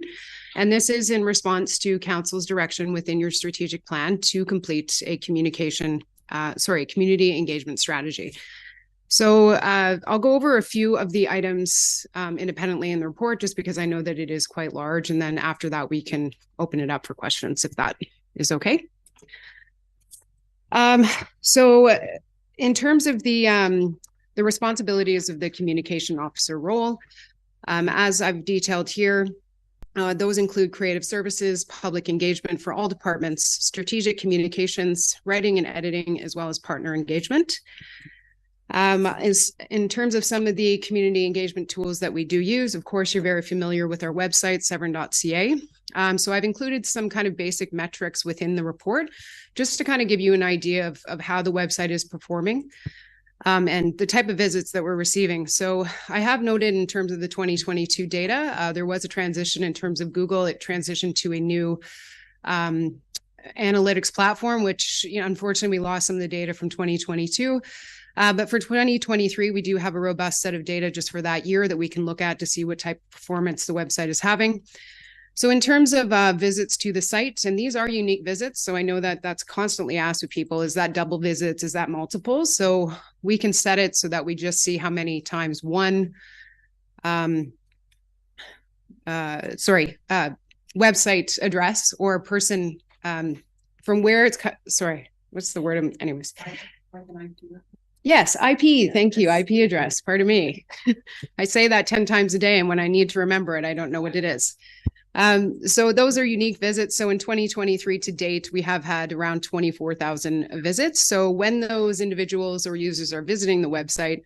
And this is in response to council's direction within your strategic plan to complete a community engagement strategy. So I'll go over a few of the items independently in the report, just because I know that it is quite large. And then after that, we can open it up for questions if that is okay. So in terms of the responsibilities of the communication officer role, as I've detailed here, those include creative services, public engagement for all departments, strategic communications, writing and editing, as well as partner engagement. Is in terms of some of the community engagement tools that we do use, of course, you're very familiar with our website, severn.ca. So I've included some kind of basic metrics within the report, just to kind of give you an idea of how the website is performing and the type of visits that we're receiving. So I have noted in terms of the 2022 data, there was a transition in terms of Google. It transitioned to a new analytics platform, which unfortunately we lost some of the data from 2022. But for 2023, we do have a robust set of data just for that year that we can look at to see what type of performance the website is having. So in terms of visits to the site, and these are unique visits, so I know that that's constantly asked of people, is that double visits, is that multiples? So we can set it so that we just see how many times one website address or person from where it's what's the word? Anyways. Yes, IP. Thank you. IP address. Pardon me. I say that 10 times a day, and when I need to remember it, I don't know what it is. So those are unique visits. So in 2023 to date, we have had around 24,000 visits. So when those individuals or users are visiting the website,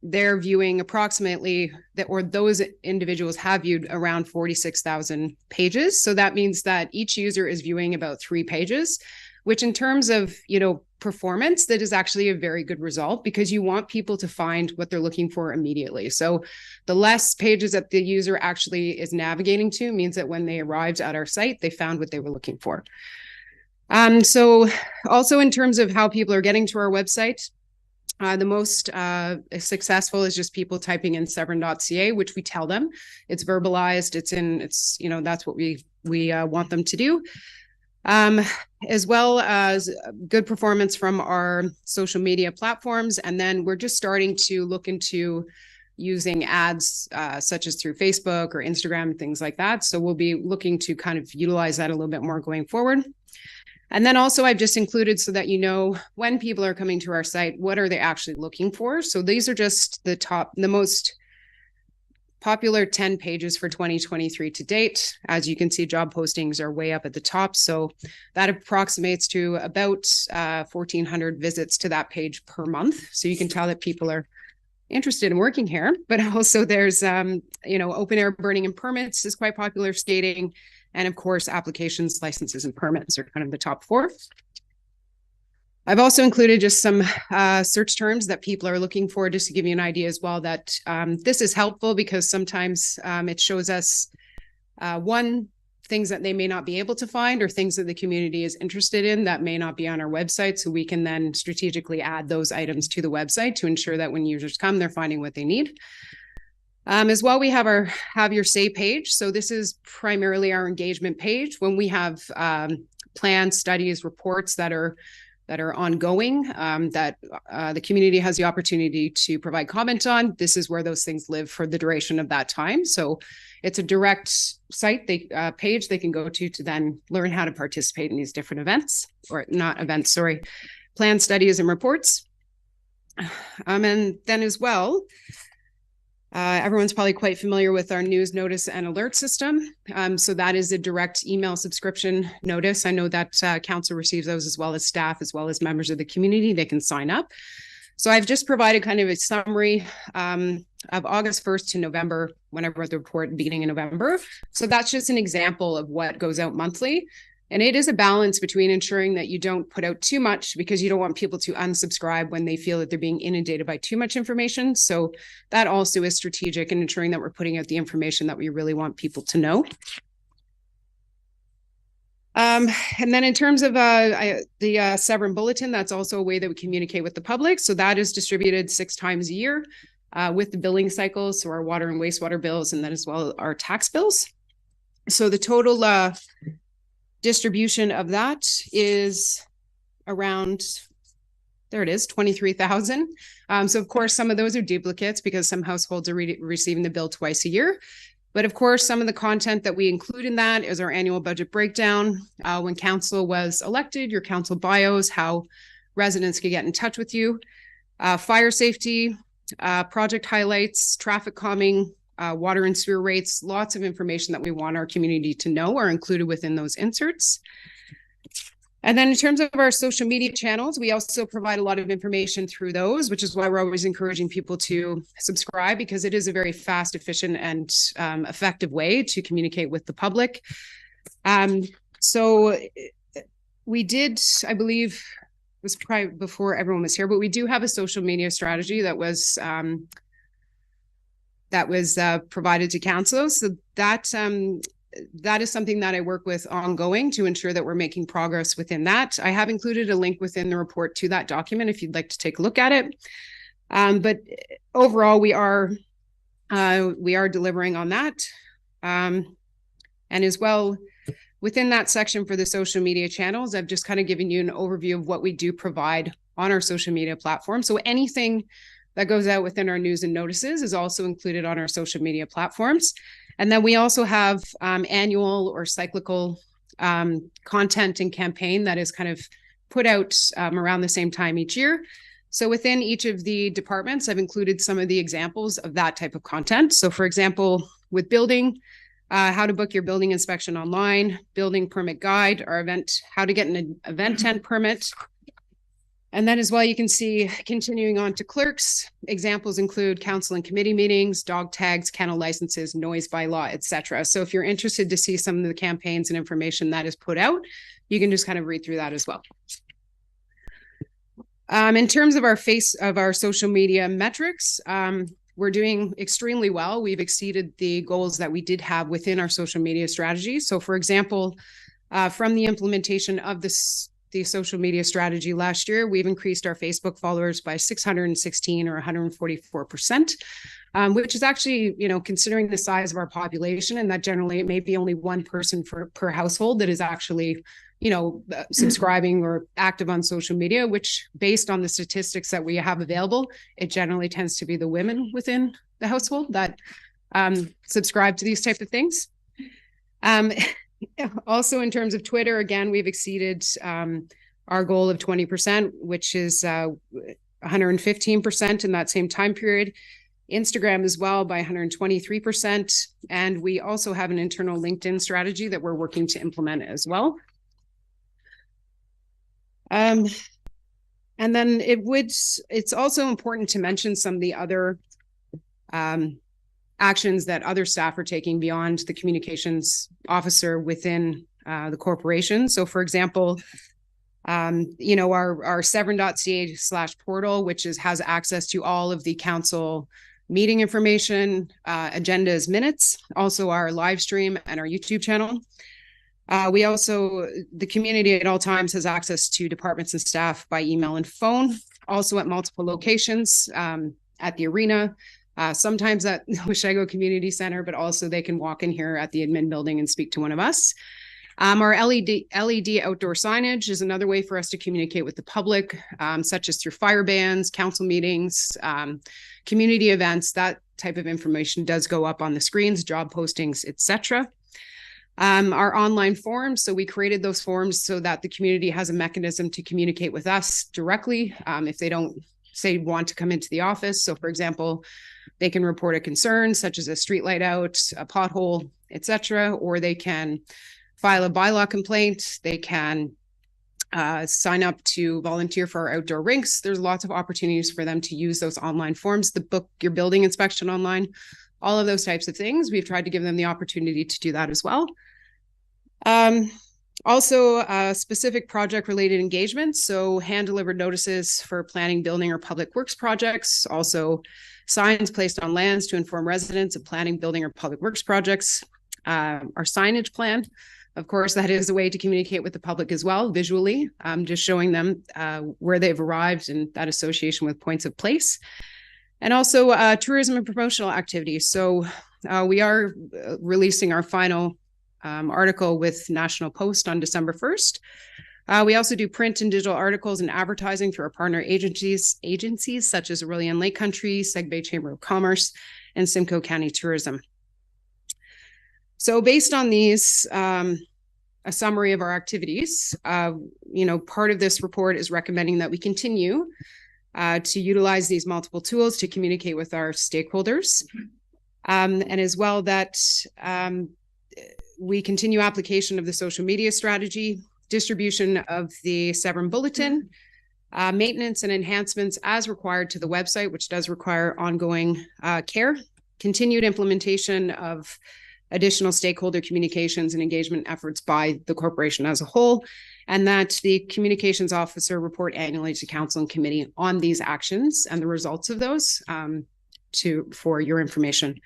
they're viewing approximately those individuals have viewed around 46,000 pages. So that means that each user is viewing about 3 pages, which in terms of, performance, that is actually a very good result, because you want people to find what they're looking for immediately. So the less pages that the user actually is navigating to means that when they arrived at our site, they found what they were looking for. So also in terms of how people are getting to our website, the most successful is just people typing in severn.ca, which we tell them. It's verbalized, that's what we want them to do. As well as good performance from our social media platforms. And then we're just starting to look into using ads such as through Facebook or Instagram, things like that. So we'll be looking to kind of utilize that a little bit more going forward. And then also I've just included so that when people are coming to our site, what are they actually looking for? So these are just the most popular 10 pages for 2023 to date. As you can see, job postings are way up at the top. So that approximates to about 1,400 visits to that page per month. So you can tell that people are interested in working here. But also there's, open air burning and permits is quite popular, skating. And of course, applications, licenses, and permits are kind of the top 4. I've also included just some search terms that people are looking for, just to give you an idea as well that this is helpful, because sometimes it shows us things that they may not be able to find, or things that the community is interested in that may not be on our website. So we can then strategically add those items to the website to ensure that when users come, they're finding what they need. As well, we have our Have Your Say page. So this is primarily our engagement page. When we have plans, studies, reports that are ongoing, that the community has the opportunity to provide comment on, this is where those things live for the duration of that time. So it's a direct site, page they can go to then learn how to participate in these different events, or not events, sorry, plan, studies, and reports. And then as well, everyone's probably quite familiar with our news notice and alert system. So that is a direct email subscription notice. I know that council receives those, as well as staff, as well as members of the community. They can sign up. So I've just provided kind of a summary of August 1st to November when I wrote the report beginning in November. So that's just an example of what goes out monthly. And it is a balance between ensuring that you don't put out too much because you don't want people to unsubscribe when they feel that they're being inundated by too much information. So that also is strategic in ensuring that we're putting out the information that we really want people to know. And then in terms of the Severn Bulletin, that's also a way that we communicate with the public. So that is distributed 6 times a year with the billing cycles, so our water and wastewater bills, and then as well our tax bills. So the total distribution of that is around, there it is, 23,000. So of course, some of those are duplicates because some households are receiving the bill twice a year. But of course, some of the content that we include in that is our annual budget breakdown. When council was elected, your council bios, how residents could get in touch with you, fire safety, project highlights, traffic calming, water and sewer rates, lots of information that we want our community to know are included within those inserts. And then in terms of our social media channels, we also provide a lot of information through those, which is why we're always encouraging people to subscribe, because it is a very fast, efficient, and effective way to communicate with the public. So we did, I believe, it was probably before everyone was here, but we do have a social media strategy that was provided to council. So that is something that I work with ongoing to ensure that we're making progress within that. I have included a link within the report to that document if you'd like to take a look at it. But overall, we are delivering on that. And as well, within that section for the social media channels, I've just kind of given you an overview of what we do provide on our social media platform. So anything that goes out within our news and notices is also included on our social media platforms. And then we also have annual or cyclical content and campaign that is kind of put out around the same time each year. So within each of the departments, I've included some of the examples of that type of content. So for example, with building, how to book your building inspection online, building permit guide, our event, how to get an event tent permit. And then as well, you can see continuing on to clerks, examples include council and committee meetings, dog tags, kennel licenses, noise bylaw, etc. So if you're interested to see some of the campaigns and information that is put out, you can just kind of read through that as well. In terms of our social media metrics, we're doing extremely well. We've exceeded the goals that we did have within our social media strategy. So for example, from the implementation of the social media strategy last year, we've increased our Facebook followers by 616 or 144%, which is actually, considering the size of our population, and that generally it may be only one person per household that is actually, subscribing or active on social media, which based on the statistics that we have available, it generally tends to be the women within the household that subscribe to these type of things. Also, in terms of Twitter, again, we've exceeded our goal of 20%, which is 115% in that same time period. Instagram as well by 123%. And we also have an internal LinkedIn strategy that we're working to implement as well. And then it's also important to mention some of the other actions that other staff are taking beyond the communications officer within the corporation. So for example, our severn.ca/portal, which has access to all of the council meeting information, agendas, minutes, also our live stream and our YouTube channel. The community at all times has access to departments and staff by email and phone, also at multiple locations, at the arena, sometimes at Westshore Community Center, but also they can walk in here at the admin building and speak to one of us. Our LED outdoor signage is another way for us to communicate with the public, such as through fire bans, council meetings, community events. That type of information does go up on the screens, job postings, etc. Our online forums. So we created those forums so that the community has a mechanism to communicate with us directly if they don't want to come into the office. So for example, they can report a concern such as a street light out, a pothole, etc., or they can file a bylaw complaint. They can sign up to volunteer for our outdoor rinks. There's lots of opportunities for them to use those online forms, the book your building inspection online, all of those types of things. We've tried to give them the opportunity to do that as well. Also, specific project related engagements. So hand-delivered notices for planning, building, or public works projects. Also signs placed on lands to inform residents of planning, building, or public works projects. Our signage plan, of course, that is a way to communicate with the public as well, visually, just showing them where they've arrived and that association with points of place. And also tourism and promotional activities. So we are releasing our final article with National Post on December 1st. We also do print and digital articles and advertising through our partner agencies such as Aurelian Lake Country, Segbay Chamber of Commerce, and Simcoe County Tourism. So based on these, a summary of our activities, part of this report is recommending that we continue to utilize these multiple tools to communicate with our stakeholders, and as well that we continue application of the social media strategy, distribution of the Severn Bulletin, maintenance and enhancements as required to the website, which does require ongoing care, continued implementation of additional stakeholder communications and engagement efforts by the corporation as a whole, and that the communications officer report annually to council and committee on these actions and the results of those for your information.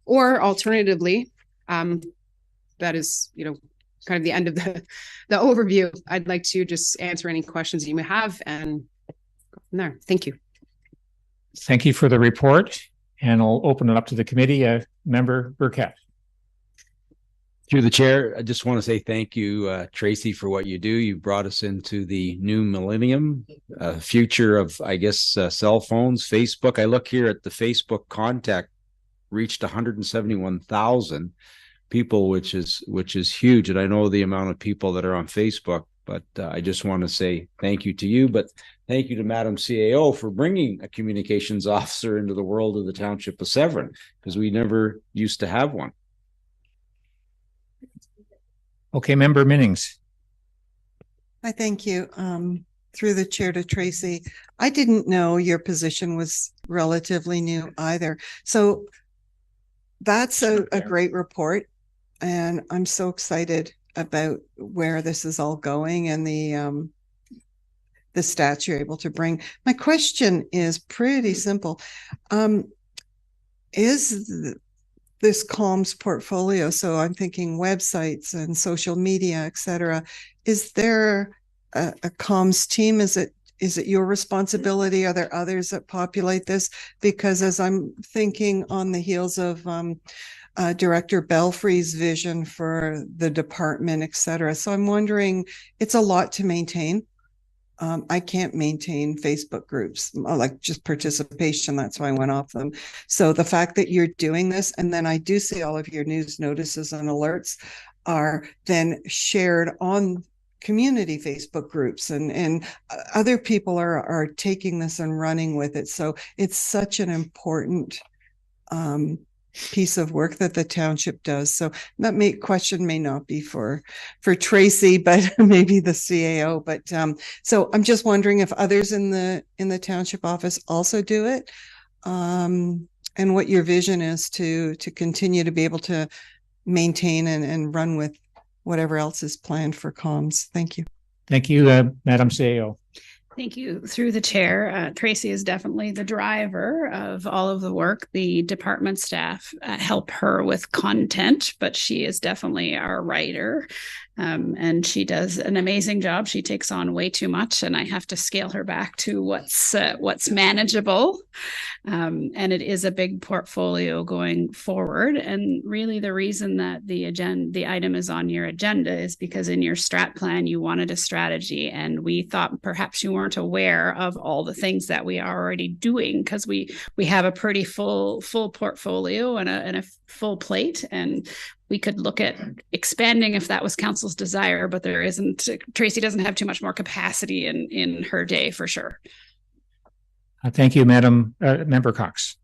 Or alternatively, that is, kind of the end of the overview. I'd like to just answer any questions you may have and go from there. Thank you. Thank you for the report, and I'll open it up to the committee. Member Burkett. Through the chair, I just want to say thank you, Tracy, for what you do. You brought us into the new millennium, future of, I guess, cell phones, Facebook. I look here at the Facebook contact reached 171,000 people, which is huge. And I know the amount of people that are on Facebook, but I just want to say thank you to you. But thank you to Madam CAO for bringing a communications officer into the world of the Township of Severn, because we never used to have one. Okay, Member Minnings. I thank you. Through the chair to Tracy, I didn't know your position was relatively new either. So that's a great report. And I'm so excited about where this is all going and the stats you're able to bring. My question is pretty simple. Is this comms portfolio, so I'm thinking websites and social media, et cetera, is there a comms team? Is it your responsibility? Are there others that populate this? Because as I'm thinking on the heels of Director Belfry's vision for the department, et cetera. So I'm wondering, it's a lot to maintain. I can't maintain Facebook groups, like just participation. That's why I went off them. So the fact that you're doing this, and then I do see all of your news notices and alerts are then shared on community Facebook groups, and other people are taking this and running with it. So it's such an important piece of work that the township does. So that question may not be for Tracy, but maybe the CAO. But so I'm just wondering if others in the township office also do it, and what your vision is to continue to be able to maintain and run with whatever else is planned for comms. Thank you. Thank you, Madam CAO. Thank you. Through the chair, Tracy is definitely the driver of all of the work. The department staff help her with content, but she is definitely our writer. And she does an amazing job. She takes on way too much, and I have to scale her back to what's manageable. And it is a big portfolio going forward. And really, the reason that the item is on your agenda is because in your strat plan you wanted a strategy, and we thought perhaps you weren't aware of all the things that we are already doing, because we have a pretty full portfolio and a full plate, and we could look at expanding if that was council's desire, but there isn't. Tracy doesn't have too much more capacity in her day, for sure. Thank you, Madam Member Cox.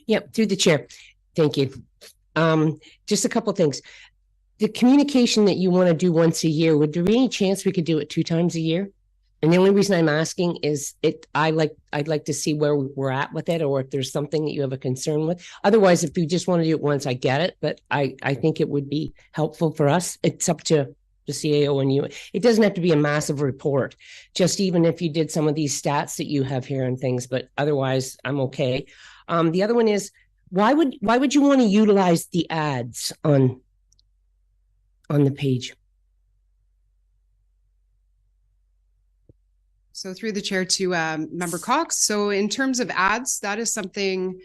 Yep, through the chair. Thank you. Just a couple of things. the communication that you want to do once a year, would there be any chance we could do it 2 times a year? And the only reason I'm asking is I'd like to see where we're at with it, or if there's something that you have a concern with. Otherwise, if you just want to do it once, I get it, but I think it would be helpful for us. It's up to the CAO and you. It doesn't have to be a massive report, just even if you did some of these stats that you have here and things, but otherwise I'm okay. The other one is, why would you want to utilize the ads on the page? So through the chair to Member Cox. So in terms of ads, that is something,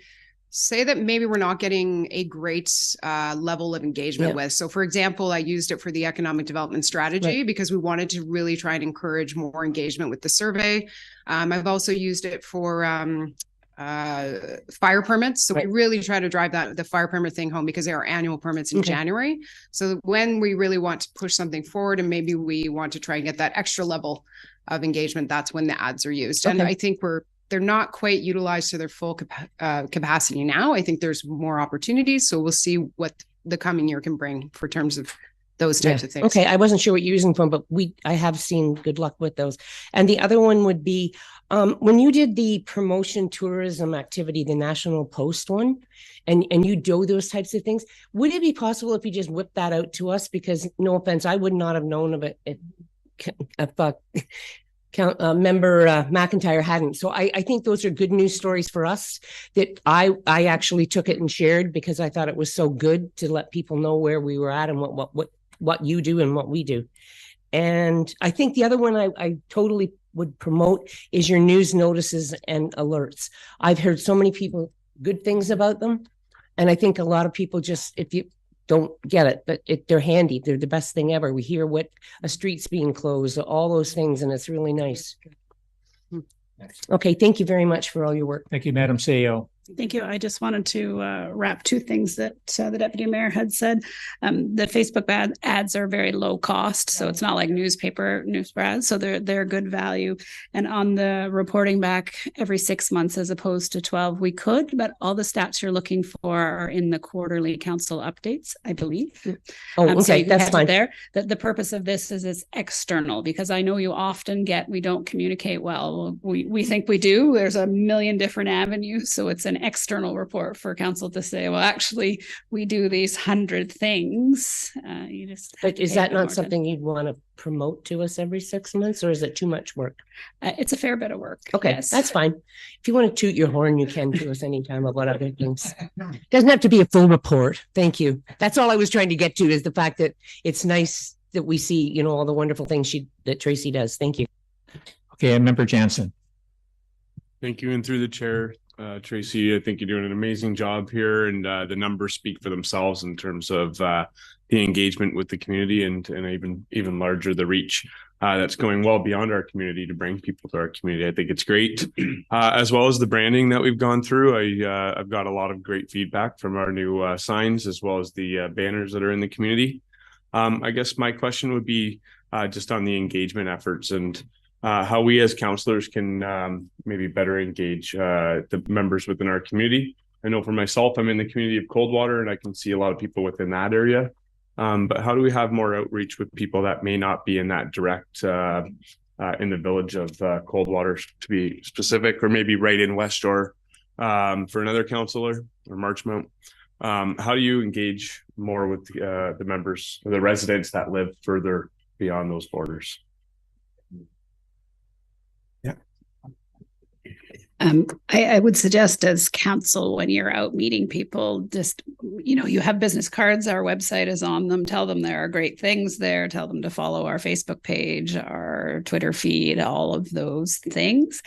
say that maybe we're not getting a great level of engagement with. So for example, I used it for the economic development strategy because we wanted to really try and encourage more engagement with the survey. I've also used it for fire permits. So we really try to drive the fire permit thing home because there are annual permits in January. So when we really want to push something forward and maybe we want to try and get that extra level of engagement, that's when the ads are used. And I think they're not quite utilized to their full capacity now. I think there's more opportunities. So we'll see what the coming year can bring for terms of those types of things. Okay. I wasn't sure what you're using for, but I have seen good luck with those. And the other one would be, when you did the promotion tourism activity, the National Post one, and you do those types of things, would it be possible if you just whip that out to us? Because no offense, I would not have known of it if Member McIntyre hadn't. So I think those are good news stories for us that I actually took it and shared because I thought it was so good to let people know where we were at and what you do and what we do. And I think the other one I totally would promote is your news notices and alerts. I've heard so many people good things about them. And I think a lot of people just, if you don't get it, but they're handy. They're the best thing ever. We hear what a street's being closed, all those things, and it's really nice. Okay, thank you very much for all your work. Thank you, Madam CEO. Thank you. I just wanted to wrap 2 things that the Deputy Mayor had said. The Facebook ads are very low cost, so it's not like newspaper ads, so they're good value. And on the reporting back every 6 months as opposed to 12, we could, but all the stats you're looking for are in the quarterly council updates, I believe. Oh, okay, so that's fine. There, the purpose of this is it's external, because I know you often get, we don't communicate well. We think we do. There's a million different avenues, so it's an external report for council to say, well, actually, we do these 100 things. You just. But is that not something you'd want to promote to us every 6 months, or is it too much work? It's a fair bit of work. Okay, yes. That's fine. If you want to toot your horn, you can to us anytime about other things. Doesn't have to be a full report. Thank you. That's all I was trying to get to, is the fact that it's nice that we see, all the wonderful things that Tracy does. Thank you. Okay, Member Jansen. Thank you. And through the chair, Tracy, I think you're doing an amazing job here, and the numbers speak for themselves in terms of the engagement with the community, and even larger the reach that's going well beyond our community to bring people to our community. I think it's great, as well as the branding that we've gone through. I've got a lot of great feedback from our new signs, as well as the banners that are in the community. I guess my question would be just on the engagement efforts and how we as councillors can maybe better engage the members within our community. I know for myself, I'm in the community of Coldwater, and I can see a lot of people within that area. But how do we have more outreach with people that may not be in that direct in the village of Coldwater, to be specific, or maybe right in Westshore for another councillor, or Marchmount? How do you engage more with the members or the residents that live further beyond those borders? I would suggest as council, when you're out meeting people, just, you have business cards, our website is on them, tell them there are great things there, tell them to follow our Facebook page, our Twitter feed, all of those things.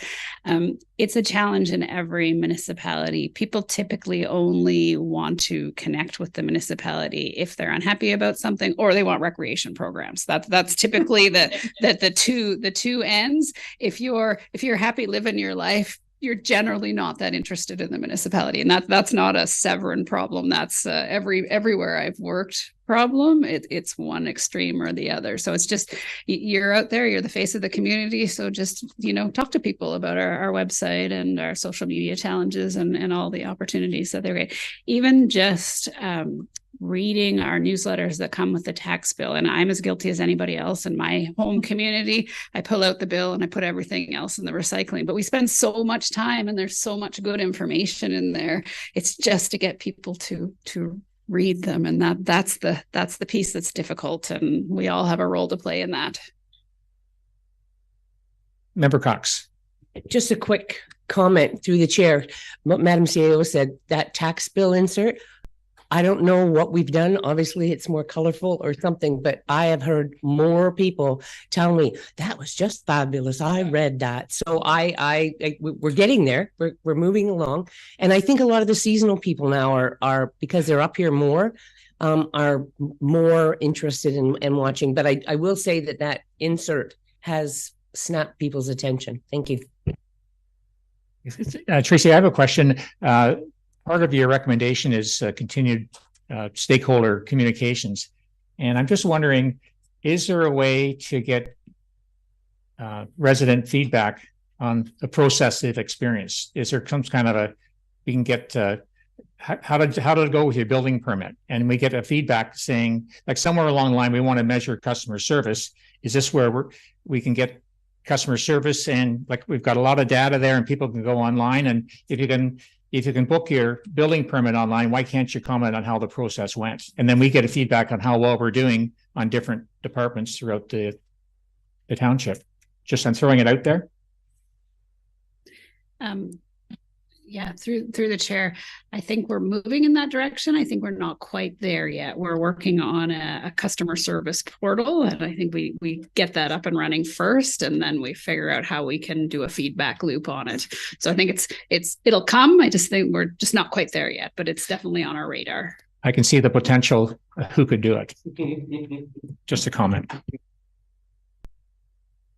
It's a challenge in every municipality. People typically only want to connect with the municipality if they're unhappy about something, or they want recreation programs. That's typically the two ends. If you're happy living your life, you're generally not that interested in the municipality, and that's not a Severn problem. That's everywhere I've worked problem. It's one extreme or the other. So it's just, you're out there, you're the face of the community. So just, talk to people about our website and our social media challenges and all the opportunities that they're great. Even just reading our newsletters that come with the tax bill. And I'm as guilty as anybody else in my home community. I pull out the bill and I put everything else in the recycling, but we spend so much time and there's so much good information in there. It's just to get people to read them. And that's the piece that's difficult. And we all have a role to play in that. Member Cox. Just a quick comment through the chair. What Madam CAO said, that tax bill insert, I don't know what we've done. Obviously, it's more colorful or something, but I have heard more people tell me that was just fabulous. I read that. So we're getting there. We're moving along. And I think a lot of the seasonal people now are because they're up here more, are more interested in watching. But I will say that insert has snapped people's attention. Thank you. Tracy, I have a question. Part of your recommendation is continued stakeholder communications. And I'm just wondering, is there a way to get resident feedback on the process they've experienced? Is there some kind of we can get, how did it go with your building permit? And we get a feedback saying, like somewhere along the line, we want to measure customer service. Is this where we can get customer service? And like, we've got a lot of data there and people can go online. And if you can book your building permit online, why can't you comment on how the process went? And then we get a feedback on how well we're doing on different departments throughout the township. Just I'm throwing it out there. Yeah, through the chair, I think we're moving in that direction. I think we're not quite there yet. We're working on a customer service portal, and I think we get that up and running first, and then we figure out how we can do a feedback loop on it. So I think it'll come. I just think we're just not quite there yet, but it's definitely on our radar. I can see the potential. Who could do it? Just a comment.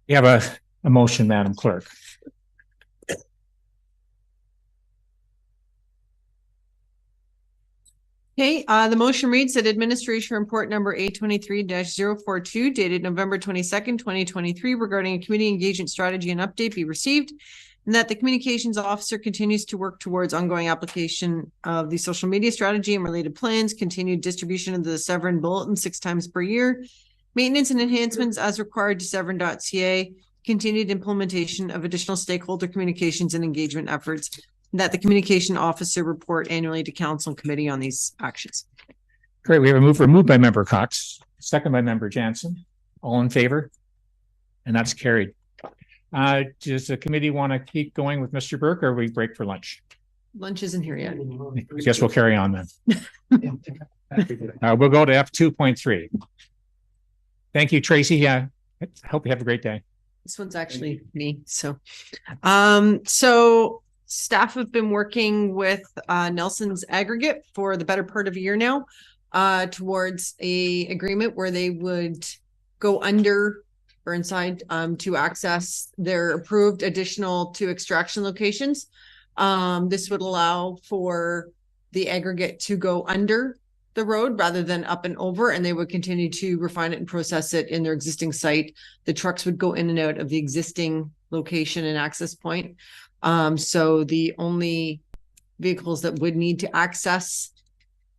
We have a motion, Madam Clerk. Okay, the motion reads that Administration Report number A23-042 dated November 22nd, 2023 regarding a community engagement strategy and update be received, and that the communications officer continues to work towards ongoing application of the social media strategy and related plans, continued distribution of the Severn Bulletin 6 times per year, maintenance and enhancements as required to Severn.ca, continued implementation of additional stakeholder communications and engagement efforts, that the communication officer report annually to council and committee on these actions. Great. We have a moved by Member Cox, second by Member Jansen. All in favor? And that's carried. Does the committee want to keep going with Mr. Burke, or we break for lunch? Lunch isn't here yet. I guess we'll carry on then. We'll go to F2.3. Thank you, Tracy. I hope you have a great day. This one's actually me. So staff have been working with Nelson's Aggregate for the better part of a year now towards a agreement where they would go under Burnside to access their approved additional 2 extraction locations. This would allow for the aggregate to go under the road rather than up and over, and they would continue to refine it and process it in their existing site. The trucks would go in and out of the existing location and access point. So the only vehicles that would need to access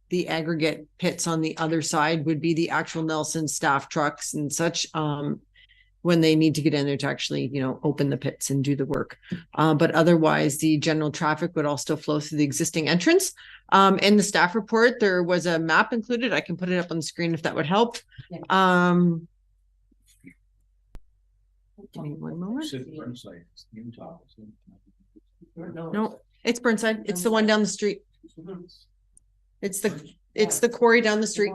the aggregate pits on the other side would be the actual Nelson staff trucks and such, when they need to get in there to actually, open the pits and do the work. But otherwise, the general traffic would all still flow through the existing entrance. In the staff report, there was a map included. I can put it up on the screen if that would help. Give me one moment. No, it's Burnside. It's the one down the street. It's the quarry down the street.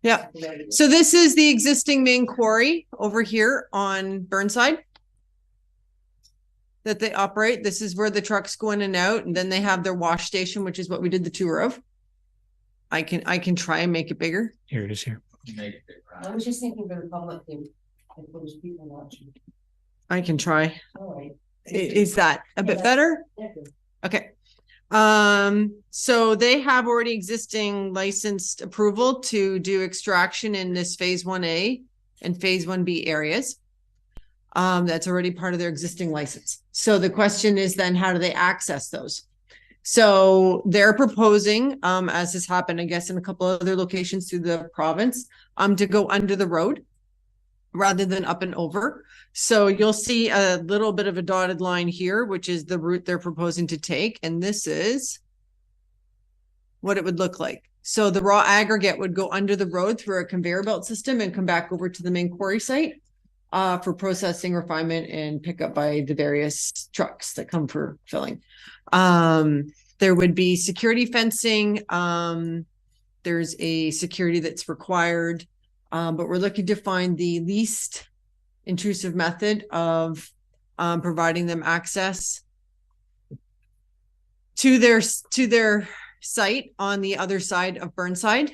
Yeah. So this is the existing main quarry over here on Burnside that they operate. This is where the trucks go in and out, and then they have their wash station, which is what we did the tour of. I can try and make it bigger. Here it is here. I was just thinking for the public thing. If there's people watching. I can try. All right. Is that a bit better? Okay. So they have already existing licensed approval to do extraction in this phase 1A and phase 1B areas. That's already part of their existing license. So the question is then, how do they access those? So they're proposing, as has happened, I guess, in a couple of other locations through the province, to go under the road rather than up and over. So you'll see a little bit of a dotted line here, which is the route they're proposing to take. And this is what it would look like. So the raw aggregate would go under the road through a conveyor belt system and come back over to the main quarry site for processing, refinement, and pickup by the various trucks that come for filling. There would be security fencing. There's a security that's required, but we're looking to find the least intrusive method of providing them access to their site on the other side of Burnside.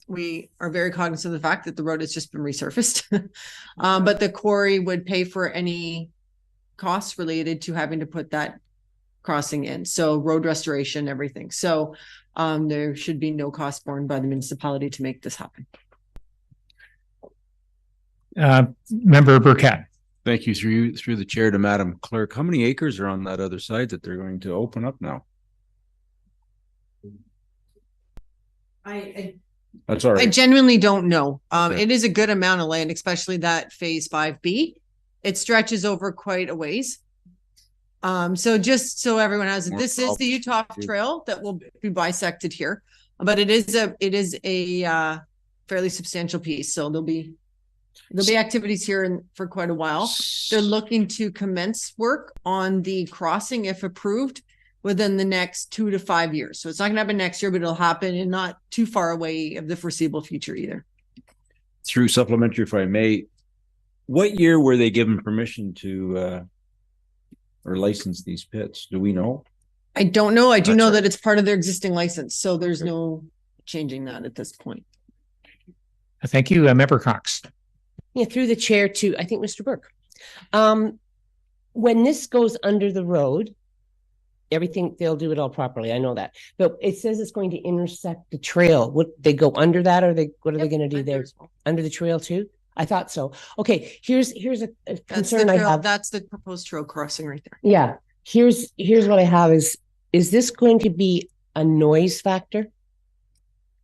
We are very cognizant of the fact that the road has just been resurfaced, but the quarry would pay for any costs related to having to put that crossing in. So road restoration, everything. So there should be no cost borne by the municipality to make this happen. Member Burkett. Thank you. Through the chair to Madam Clerk. How many acres are on that other side that they're going to open up now? That's all right. I genuinely don't know. It is a good amount of land, especially that phase 5B. It stretches over quite a ways. So just so everyone has it, this is the Utah Trail that will be bisected here, but it is a fairly substantial piece. So there'll be activities here for quite a while. They're looking to commence work on the crossing, if approved, within the next 2 to 5 years. So it's not going to happen next year, but it'll happen in not too far away of the foreseeable future either. Through supplementary, if I may, what year were they given permission to or license these pits? Do we know? I don't know. I do know that it's part of their existing license, so there's no changing that at this point. Thank you, Member Cox. Yeah, through the chair to, I think, Mr. Burke. When this goes under the road, everything, they'll do it all properly. I know that. But it says it's going to intersect the trail. Would they go under that, or what are they going to do there? Under the trail too? I thought so. Okay, here's a concern I have. That's the proposed trail crossing right there. Yeah. Here's what I have is this going to be a noise factor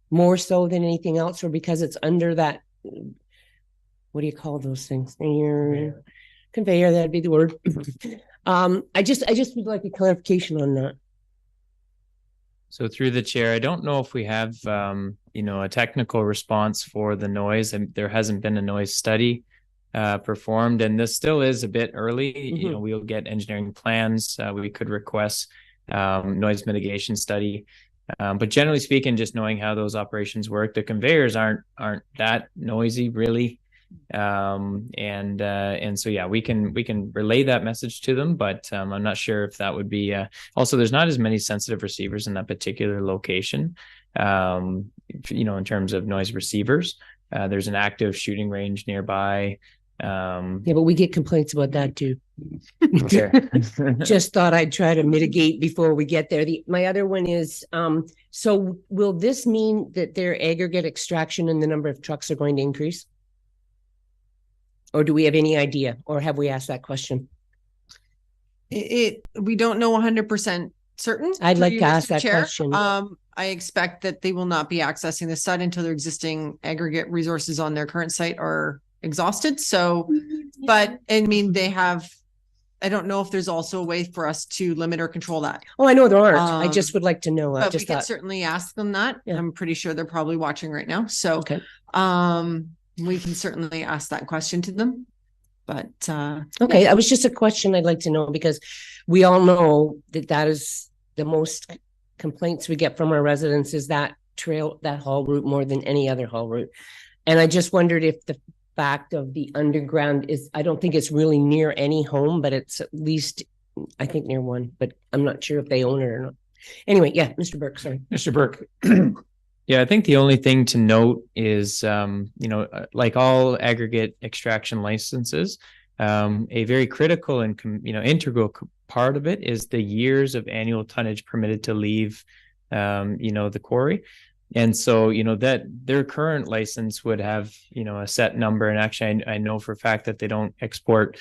more so than anything else, or because it's under that, what do you call those things? Conveyor, that'd be the word. I just would like a clarification on that. So through the chair, I don't know if we have, a technical response for the noise, and there hasn't been a noise study performed, and this still is a bit early. Mm-hmm. We'll get engineering plans. We could request noise mitigation study, but generally speaking, just knowing how those operations work, the conveyors aren't that noisy really. And so yeah, we can relay that message to them, but I'm not sure if that would be also there's not as many sensitive receivers in that particular location, in terms of noise receivers. There's an active shooting range nearby. Yeah, but we get complaints about that too. Just thought I'd try to mitigate before we get there. My other one is, so will this mean that their aggregate extraction and the number of trucks are going to increase? Or do we have any idea, or have we asked that question? We don't know 100% certain. I'd like to ask that question. I expect that they will not be accessing the site until their existing aggregate resources on their current site are exhausted. So, but I mean, I don't know if there's also a way for us to limit or control that. Oh, I know there aren't. I just would like to know. But we can certainly ask them that. Yeah. I'm pretty sure they're probably watching right now. So, okay. We can certainly ask that question to them, but okay, that was just a question I'd like to know, because we all know that is the most complaints we get from our residents, is that trail, that haul route, more than any other haul route. And I just wondered if the fact of the underground is, I don't think it's really near any home, but it's at least, I think, near one, but I'm not sure if they own it or not. Anyway, yeah, Mr. Burke, sorry. Mr. Burke. Yeah, I think the only thing to note is, like all aggregate extraction licenses, a very critical and, integral part of it is the years of annual tonnage permitted to leave, the quarry. And so, that their current license would have, a set number. And actually, I know for a fact that they don't export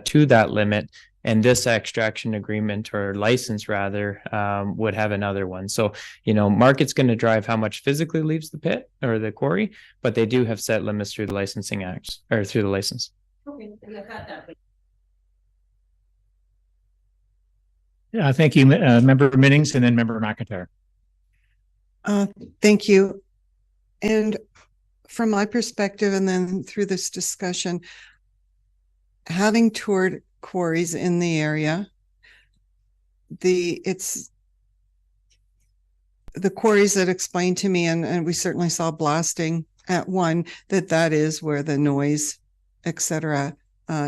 to that limit. And this extraction agreement or license rather would have another one. So, market's going to drive how much physically leaves the pit or the quarry, but they do have set limits through the licensing acts or through the license. Okay, and I got that. Thank you, Member Minnings, and then Member McIntyre. Thank you. And from my perspective, and then through this discussion, having toured quarries in the area, the quarries that explained to me, and we certainly saw blasting at one, that is where the noise, etc.,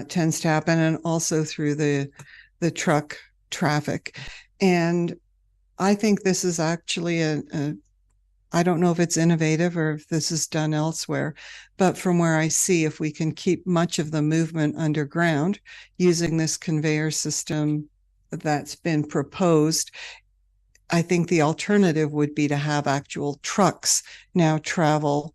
tends to happen, and also through the truck traffic. And I think this is actually I don't know if it's innovative or if this is done elsewhere, but from where I see, if we can keep much of the movement underground using this conveyor system that's been proposed, I think the alternative would be to have actual trucks now travel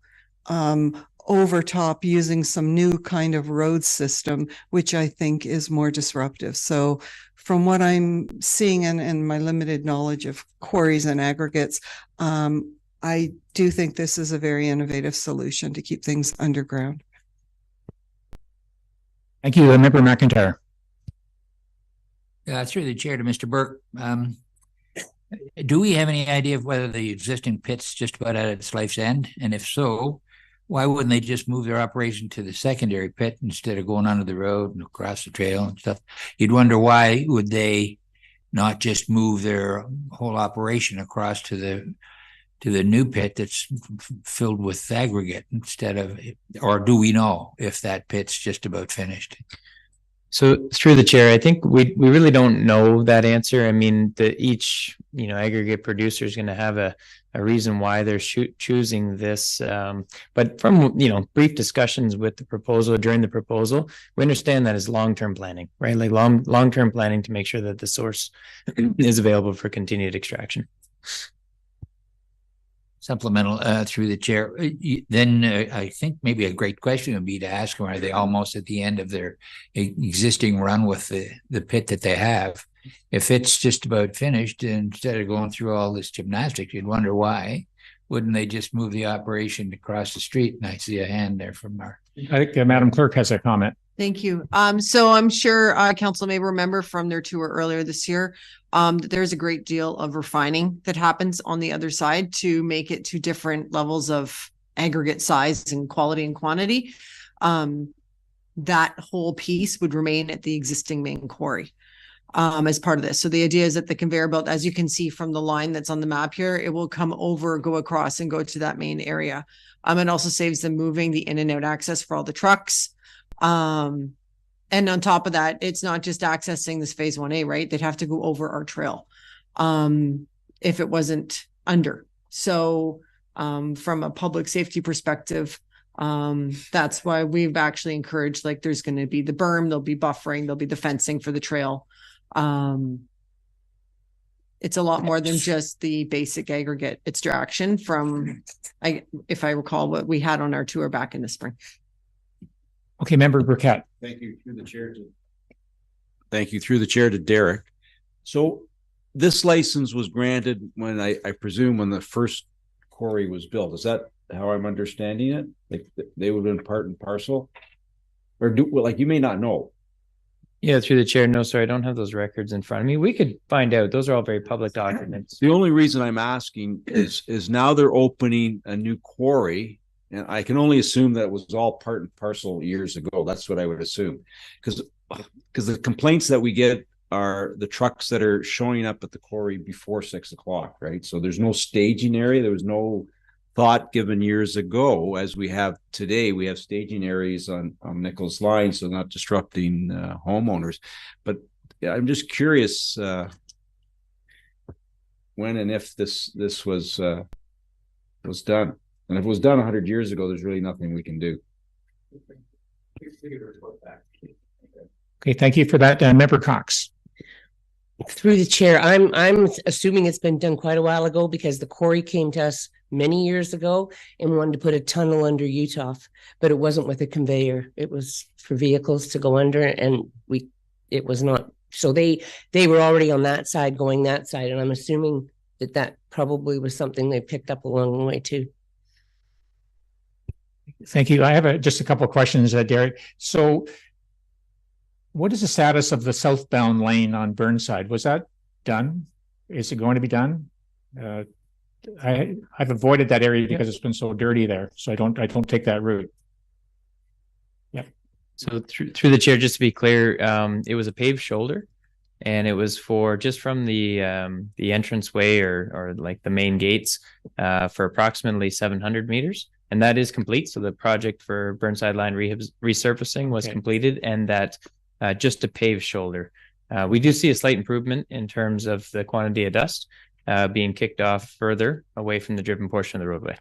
over top using some new kind of road system, which I think is more disruptive. So from what I'm seeing and my limited knowledge of quarries and aggregates, I do think this is a very innovative solution to keep things underground. Thank you, Member McIntyre. Through the chair to Mr. Burke, do we have any idea of whether the existing pit's just about at its life's end? And if so, why wouldn't they just move their operation to the secondary pit instead of going under the road and across the trail and stuff? You'd wonder why would they not just move their whole operation across to the new pit that's filled with aggregate instead of, or do we know if that pit's just about finished? So through the chair, I think we really don't know that answer. I mean, each aggregate producer is going to have a reason why they're choosing this. But from brief discussions with the proposal during the proposal, we understand that is long-term planning, right? Like long-term planning to make sure that the source is available for continued extraction. Supplemental through the chair. Then I think maybe a great question would be to ask them, are they almost at the end of their existing run with the pit that they have? If it's just about finished, instead of going through all this gymnastics, you'd wonder why wouldn't they just move the operation across the street? And I see a hand there from our. I think Madam Clerk has a comment. Thank you. So I'm sure council may remember from their tour earlier this year that there's a great deal of refining that happens on the other side to make it to different levels of aggregate size and quality and quantity. That whole piece would remain at the existing main quarry as part of this. So the idea is that the conveyor belt, as you can see from the line that's on the map here, it will come over, go across and go to that main area. It also saves them moving the in and out access for all the trucks. And on top of that, it's not just accessing this phase 1A, right? They'd have to go over our trail if it wasn't under. So from a public safety perspective, that's why we've actually encouraged, like, there's going to be the berm, there'll be buffering, there'll be the fencing for the trail. It's a lot more than just the basic aggregate extraction from, if I recall, what we had on our tour back in the spring. Okay, Member Burkett. Thank you through the chair to Derek. So this license was granted when I presume when the first quarry was built. Is that how I'm understanding it? Like they would have been part and parcel, or you may not know. Yeah, through the chair. No, sorry, I don't have those records in front of me. We could find out. Those are all very public documents. The only reason I'm asking is now they're opening a new quarry. And I can only assume that it was all part and parcel years ago. That's what I would assume. Because the complaints that we get are the trucks that are showing up at the quarry before 6 o'clock, right? So there's no staging area. There was no thought given years ago, as we have today. We have staging areas on Nichols Line, so not disrupting homeowners. But yeah, I'm just curious when and if this was done. And if it was done 100 years ago, there's really nothing we can do. Okay, thank you for that, Member Cox. Through the chair, I'm assuming it's been done quite a while ago, because the quarry came to us many years ago and wanted to put a tunnel under Utah, but it wasn't with a conveyor. It was for vehicles to go under, and it was not So they were already on that side, going that side. And I'm assuming that that probably was something they picked up along the way too. Thank you. I have just a couple of questions, Derek. So what is the status of the southbound lane on Burnside? Was that done? Is it going to be done? I've avoided that area because it's been so dirty there. So I don't take that route. Yeah. So through the chair, just to be clear, it was a paved shoulder, and it was for just from the entranceway or like the main gates for approximately 700 meters. And that is complete. So the project for Burnside line resurfacing was completed, and that just a paved shoulder. We do see a slight improvement in terms of the quantity of dust being kicked off further away from the driven portion of the roadway.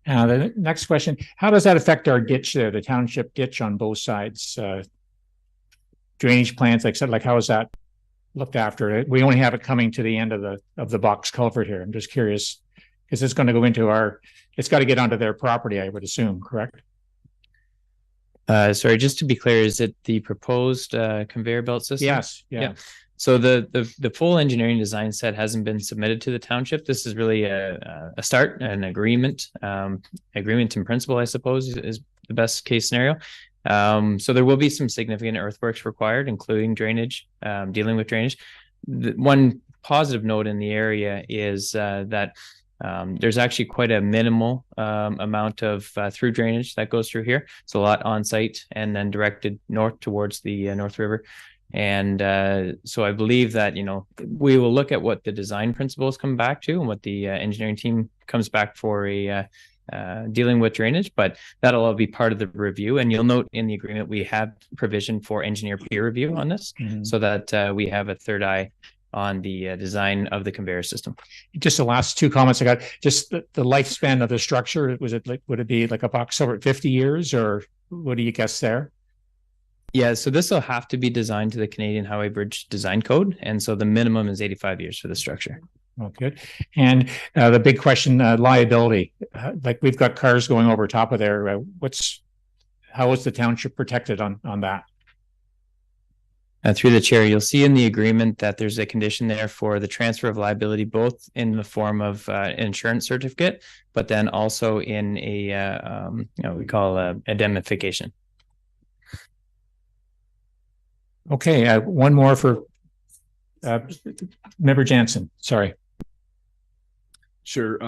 The next question, how does that affect our ditch there, the township ditch on both sides? Drainage plans, like I said, like how is that looked after? We only have it coming to the end of the box culvert here. I'm just curious, because it's going to go into it's got to get onto their property, I would assume, correct? Sorry, just to be clear, is it the proposed conveyor belt system? Yes. Yeah. So the full engineering design set hasn't been submitted to the township. This is really a start, an agreement in principle, I suppose, is the best case scenario. So there will be some significant earthworks required, including drainage, dealing with drainage. One positive note in the area is that there's actually quite a minimal amount of through drainage that goes through here. So a lot on site and then directed north towards the North River. And so I believe that, we will look at what the design principles come back to and what the engineering team comes back for dealing with drainage, but that'll all be part of the review. And you'll note in the agreement, we have provision for engineer peer review on this so that we have a third eye on the design of the conveyor system. Just the last two comments I got, just the lifespan of the structure, would it be like a box over 50 years, or what do you guess there? Yeah, so this will have to be designed to the Canadian Highway Bridge Design Code. And so the minimum is 85 years for the structure. Oh, good. And the big question, liability, like we've got cars going over top of there. How is the township protected on that? Through the chair, you'll see in the agreement that there's a condition there for the transfer of liability, both in the form of an insurance certificate, but then also in a we call indemnification. Okay, one more for Member Jansen. Sorry. Sure.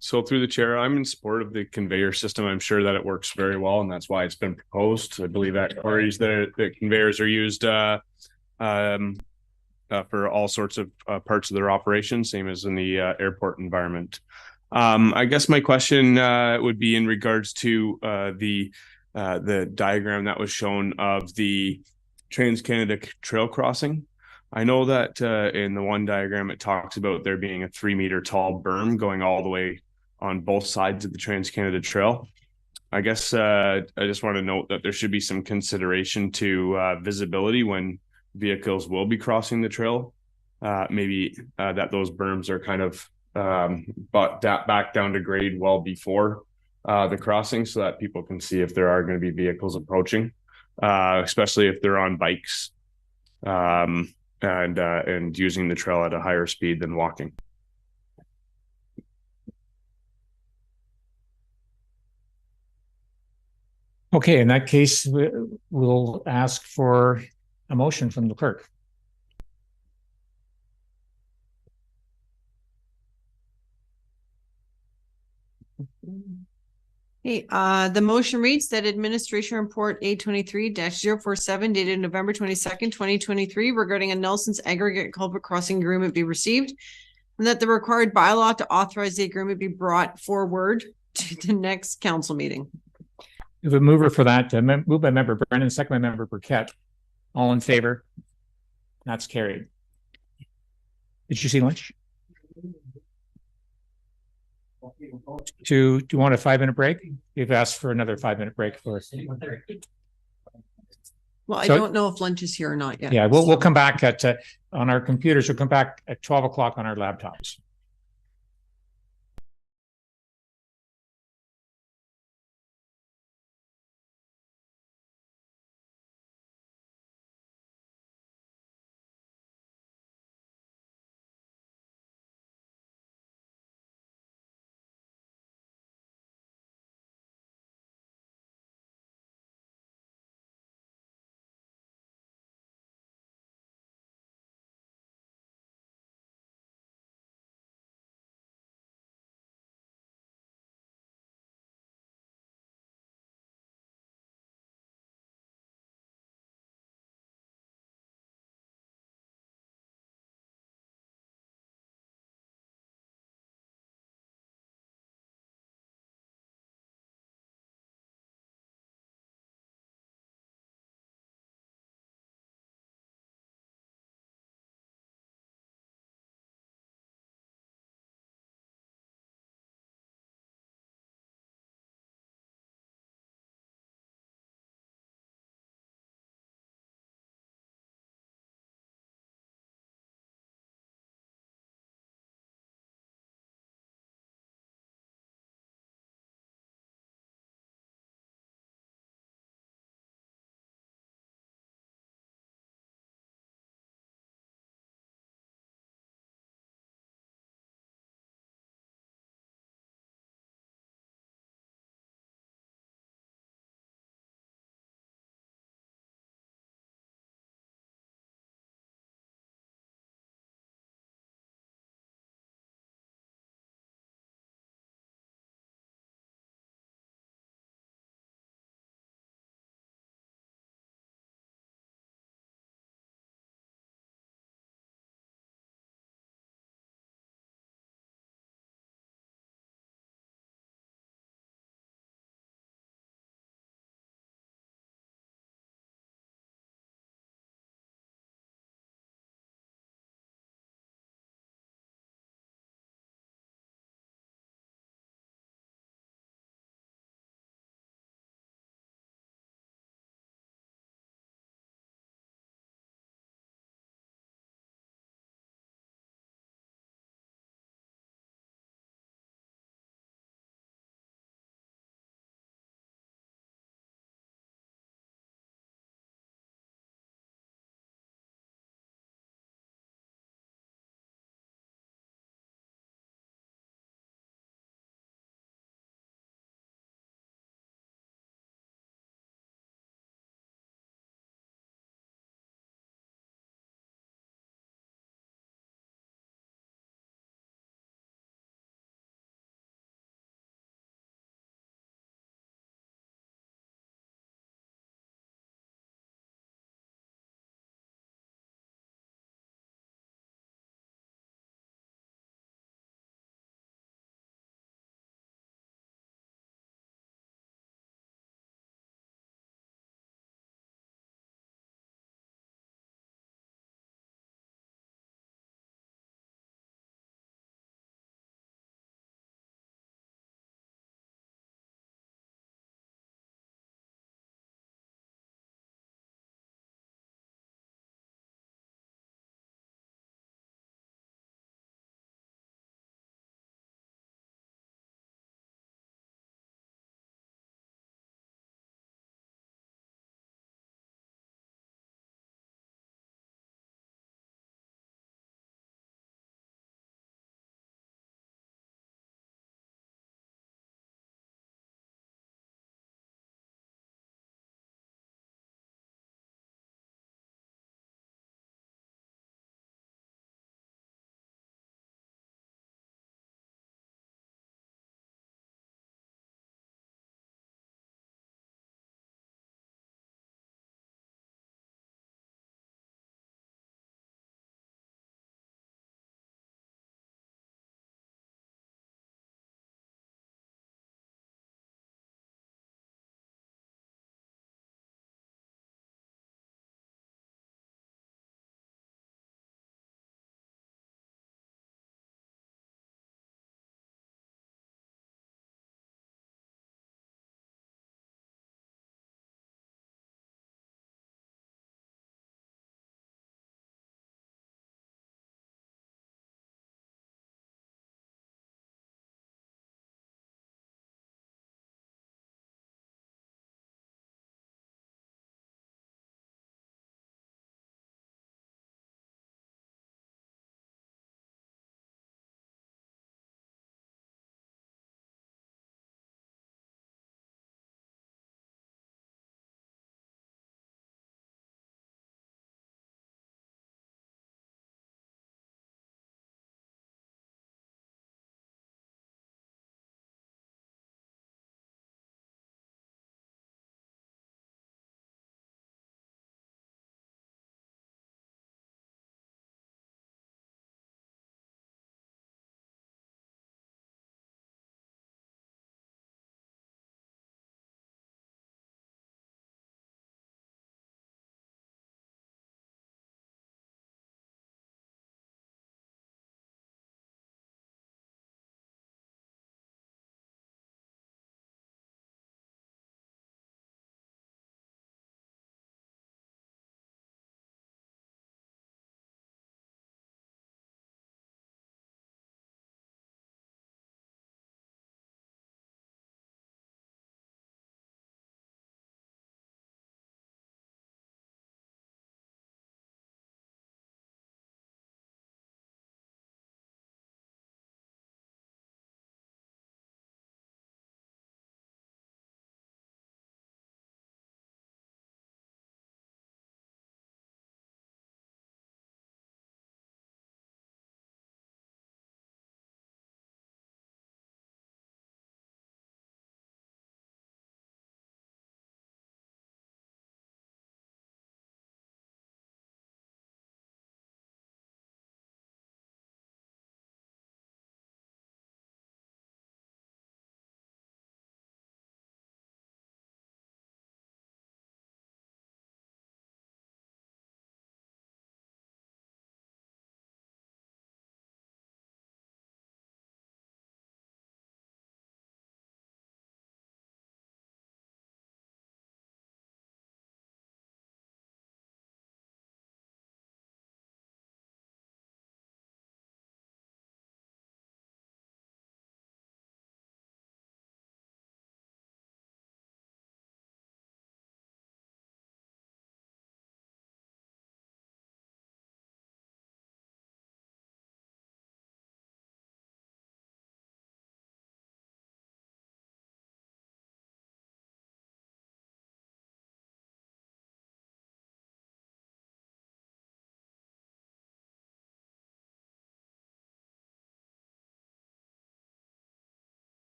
So through the chair, I'm in support of the conveyor system. I'm sure that it works very well, and that's why it's been proposed. I believe at quarries the conveyors are used for all sorts of parts of their operation, same as in the airport environment. I guess my question would be in regards to the diagram that was shown of the Trans-Canada Trail crossing. I know that in the one diagram, it talks about there being a 3-meter tall berm going all the way on both sides of the Trans-Canada Trail. I guess I just want to note that there should be some consideration to visibility when vehicles will be crossing the trail. Maybe that those berms are kind of back down to grade well before the crossing so that people can see if there are going to be vehicles approaching, especially if they're on bikes and using the trail at a higher speed than walking. Okay, in that case, we'll ask for a motion from the clerk. Hey, the motion reads that Administration Report A23-047 dated November 22nd, 2023 regarding a Nelson's aggregate culvert crossing agreement be received, and that the required bylaw to authorize the agreement be brought forward to the next council meeting. We have a mover for that, moved by Member Brennan, second by Member Burkett. All in favor? That's carried. Did you see lunch? Do you want a 5-minute break? We've asked for another 5-minute break for us. Well, I don't know if lunch is here or not yet. Yeah, we'll come back at on our computers. We'll come back at 12 o'clock on our laptops.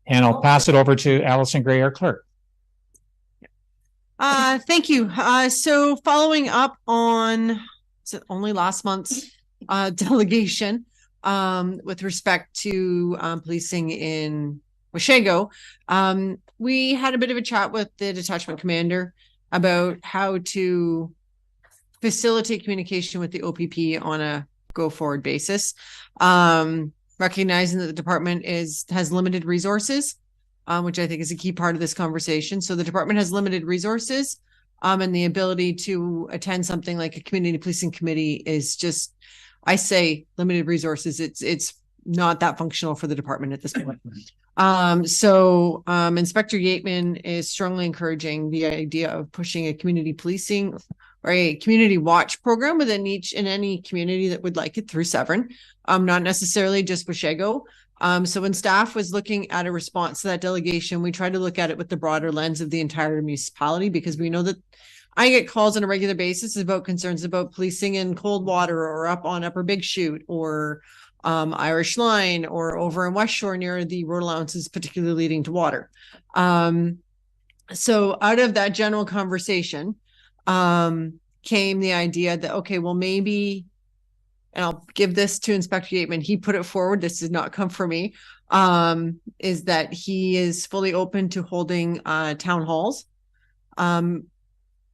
And I'll pass it over to Allison Gray, our clerk. Thank you. So following up on, is it only last month's delegation with respect to policing in Westshore, we had a bit of a chat with the detachment commander about how to facilitate communication with the OPP on a go forward basis. Recognizing that the department has limited resources, which I think is a key part of this conversation. So the department has limited resources, and the ability to attend something like a community policing committee is just, I say limited resources. It's not that functional for the department at this point. So Inspector Yateman is strongly encouraging the idea of pushing a community policing or a community watch program within any community that would like it through Severn, not necessarily just Westshore. So when staff was looking at a response to that delegation, we tried to look at it with the broader lens of the entire municipality, because we know that I get calls on a regular basis about concerns about policing in Coldwater or up on Upper Big Chute or Irish Line or over in Westshore near the road allowances, particularly leading to water. So out of that general conversation came the idea that, okay, well, maybe, and I'll give this to Inspector Yateman, he put it forward, this did not come from me, is that he is fully open to holding town halls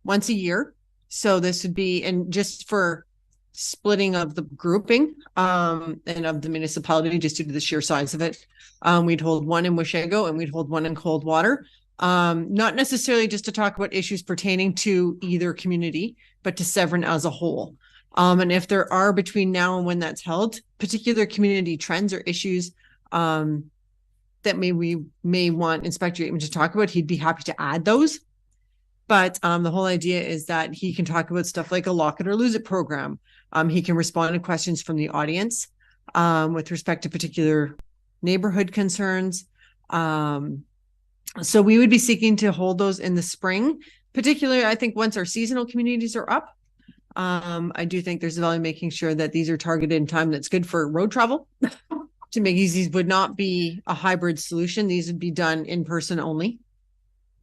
once a year. So this would be, and just for splitting of the grouping and of the municipality, just due to the sheer size of it, we'd hold one in Westshore and we'd hold one in Coldwater. Not necessarily just to talk about issues pertaining to either community, but to Severn as a whole. And if there are, between now and when that's held, particular community trends or issues that we may want Inspector Yateman to talk about, he'd be happy to add those. But the whole idea is that he can talk about stuff like a lock it or lose it program. He can respond to questions from the audience with respect to particular neighborhood concerns. So we would be seeking to hold those in the spring, particularly, I think, once our seasonal communities are up. I do think there's a value in making sure that these are targeted in time that's good for road travel. To make these would not be a hybrid solution. These would be done in person only.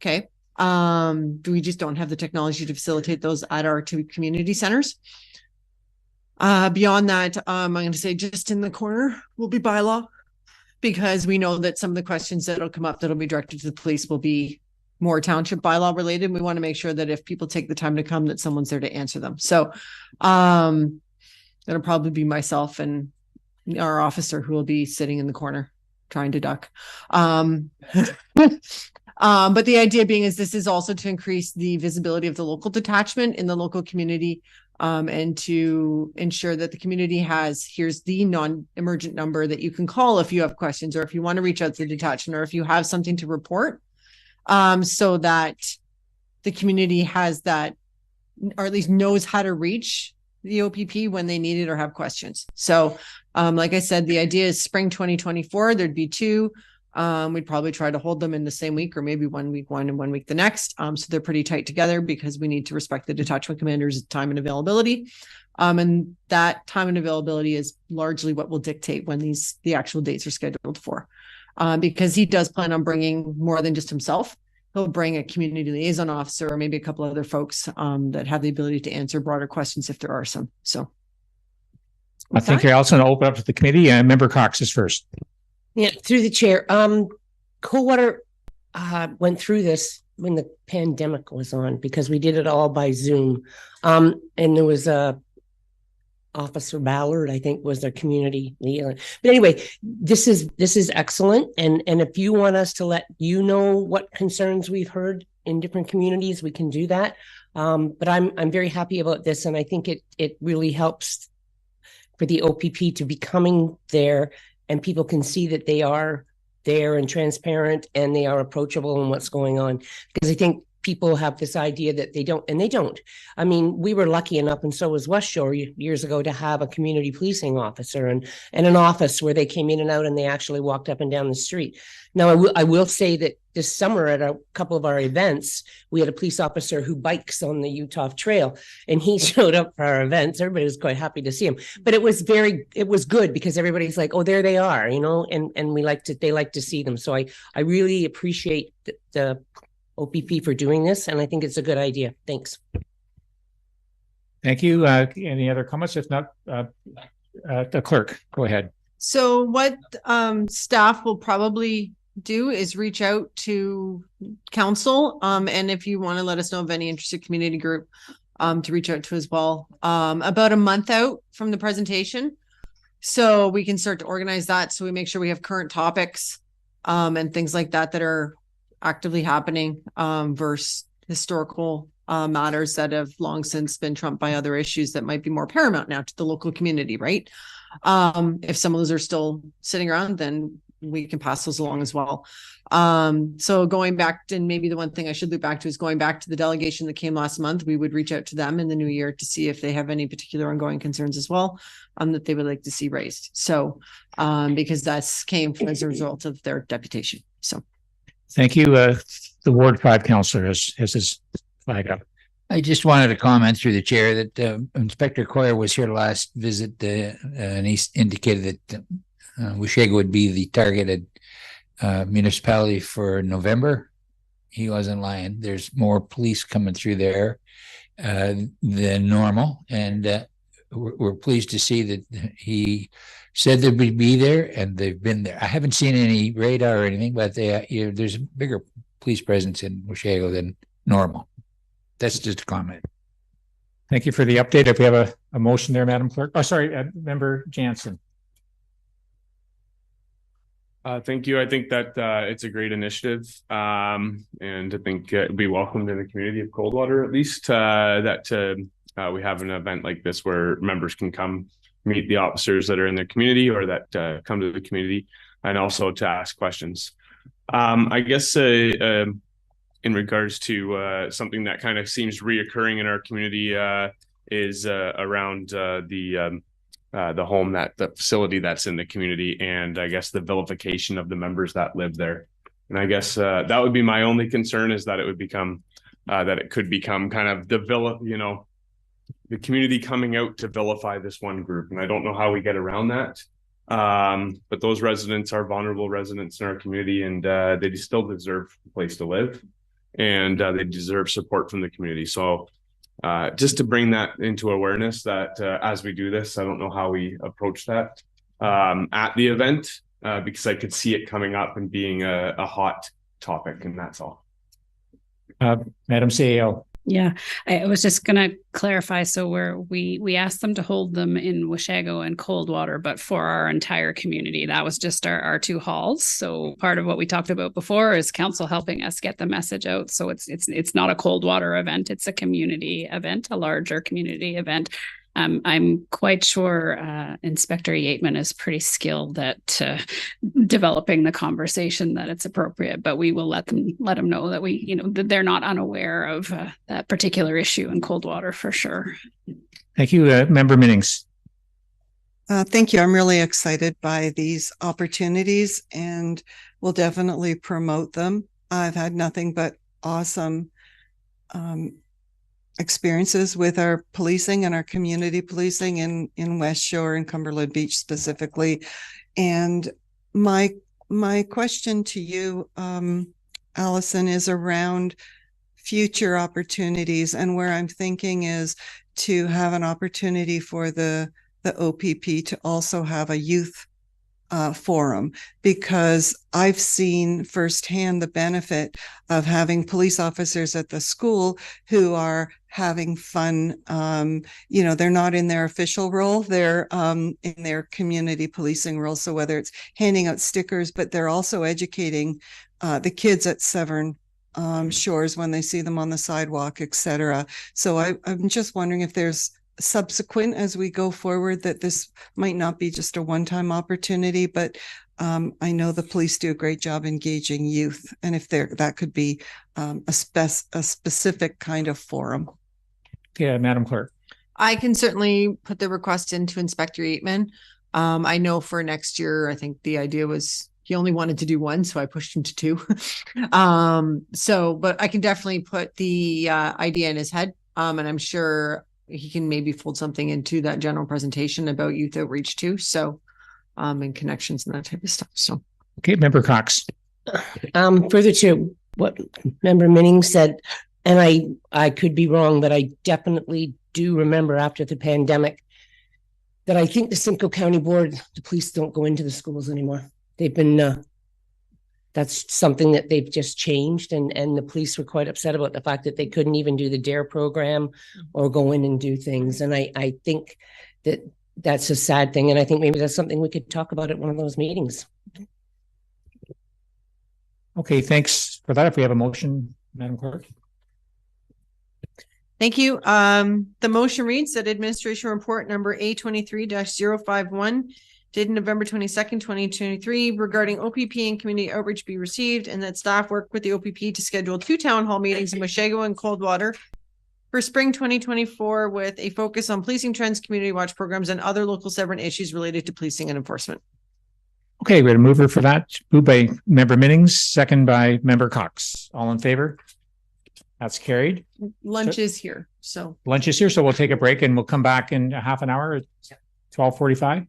Okay. We just don't have the technology to facilitate those at our two community centers. Beyond that, I'm going to say just in the corner will be bylaw, because we know that some of the questions that'll come up that'll be directed to the police will be more township bylaw related. We want to make sure that if people take the time to come, that someone's there to answer them. So that'll probably be myself and our officer who will be sitting in the corner trying to duck. But the idea being is this is also to increase the visibility of the local detachment in the local community, and to ensure that the community here's the non-emergent number that you can call if you have questions, or if you want to reach out to the detachment, or if you have something to report, so that the community has that, or at least knows how to reach the OPP when they need it or have questions. So like I said, the idea is spring 2024, there'd be two. We'd probably try to hold them in the same week, or maybe 1 week one and 1 week the next. So they're pretty tight together, because we need to respect the detachment commander's time and availability. And that time and availability is largely what will dictate when the actual dates are scheduled for. Because he does plan on bringing more than just himself. He'll bring a community liaison officer, or maybe a couple other folks that have the ability to answer broader questions if there are some. So I think you're also going to open up to the committee, and Member Cox is first. Yeah, through the chair. Coldwater went through this when the pandemic was on, because we did it all by Zoom. And there was Officer Ballard, I think, was their community leader. But anyway, this is excellent. And if you want us to let you know what concerns we've heard in different communities, we can do that. But I'm very happy about this, and I think it really helps for the OPP to be coming there, and people can see that they are there and transparent, and they are approachable in what's going on. Because I think people have this idea that they don't, and they don't. I mean, we were lucky enough, and so was Westshore years ago, to have a community policing officer and an office where they came in and out and they actually walked up and down the street. Now, I will say that this summer at a couple of our events, we had a police officer who bikes on the Utah Trail, and he showed up for our events. Everybody was quite happy to see him, but it was good because everybody's like, oh, there they are, you know, and they like to see them. So I really appreciate the OPP for doing this, and I think it's a good idea. Thanks. Thank you. Any other comments? If not, the clerk, go ahead. So what staff will probably do is reach out to council, and if you want to let us know of any interested community group to reach out to as well, about a month out from the presentation, so we can start to organize that, so we make sure we have current topics and things like that that are actively happening versus historical matters that have long since been trumped by other issues that might be more paramount now to the local community, right? If some of those are still sitting around, then we can pass those along as well. So going back to, and maybe the one thing I should loop back to is going back to the delegation that came last month, we would reach out to them in the new year to see if they have any particular ongoing concerns as well, that they would like to see raised. So, because that's came as a result of their deputation. So. Thank you. The Ward 5 councillor has his flag up. I just wanted to comment through the chair that Inspector Coyer was here last visit, and he indicated that Washego would be the targeted municipality for November. He wasn't lying. There's more police coming through there than normal, and we're pleased to see that he said they would be there, and they've been there. I haven't seen any radar or anything, but there's a bigger police presence in Washego than normal. That's just a comment. Thank you for the update. If we have a motion there, Madam Clerk. Oh, sorry, Member Jansen. Thank you. I think that it's a great initiative, and I think it'd be welcomed in the community of Coldwater, at least that we have an event like this where members can come meet the officers that are in their community or that come to the community, and also to ask questions. I guess in regards to something that kind of seems reoccurring in our community is around the home, the facility that's in the community, and I guess the vilification of the members that live there. And I guess that would be my only concern, is that it would become that it could become kind of the community coming out to vilify this one group. And I don't know how we get around that. But those residents are vulnerable residents in our community, and they still deserve a place to live, and they deserve support from the community. So just to bring that into awareness that as we do this, I don't know how we approach that at the event, because I could see it coming up and being a hot topic, and that's all. Madam CEO. Yeah, I was just going to clarify. So we asked them to hold them in Washego and Coldwater, but for our entire community. That was just our two halls. So part of what we talked about before is council helping us get the message out. So it's not a Coldwater event. It's a community event, a larger community event. I'm quite sure Inspector Yateman is pretty skilled at developing the conversation that it's appropriate, but we will let them know that that they're not unaware of that particular issue in Coldwater for sure. Thank you, Member Minnings. Thank you. I'm really excited by these opportunities, and we'll definitely promote them. I've had nothing but awesome experiences with our policing and our community policing in Westshore and Cumberland Beach specifically. And my question to you, Allison, is around future opportunities, and where I'm thinking is to have an opportunity for the OPP to also have a youth forum, because I've seen firsthand the benefit of having police officers at the school who are having fun. They're not in their official role, they're in their community policing role. So whether it's handing out stickers, but they're also educating the kids at Severn shores when they see them on the sidewalk, etc. So I'm just wondering if there's subsequent, as we go forward, that this might not be just a one-time opportunity, but I know the police do a great job engaging youth, and if that could be a specific kind of forum. Yeah, Madam Clerk. I can certainly put the request into Inspector Yateman. I know for next year, I think the idea was he only wanted to do one, so I pushed him to two. But I can definitely put the idea in his head. And I'm sure he can maybe fold something into that general presentation about youth outreach too. So, and connections and that type of stuff. So, okay, Member Cox. Further to what Member Minning said, and I could be wrong, but I definitely do remember after the pandemic that I think the Simcoe County Board, the police don't go into the schools anymore. They've been, that's something that they've just changed, and the police were quite upset about the fact that they couldn't even do the DARE program or go in and do things. And I think that that's a sad thing. And I think maybe that's something we could talk about at one of those meetings. Okay, thanks for that. If we have a motion, Madam Clerk. thank you. The motion reads that administration report number A23-051 dated November 22nd, 2023 regarding OPP and community outreach be received, and that staff work with the OPP to schedule 2 town hall meetings in Washego and Coldwater for spring 2024 with a focus on policing trends, community watch programs, and other local Severn issues related to policing and enforcement. Okay, we had a mover for that. Moved by Member Minnings, second by Member Cox. All in favor? That's carried. Lunch is here, so. Lunch is here, so we'll take a break and we'll come back in a half an hour at 12:45.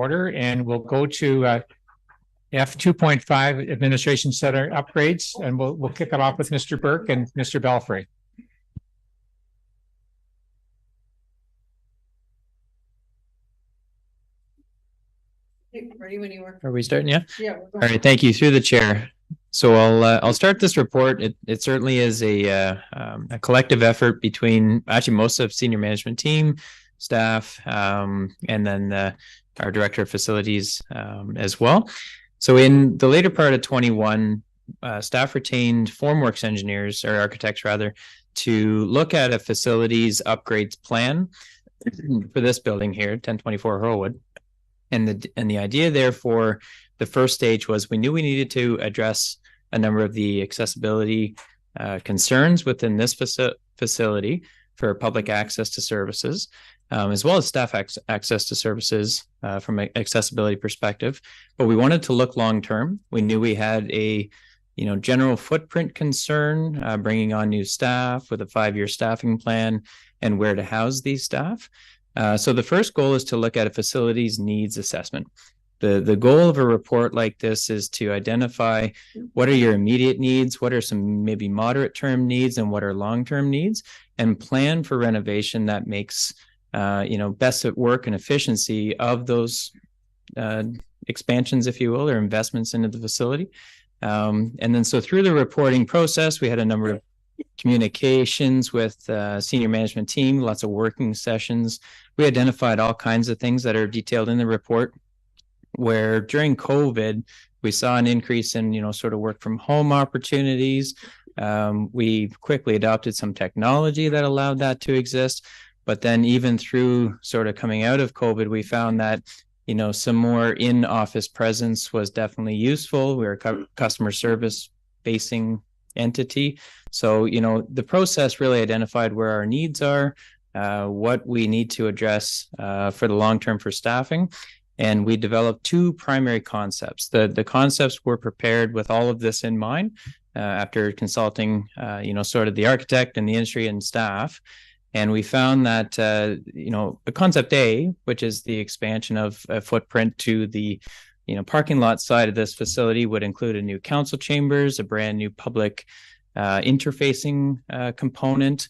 order, and we'll go to F 2.5 Administration Center upgrades, and we'll kick it off with Mr. Burke and Mr. Belfry. Ready when you are. Are we starting? Yeah. Yeah. All right. Thank you. Through the chair. So I'll start this report. It certainly is a collective effort between actually most of senior management team, staff, and then our director of facilities as well. So in the later part of 21, staff retained formworks engineers or architects rather to look at a facilities upgrades plan for this building here, 1024 Hurlwood. And the idea there for the first stage was we knew we needed to address a number of the accessibility concerns within this facility for public access to services, as well as staff access to services from an accessibility perspective. But we wanted to look long term. We knew we had a general footprint concern, bringing on new staff with a 5-year staffing plan and where to house these staff. So the first goal is to look at a facilities needs assessment. The goal of a report like this is to identify what are your immediate needs, what are some maybe moderate term needs, and what are long-term needs, and plan for renovation that makes best at work and efficiency of those expansions, if you will, or investments into the facility. And then so through the reporting process, we had a number of communications with senior management team, lots of working sessions. We identified all kinds of things that are detailed in the report, where during COVID, we saw an increase in, sort of work from home opportunities. We quickly adopted some technology that allowed that to exist. But then even through sort of coming out of COVID, we found that, some more in-office presence was definitely useful. We're a customer service facing entity. So, the process really identified where our needs are, what we need to address for the long term for staffing. And we developed 2 primary concepts. The concepts were prepared with all of this in mind after consulting, sort of the architect and the industry and staff. And we found that, the concept A, which is the expansion of a footprint to the parking lot side of this facility, would include a new council chambers, a brand new public interfacing component,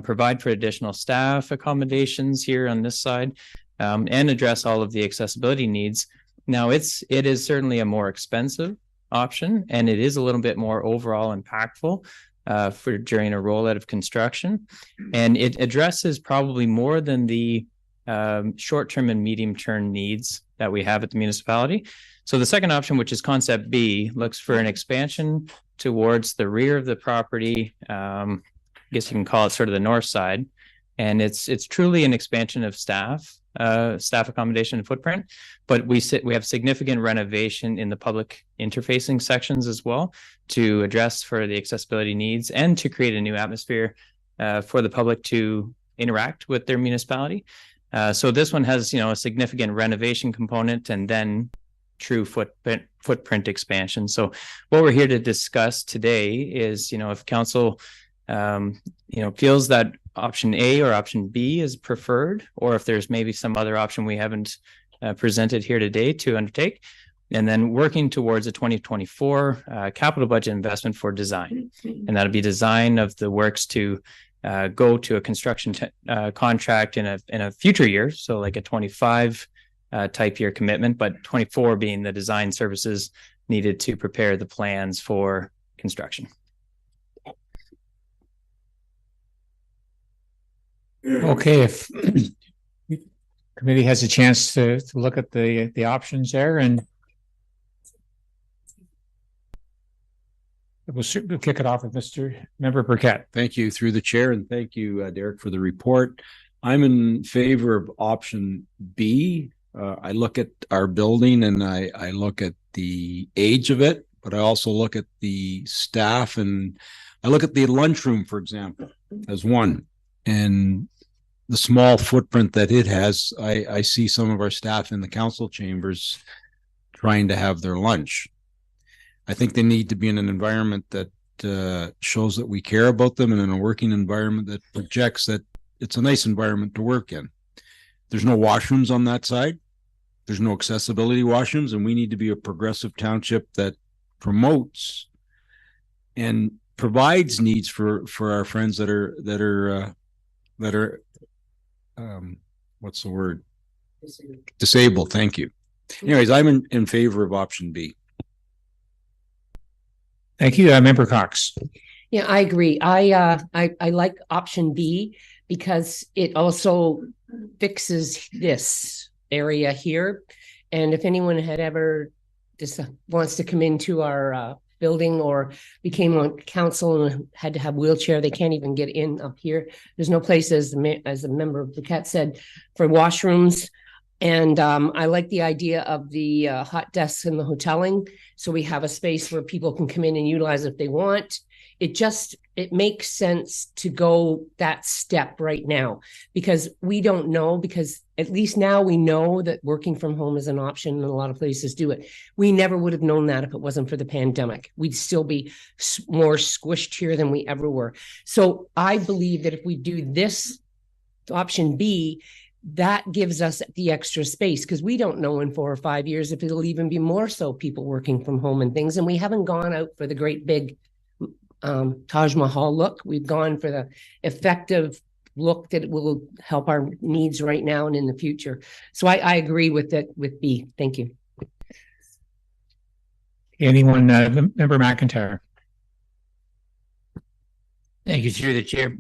provide for additional staff accommodations here on this side, and address all of the accessibility needs. Now, it is certainly a more expensive option, and it is a little bit more overall impactful for during a rollout of construction, and it addresses probably more than the short-term and medium-term needs that we have at the municipality. So the second option, which is concept B, looks for an expansion towards the rear of the property. I guess you can call it sort of the north side, and it's truly an expansion of staff accommodation and footprint. But we have significant renovation in the public interfacing sections as well to address for the accessibility needs and to create a new atmosphere for the public to interact with their municipality. So this one has, a significant renovation component and then true footprint expansion. So what we're here to discuss today is, if council, feels that option A or option B is preferred, or if there's maybe some other option we haven't presented here today to undertake, and then working towards a 2024 capital budget investment for design. And that'll be design of the works to go to a construction contract in a future year, so like a 25 type year commitment, but 24 being the design services needed to prepare the plans for construction. Okay, if committee has a chance to look at the options there, and we'll kick it off with Mr. Member Burkett. Thank you through the chair, and thank you, Derek, for the report. I'm in favor of option B. I look at our building and I look at the age of it, but I also look at the staff, and I look at the lunchroom, for example, as one. And the small footprint that it has, I see some of our staff in the council chambers trying to have their lunch. I think they need to be in an environment that shows that we care about them, and in a working environment that projects that it's a nice environment to work in. There's no washrooms on that side. there's no accessibility washrooms, and we need to be a progressive township that promotes and provides needs for our friends that are what's the word? Disabled. Thank you. Anyways, I'm in favor of option B. Thank you, Member Cox. Yeah, I agree. I like option B because it also fixes this area here. And if anyone had ever just wants to come into our building or became on council and had to have wheelchair, they can't even get in up here. There's no place, as a member of the CAT said, for washrooms. And I like the idea of the hot desks in the hoteling. So we have a space where people can come in and utilize if they want. It makes sense to go that step right now because we don't know, because at least now we know that working from home is an option and a lot of places do it. We never would have known that if it wasn't for the pandemic. We'd still be more squished here than we ever were. So I believe that if we do this option B, that gives us the extra space because we don't know in 4 or 5 years if it'll even be more so people working from home and things. And we haven't gone out for the great big Taj Mahal look. We've gone for the effective look that will help our needs right now and in the future. So I agree with that with B. Thank you. Anyone, Member McIntyre? Thank you, through the chair.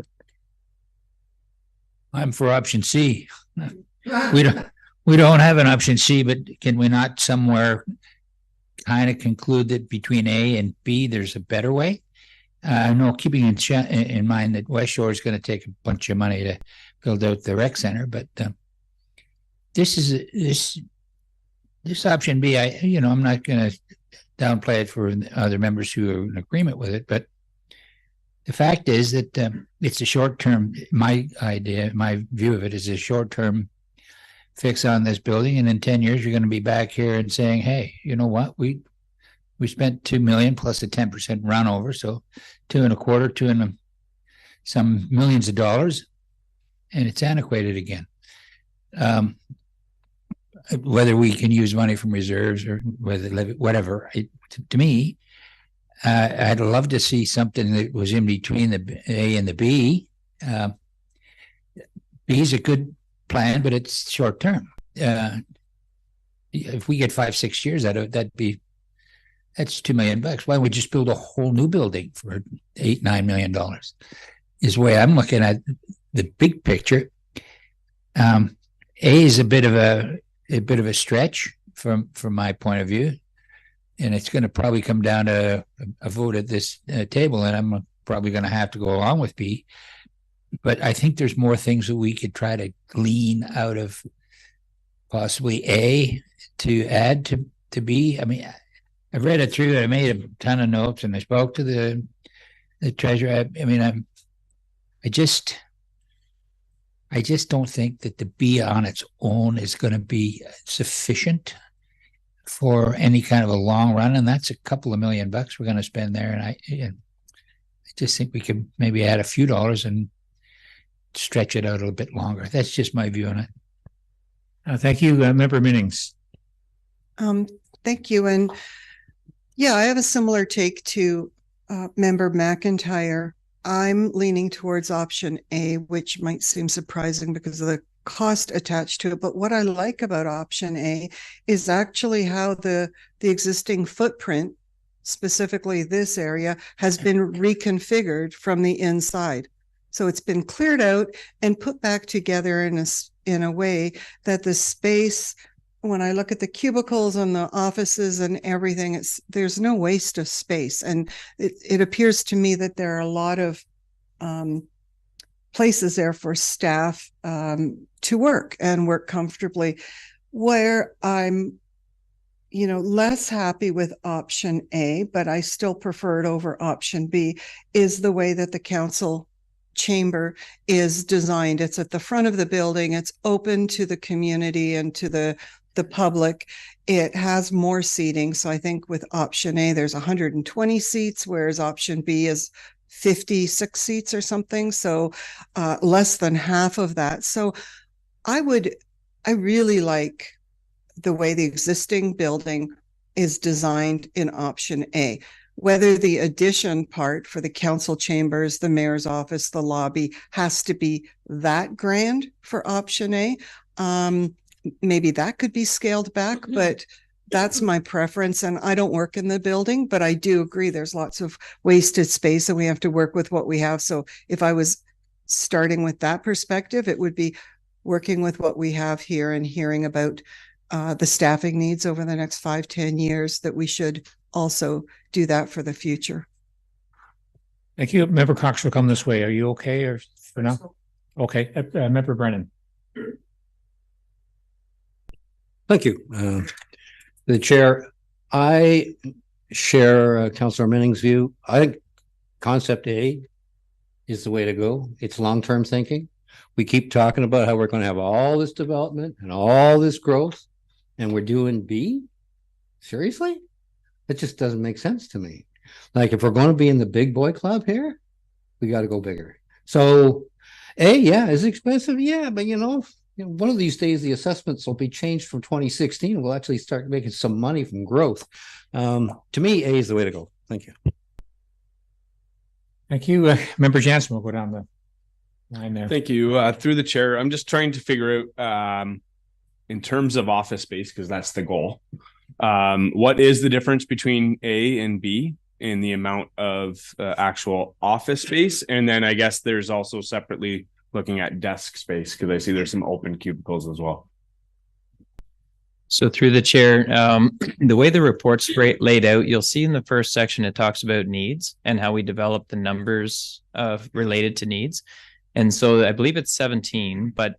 I'm for option C. We don't have an option C, but can we not somewhere kind of conclude that between A and B, there's a better way? I know, keeping in mind that Westshore is going to take a bunch of money to build out the rec center, but this option B, I'm not going to downplay it for other members who are in agreement with it, but the fact is that it's a short-term. My view of it is a short-term fix on this building, and in 10 years, you're going to be back here and saying, "Hey, you know what? We spent $2 million plus a 10% run over, so $2.25 million, some millions of dollars, and it's antiquated again." Whether we can use money from reserves or whatever, to me, I'd love to see something that was in between the A and the B. B is a good plan, but it's short term. If we get 5-6 years out of it, that's $2 million. Why don't we just build a whole new building for $8-9 million? Is the way I'm looking at the big picture. A is a bit of a stretch from my point of view. And it's going to probably come down to a vote at this table, and I'm probably going to have to go along with B. But I think there's more things that we could try to glean out of possibly A to add to B. I mean, I've read it through. I made a ton of notes, and I spoke to the treasurer. I just don't think that the B on its own is going to be sufficient for any kind of a long run, and that's a couple of $1 million we're going to spend there. And I just think we could maybe add a few dollars and stretch it out a little bit longer. That's just my view on it. Thank you, Member Minnings. Thank you. And yeah, I have a similar take to Member McIntyre. I'm leaning towards option A, which might seem surprising because of the cost attached to it. But what I like about option A is actually how the existing footprint, specifically this area, has been reconfigured from the inside. So it's been cleared out and put back together in a way that the space, when I look at the cubicles and the offices and everything, there's no waste of space. And it appears to me that there are a lot of places there for staff to work and work comfortably. Where I'm, less happy with option A, but I still prefer it over option B, is the way that the council chamber is designed. It's at the front of the building. It's open to the community and to the public. It has more seating. So I think with option A, there's 120 seats, whereas option B is 56 seats or something. So less than half of that. So I really like the way the existing building is designed in option A. Whether the addition part for the council chambers, the mayor's office, the lobby has to be that grand for option A. Maybe that could be scaled back, but that's my preference. And I don't work in the building, but I do agree there's lots of wasted space and we have to work with what we have. So if I was starting with that perspective, it would be working with what we have here and hearing about the staffing needs over the next 5-10 years, that we should also do that for the future. Thank you. Member Cox will come this way. Are you okay or for now? Okay. Member Brennan. Thank you. The chair, I share Councillor Minning's view. I think concept A is the way to go. It's long-term thinking. We keep talking about how we're going to have all this development and all this growth, and we're doing B? Seriously? That just doesn't make sense to me. Like, if we're going to be in the big boy club here, we got to go bigger. So A, yeah, is it expensive? Yeah, but one of these days the assessments will be changed from 2016. We'll actually start making some money from growth. To me, A is the way to go. Thank you. Thank you. Member Jansen will go down the line there. Thank you. Through the chair, I'm just trying to figure out in terms of office space, because that's the goal. What is the difference between A and B in the amount of actual office space? And then I guess there's also separately looking at desk space, because I see there's some open cubicles as well. So through the chair, the way the report's laid out, you'll see in the first section, it talks about needs and how we develop the numbers related to needs. And so I believe it's 17, but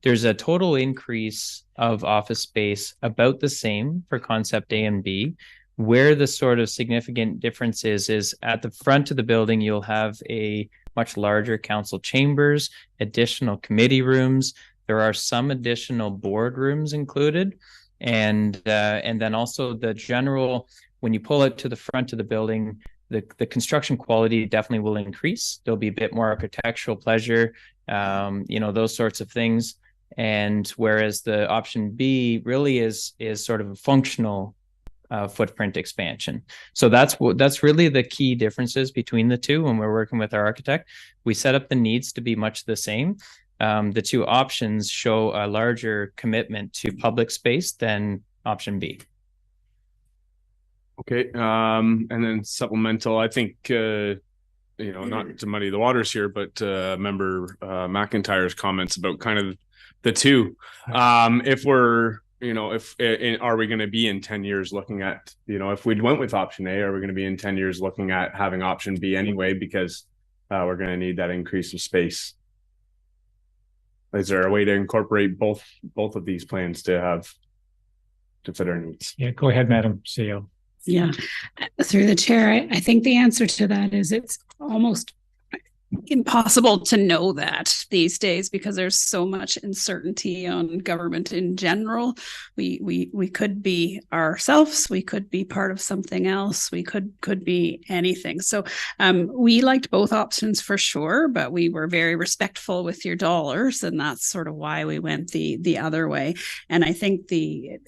there's a total increase of office space about the same for concept A and B. Where the sort of significant difference is at the front of the building, you'll have a much larger council chambers, additional committee rooms. There are some additional board rooms included. And then also the general, when you pull out to the front of the building, the construction quality definitely will increase. There'll be a bit more architectural pleasure, those sorts of things. And whereas the option B really is sort of a functional footprint expansion. So that's really the key differences between the two when we're working with our architect. We set up the needs to be much the same. The two options show a larger commitment to public space than option B. Okay. And then supplemental, I think, not to muddy the waters here, but member McIntyre's comments about kind of the two. If we're, are we going to be in 10 years looking at, if we went with option A, are we going to be in 10 years looking at having option B anyway, because we're going to need that increase of space? Is there a way to incorporate both of these plans to fit our needs? Yeah, go ahead, Madam CEO. Yeah, through the chair, I think the answer to that is it's almost impossible to know that these days, because there's so much uncertainty on government in general. We could be ourselves, we could be part of something else, we could be anything. So we liked both options for sure, but we were very respectful with your dollars, and that's sort of why we went the other way. And I think the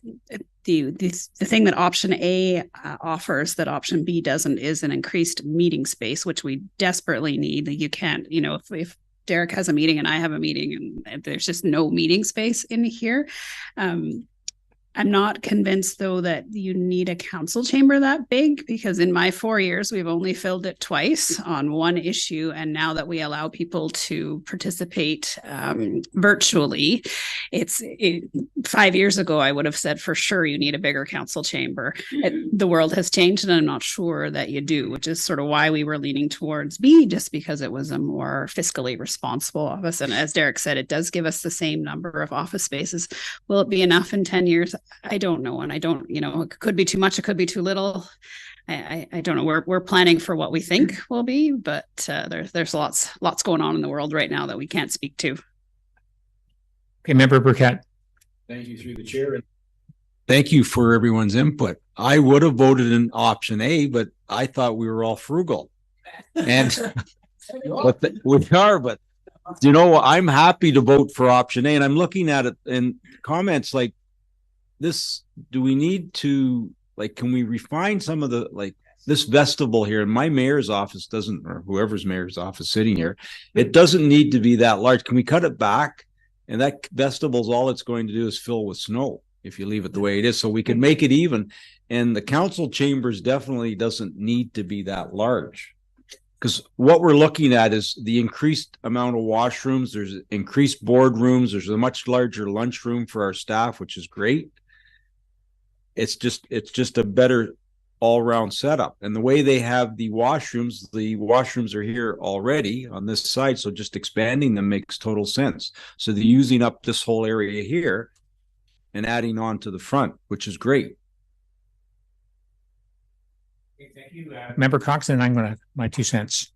thing that option A offers that option B doesn't is an increased meeting space, which we desperately need. You can't, if Derek has a meeting and I have a meeting and there's just no meeting space in here. I'm not convinced, though, that you need a council chamber that big, because in my 4 years, we've only filled it twice on one issue. And now that we allow people to participate virtually, 5 years ago, I would have said for sure you need a bigger council chamber. The world has changed, and I'm not sure that you do, which is sort of why we were leaning towards B, just because it was a more fiscally responsible office. And as Derek said, it does give us the same number of office spaces. Will it be enough in 10 years? I don't know. And I don't, it could be too much. It could be too little. I don't know. We're planning for what we think will be, but there's lots going on in the world right now that we can't speak to. Okay, Member Burkett. Thank you, through the chair. Thank you for everyone's input. I would have voted in option A, but I thought we were all frugal. And we are, but I'm happy to vote for option A. And I'm looking at it in comments like, do we need to, like, can we refine some of the, like, this vestibule here in my mayor's office doesn't, or whoever's mayor's office sitting here, it doesn't need to be that large. Can we cut it back? And that vestible's all it's going to do is fill with snow if you leave it the way it is. So we can make it even. And the council chambers definitely doesn't need to be that large. Because what we're looking at is the increased amount of washrooms. There's increased boardrooms. There's a much larger lunchroom for our staff, which is great. It's just a better all-round setup. And the way they have the washrooms are here already on this side. So just expanding them makes total sense. So they're using up this whole area here and adding on to the front, which is great. Thank you, Member Cox, and I'm going to my 2 cents.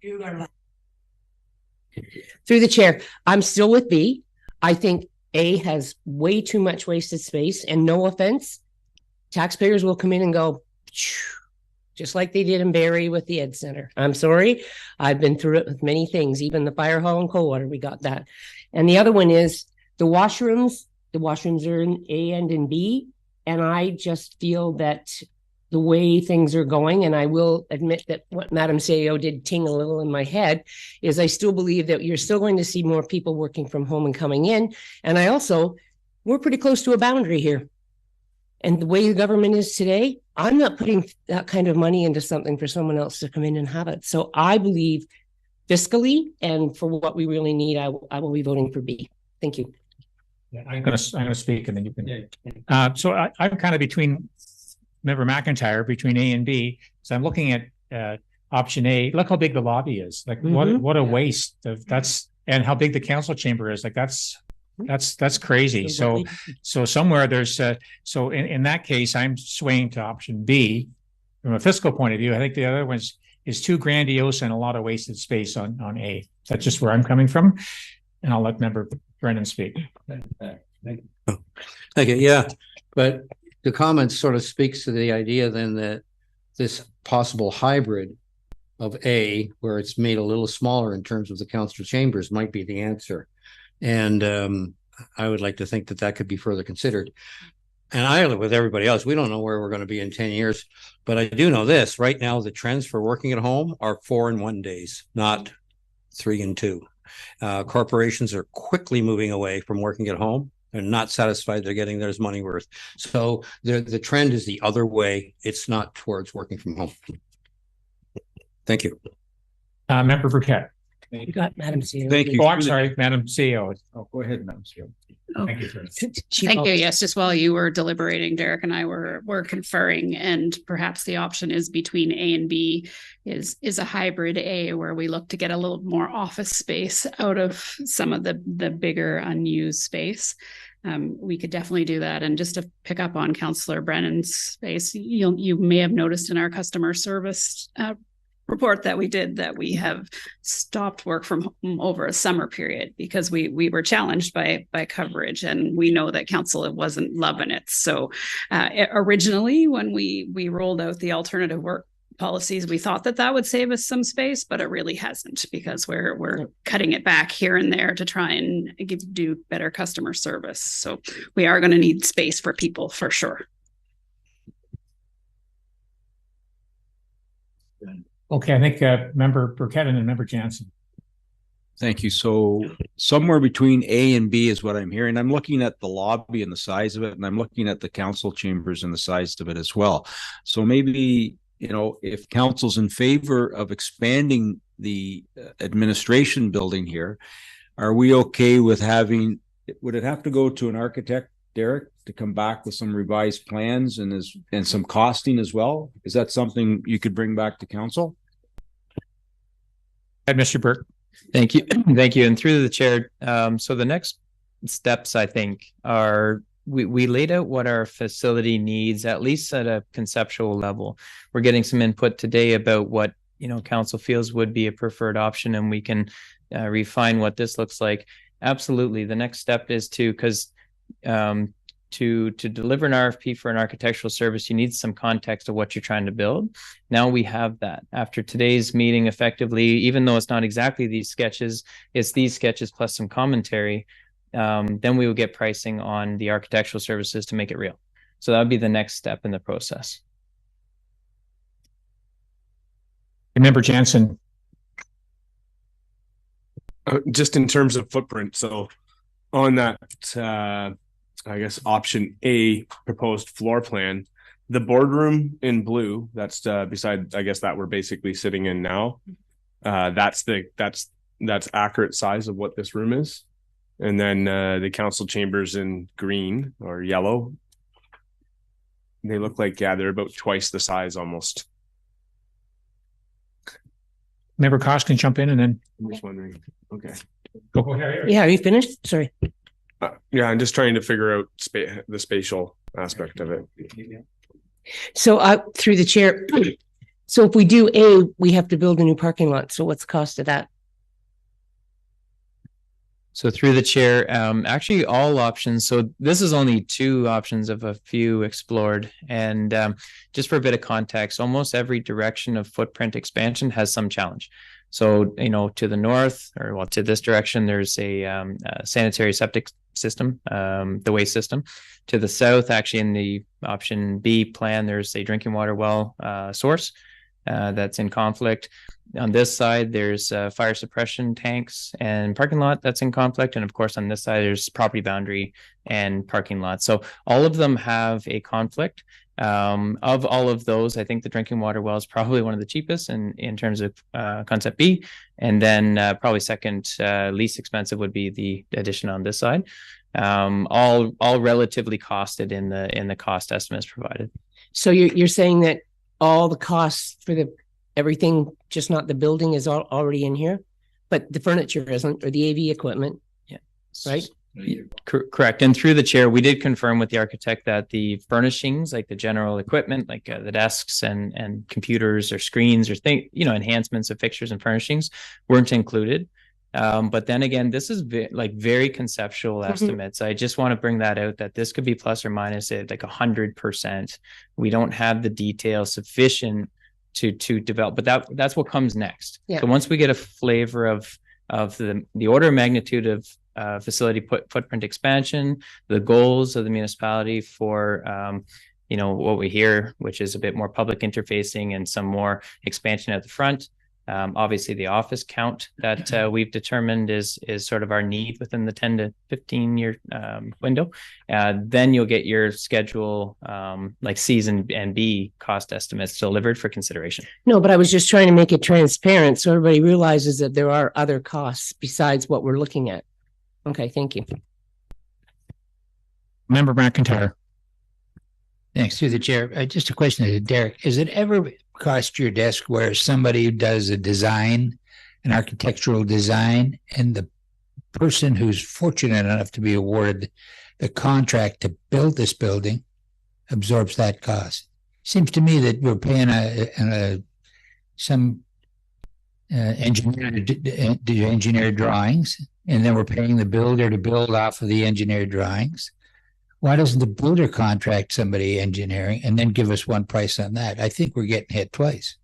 Through the chair, I'm still with B. I think A has way too much wasted space, and no offense, taxpayers will come in and go, just like they did in Barrie with the Ed Center. I'm sorry. I've been through it with many things, even the fire hall and Coldwater, we got that. And the other one is the washrooms. The washrooms are in A and in B. And I just feel that the way things are going, and I will admit that what Madam CEO did ting a little in my head, is I still believe that you're still going to see more people working from home and coming in. And we're pretty close to a boundary here. And the way the government is today, I'm not putting that kind of money into something for someone else to come in and have it. So I believe fiscally and for what we really need, I will be voting for B. Thank you. Yeah, I'm gonna speak and then you can. So I'm kind of between Member McIntyre, between A and B. So I'm looking at option A. Look how big the lobby is. Like what a waste of and how big the council chamber is. Like that's crazy. So somewhere there's so in that case, I'm swaying to option B from a fiscal point of view. I think the other one is too grandiose and a lot of wasted space on A. That's just where I'm coming from, and I'll let Member Brennan speak. Thank you. Yeah, but the comment sort of speaks to the idea then that this possible hybrid of A, where it's made a little smaller in terms of the council chambers, might be the answer. And I would like to think that could be further considered. And I live with everybody else. We don't know where we're going to be in 10 years, but I do know this. Right now, the trends for working at home are 4 and 1 days, not 3 and 2. Corporations are quickly moving away from working at home. They're not satisfied they're getting their money worth. So the trend is the other way. It's not towards working from home. Thank you. Member Burkett. You got Madam CEO. Thank you. Oh, I'm sorry, Madam CEO. Oh, go ahead, Madam CEO. Oh. Thank you, sir. Thank you. Yes, just while you were deliberating, Derek and I were conferring, and perhaps the option is between A and B is a hybrid A, where we look to get a little more office space out of some of the bigger unused space. We could definitely do that. And just to pick up on Councillor Brennan's space, you may have noticed in our customer service report that we did that we have stopped work from home over a summer period because we were challenged by coverage, and we know that council wasn't loving it. So originally when we rolled out the alternative work policies, we thought that would save us some space, but it really hasn't, because we're cutting it back here and there to try and do better customer service. So we are going to need space for people for sure. Okay, I think Member Burkett and Member Jansen. Thank you. So somewhere between A and B is what I'm hearing. I'm looking at the lobby and the size of it, and I'm looking at the council chambers and the size of it as well. So maybe, if council's in favor of expanding the administration building here, are we okay with would it have to go to an architect, Derek, to come back with some revised plans and some costing as well? Is that something you could bring back to council? Mr. Burke. Thank you. Thank you. And through the chair, so the next steps, I think, are we laid out what our facility needs, at least at a conceptual level. We're getting some input today about what council feels would be a preferred option, and we can refine what this looks like. Absolutely. The next step is to deliver an RFP for an architectural service, you need some context of what you're trying to build. Now we have that. After today's meeting, effectively, even though it's not exactly these sketches, it's these sketches plus some commentary, then we will get pricing on the architectural services to make it real. So that would be the next step in the process. Member Jansen. Just in terms of footprint, so on that, I guess option A, proposed floor plan, the boardroom in blue, that's beside, I guess that we're basically sitting in now. That's accurate size of what this room is. And then the council chambers in green or yellow, they look like, yeah, they're about twice the size almost. Member Koss can jump in, and then I'm just wondering. Okay. Go ahead. Yeah, are you finished? Sorry. Yeah, I'm just trying to figure out the spatial aspect of it. So through the chair, so if we do A, we have to build a new parking lot. So what's the cost of that? So through the chair, actually all options. So this is only 2 options of a few explored. And just for a bit of context, almost every direction of footprint expansion has some challenge. So, you know, to the north, or well, to this direction, there's a sanitary septic system, the waste system. To the south, actually in the option B plan, there's a drinking water well source that's in conflict. On this side, there's fire suppression tanks and parking lot that's in conflict. And of course, on this side, there's property boundary and parking lot. So all of them have a conflict. Of all of those, I think the drinking water well is probably one of the cheapest in terms of concept B. And then probably second least expensive would be the addition on this side. All relatively costed in the cost estimates provided. So you're saying that all the costs for everything, just not the building, is already in here, but the furniture isn't, or the AV equipment. Yeah. Right. Correct. And through the chair, we did confirm with the architect that the furnishings, like the general equipment, like the desks and computers or screens or enhancements of fixtures and furnishings weren't included. But then again, this is very conceptual estimates. I just want to bring that out, that this could be plus or minus like 100%. We don't have the detail sufficient to develop, but that's what comes next. Yeah. So once we get a flavor of the order of magnitude of facility footprint expansion, the goals of the municipality for what we hear, which is a bit more public interfacing and some more expansion at the front. Obviously, the office count that we've determined is sort of our need within the 10 to 15 year window. Then you'll get your schedule like C's and B cost estimates delivered for consideration. No, but I was just trying to make it transparent so everybody realizes that there are other costs besides what we're looking at. Okay, thank you. Member McIntyre. Thanks, through the chair. Just a question to Derek. Has it ever crossed your desk where somebody does a design, an architectural design, and the person who's fortunate enough to be awarded the contract to build this building absorbs that cost? Seems to me that we're paying some engineer to do engineer drawings, and then we're paying the builder to build off of the engineered drawings. Why doesn't the builder contract somebody engineering and then give us one price on that? I think we're getting hit twice.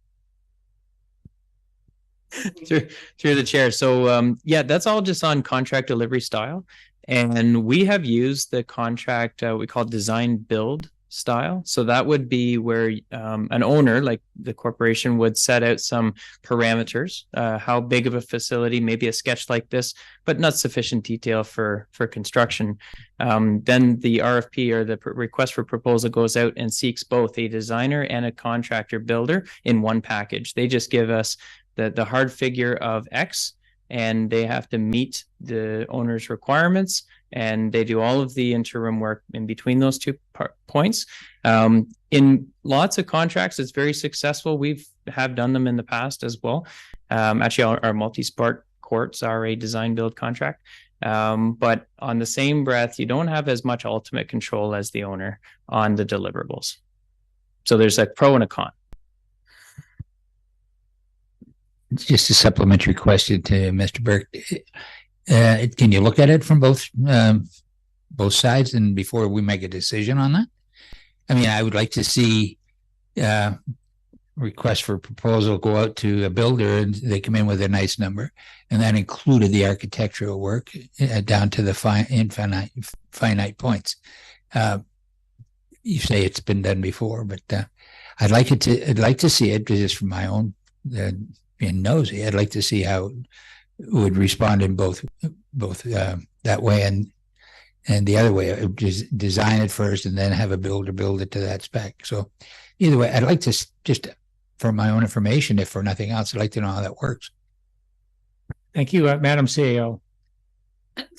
Through the chair. So yeah, that's all just on contract delivery style. And we have used the contract we call design build style. So that would be where an owner, like the corporation, would set out some parameters, how big of a facility, maybe a sketch like this, but not sufficient detail for construction. Then the RFP, or the request for proposal, goes out and seeks both a designer and a contractor builder in one package. They just give us the hard figure of X, and they have to meet the owner's requirements, and they do all of the interim work in between those two points. In lots of contracts, it's very successful. We have done them in the past as well. Actually, our multi-sport courts are a design build contract. But on the same breath, you don't have as much ultimate control as the owner on the deliverables. So there's a pro and a con. It's just a supplementary question to Mr. Burke. Can you look at it from both sides, and before we make a decision on that? I mean, I would like to see request for proposal go out to a builder and they come in with a nice number, and that included the architectural work down to the finite points. you say it's been done before, but I'd like to see it just from my own being nosy. I'd like to see how it would respond in both that way and the other way. Just design it first and then have a builder build it to that spec. So either way, I'd like to just, for my own information, if for nothing else, I'd like to know how that works. Thank you, Madam CEO.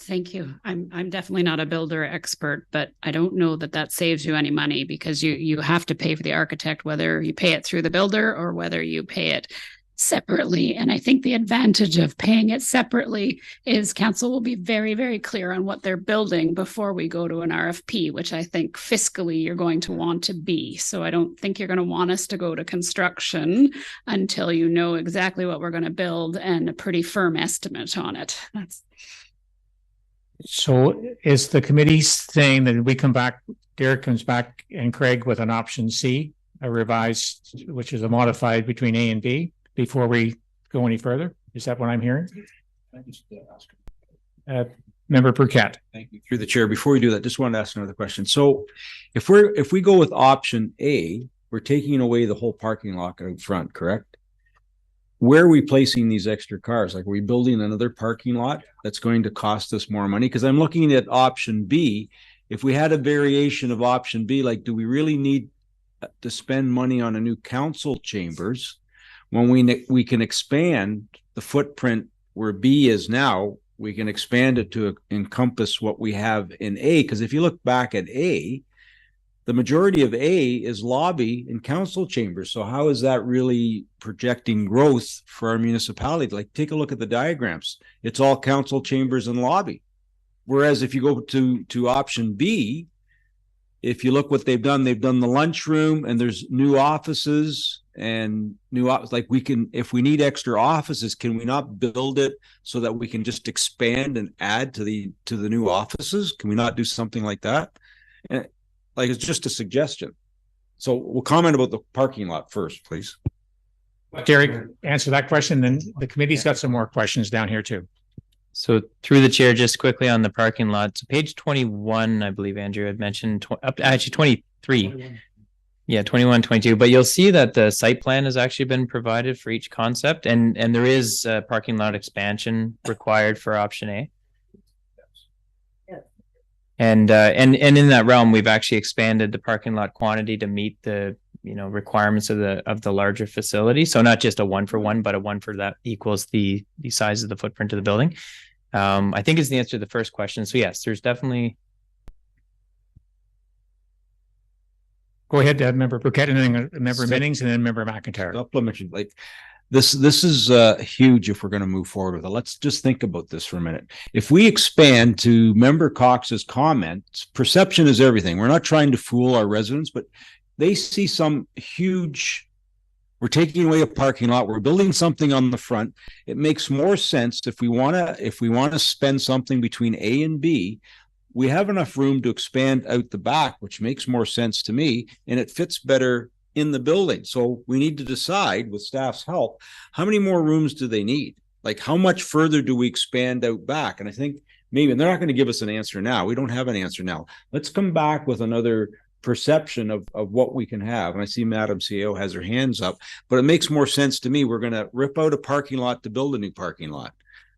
Thank you. I'm definitely not a builder expert, but I don't know that that saves you any money, because you have to pay for the architect, whether you pay it through the builder or whether you pay it separately. And I think the advantage of paying it separately is council will be very, very clear on what they're building before we go to an RFP, which I think fiscally you're going to want to be. So I don't think you're going to want us to go to construction until you know exactly what we're going to build and a pretty firm estimate on it. So is the committee saying that we come back, Derek comes back and Craig with an option C, a revised, which is a modified between A and B before we go any further? Is that what I'm hearing? Member Burkett. Thank you. Through the chair, before we do that, just wanted to ask another question. So if we go with option A, we're taking away the whole parking lot out front, correct? Where are we placing these extra cars? Like, are we building another parking lot that's going to cost us more money? Because I'm looking at option B. If we had a variation of option B, like, do we really need to spend money on a new council chambers when we can expand the footprint where B is now? We can expand it to encompass what we have in A. Because if you look back at A, the majority of A is lobby and council chambers. So how is that really projecting growth for our municipality? Like, take a look at the diagrams. It's all council chambers and lobby. Whereas if you go to option B, if you look what they've done the lunchroom, and there's new offices and like, we can, if we need extra offices, can we not build it so that we can just expand and add to the new offices? Can we not do something like that? And like, it's just a suggestion. So we'll comment about the parking lot first, please. Derek, answer that question. Then the committee's got some more questions down here too. So through the chair, just quickly on the parking lot. So page 21, I believe Andrew had mentioned, actually 23. Yeah, 21, 22. But you'll see that the site plan has actually been provided for each concept, and there is a parking lot expansion required for option A. And in that realm, we've actually expanded the parking lot quantity to meet the requirements of the larger facility. So not just a 1-for-1, but a 1 for that equals the size of the footprint of the building. I think is the answer to the first question. So yes, there's definitely. Go ahead, Member Burkett, and then Member Minnings, and then Member McIntyre. Supplementary, like this is huge if we're going to move forward with it. Let's just think about this for a minute. If we expand to Member Cox's comments, perception is everything. We're not trying to fool our residents, but they see some huge, we're taking away a parking lot, we're building something on the front. It makes more sense if we want to spend something between A and B, we have enough room to expand out the back, which makes more sense to me, and it fits better in the building. So we need to decide, with staff's help, how many more rooms do they need? Like, how much further do we expand out back? And I think maybe, and they're not going to give us an answer now. We don't have an answer now. Let's come back with another perception of what we can have. And I see Madam CEO has her hands up, but it makes more sense to me. We're going to rip out a parking lot to build a new parking lot.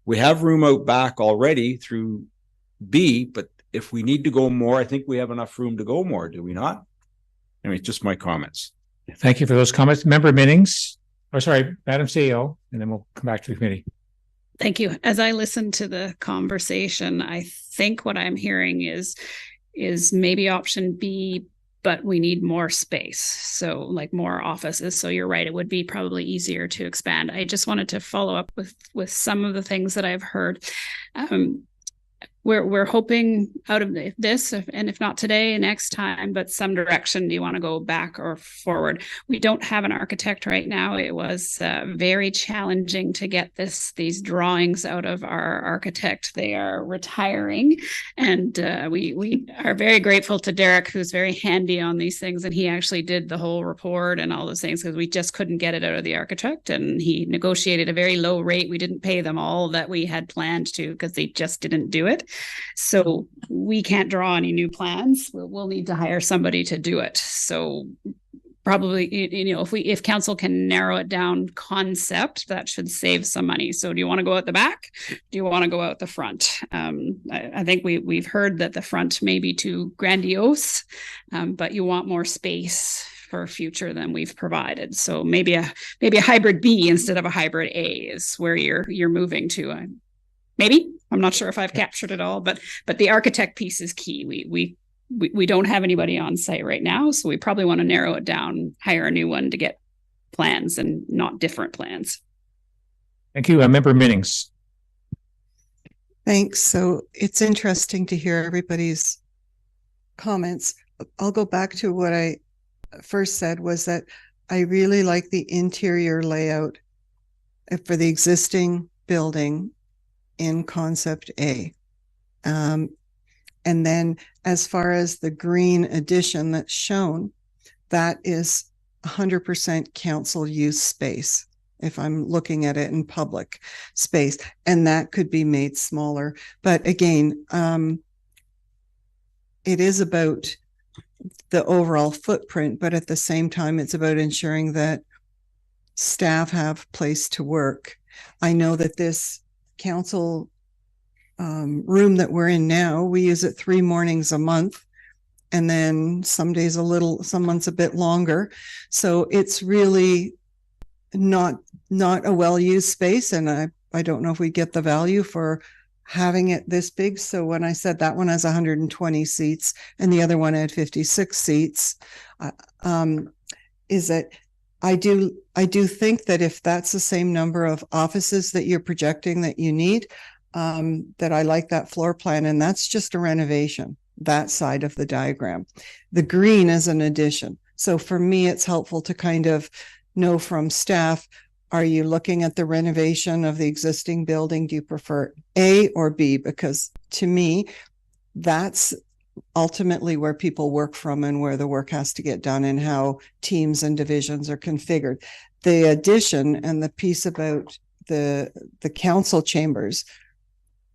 We have room out back already through B, but if we need to go more, I think we have enough room to go more, do we not? I mean, just my comments. Thank you for those comments. Member Minnings, Madam CEO, and then we'll come back to the committee. Thank you. As I listen to the conversation, I think what I'm hearing is maybe option B, but we need more space. So like more offices. So you're right. It would be probably easier to expand. I just wanted to follow up with some of the things that I've heard. We're hoping out of this, and if not today, next time, but some direction. Do you want to go back or forward? We don't have an architect right now. It was very challenging to get these drawings out of our architect. They are retiring, and we are very grateful to Derek, who's very handy on these things, and he actually did the whole report and all those things because we just couldn't get it out of the architect, and he negotiated a very low rate. We didn't pay them all that we had planned to because they just didn't do it. So we can't draw any new plans. We'll need to hire somebody to do it. So probably, you know, if council can narrow it down concept, that should save some money. So do you want to go out the back? Do you want to go out the front? I think we've heard that the front may be too grandiose, but you want more space for future than we've provided. So maybe a hybrid B instead of a hybrid A is where you're moving to. Maybe, I'm not sure if I've captured it all, but the architect piece is key. We don't have anybody on site right now, so we probably want to narrow it down, hire a new one to get plans and not different plans. Thank you. Member Minnings. Thanks. So it's interesting to hear everybody's comments. I'll go back to what I first said, was that I really like the interior layout for the existing building in concept A. And then as far as the green addition that's shown, that is 100% council use space, if I'm looking at it in public space, and that could be made smaller. But again, it is about the overall footprint, but at the same time, it's about ensuring that staff have place to work. I know that this council room that we're in now, we use it 3 mornings a month, and then some days some months a bit longer. So it's really not a well-used space, and I don't know if we get the value for having it this big. So when I said that one has 120 seats and the other one had 56 seats, is that I do think that if that's the same number of offices that you're projecting that you need, that I like that floor plan, and that's just a renovation, that side of the diagram. The green is an addition. So for me, it's helpful to kind of know from staff, are you looking at the renovation of the existing building? Do you prefer A or B? Because to me, that's ultimately where people work from and where the work has to get done and how teams and divisions are configured. The addition and the piece about the council chambers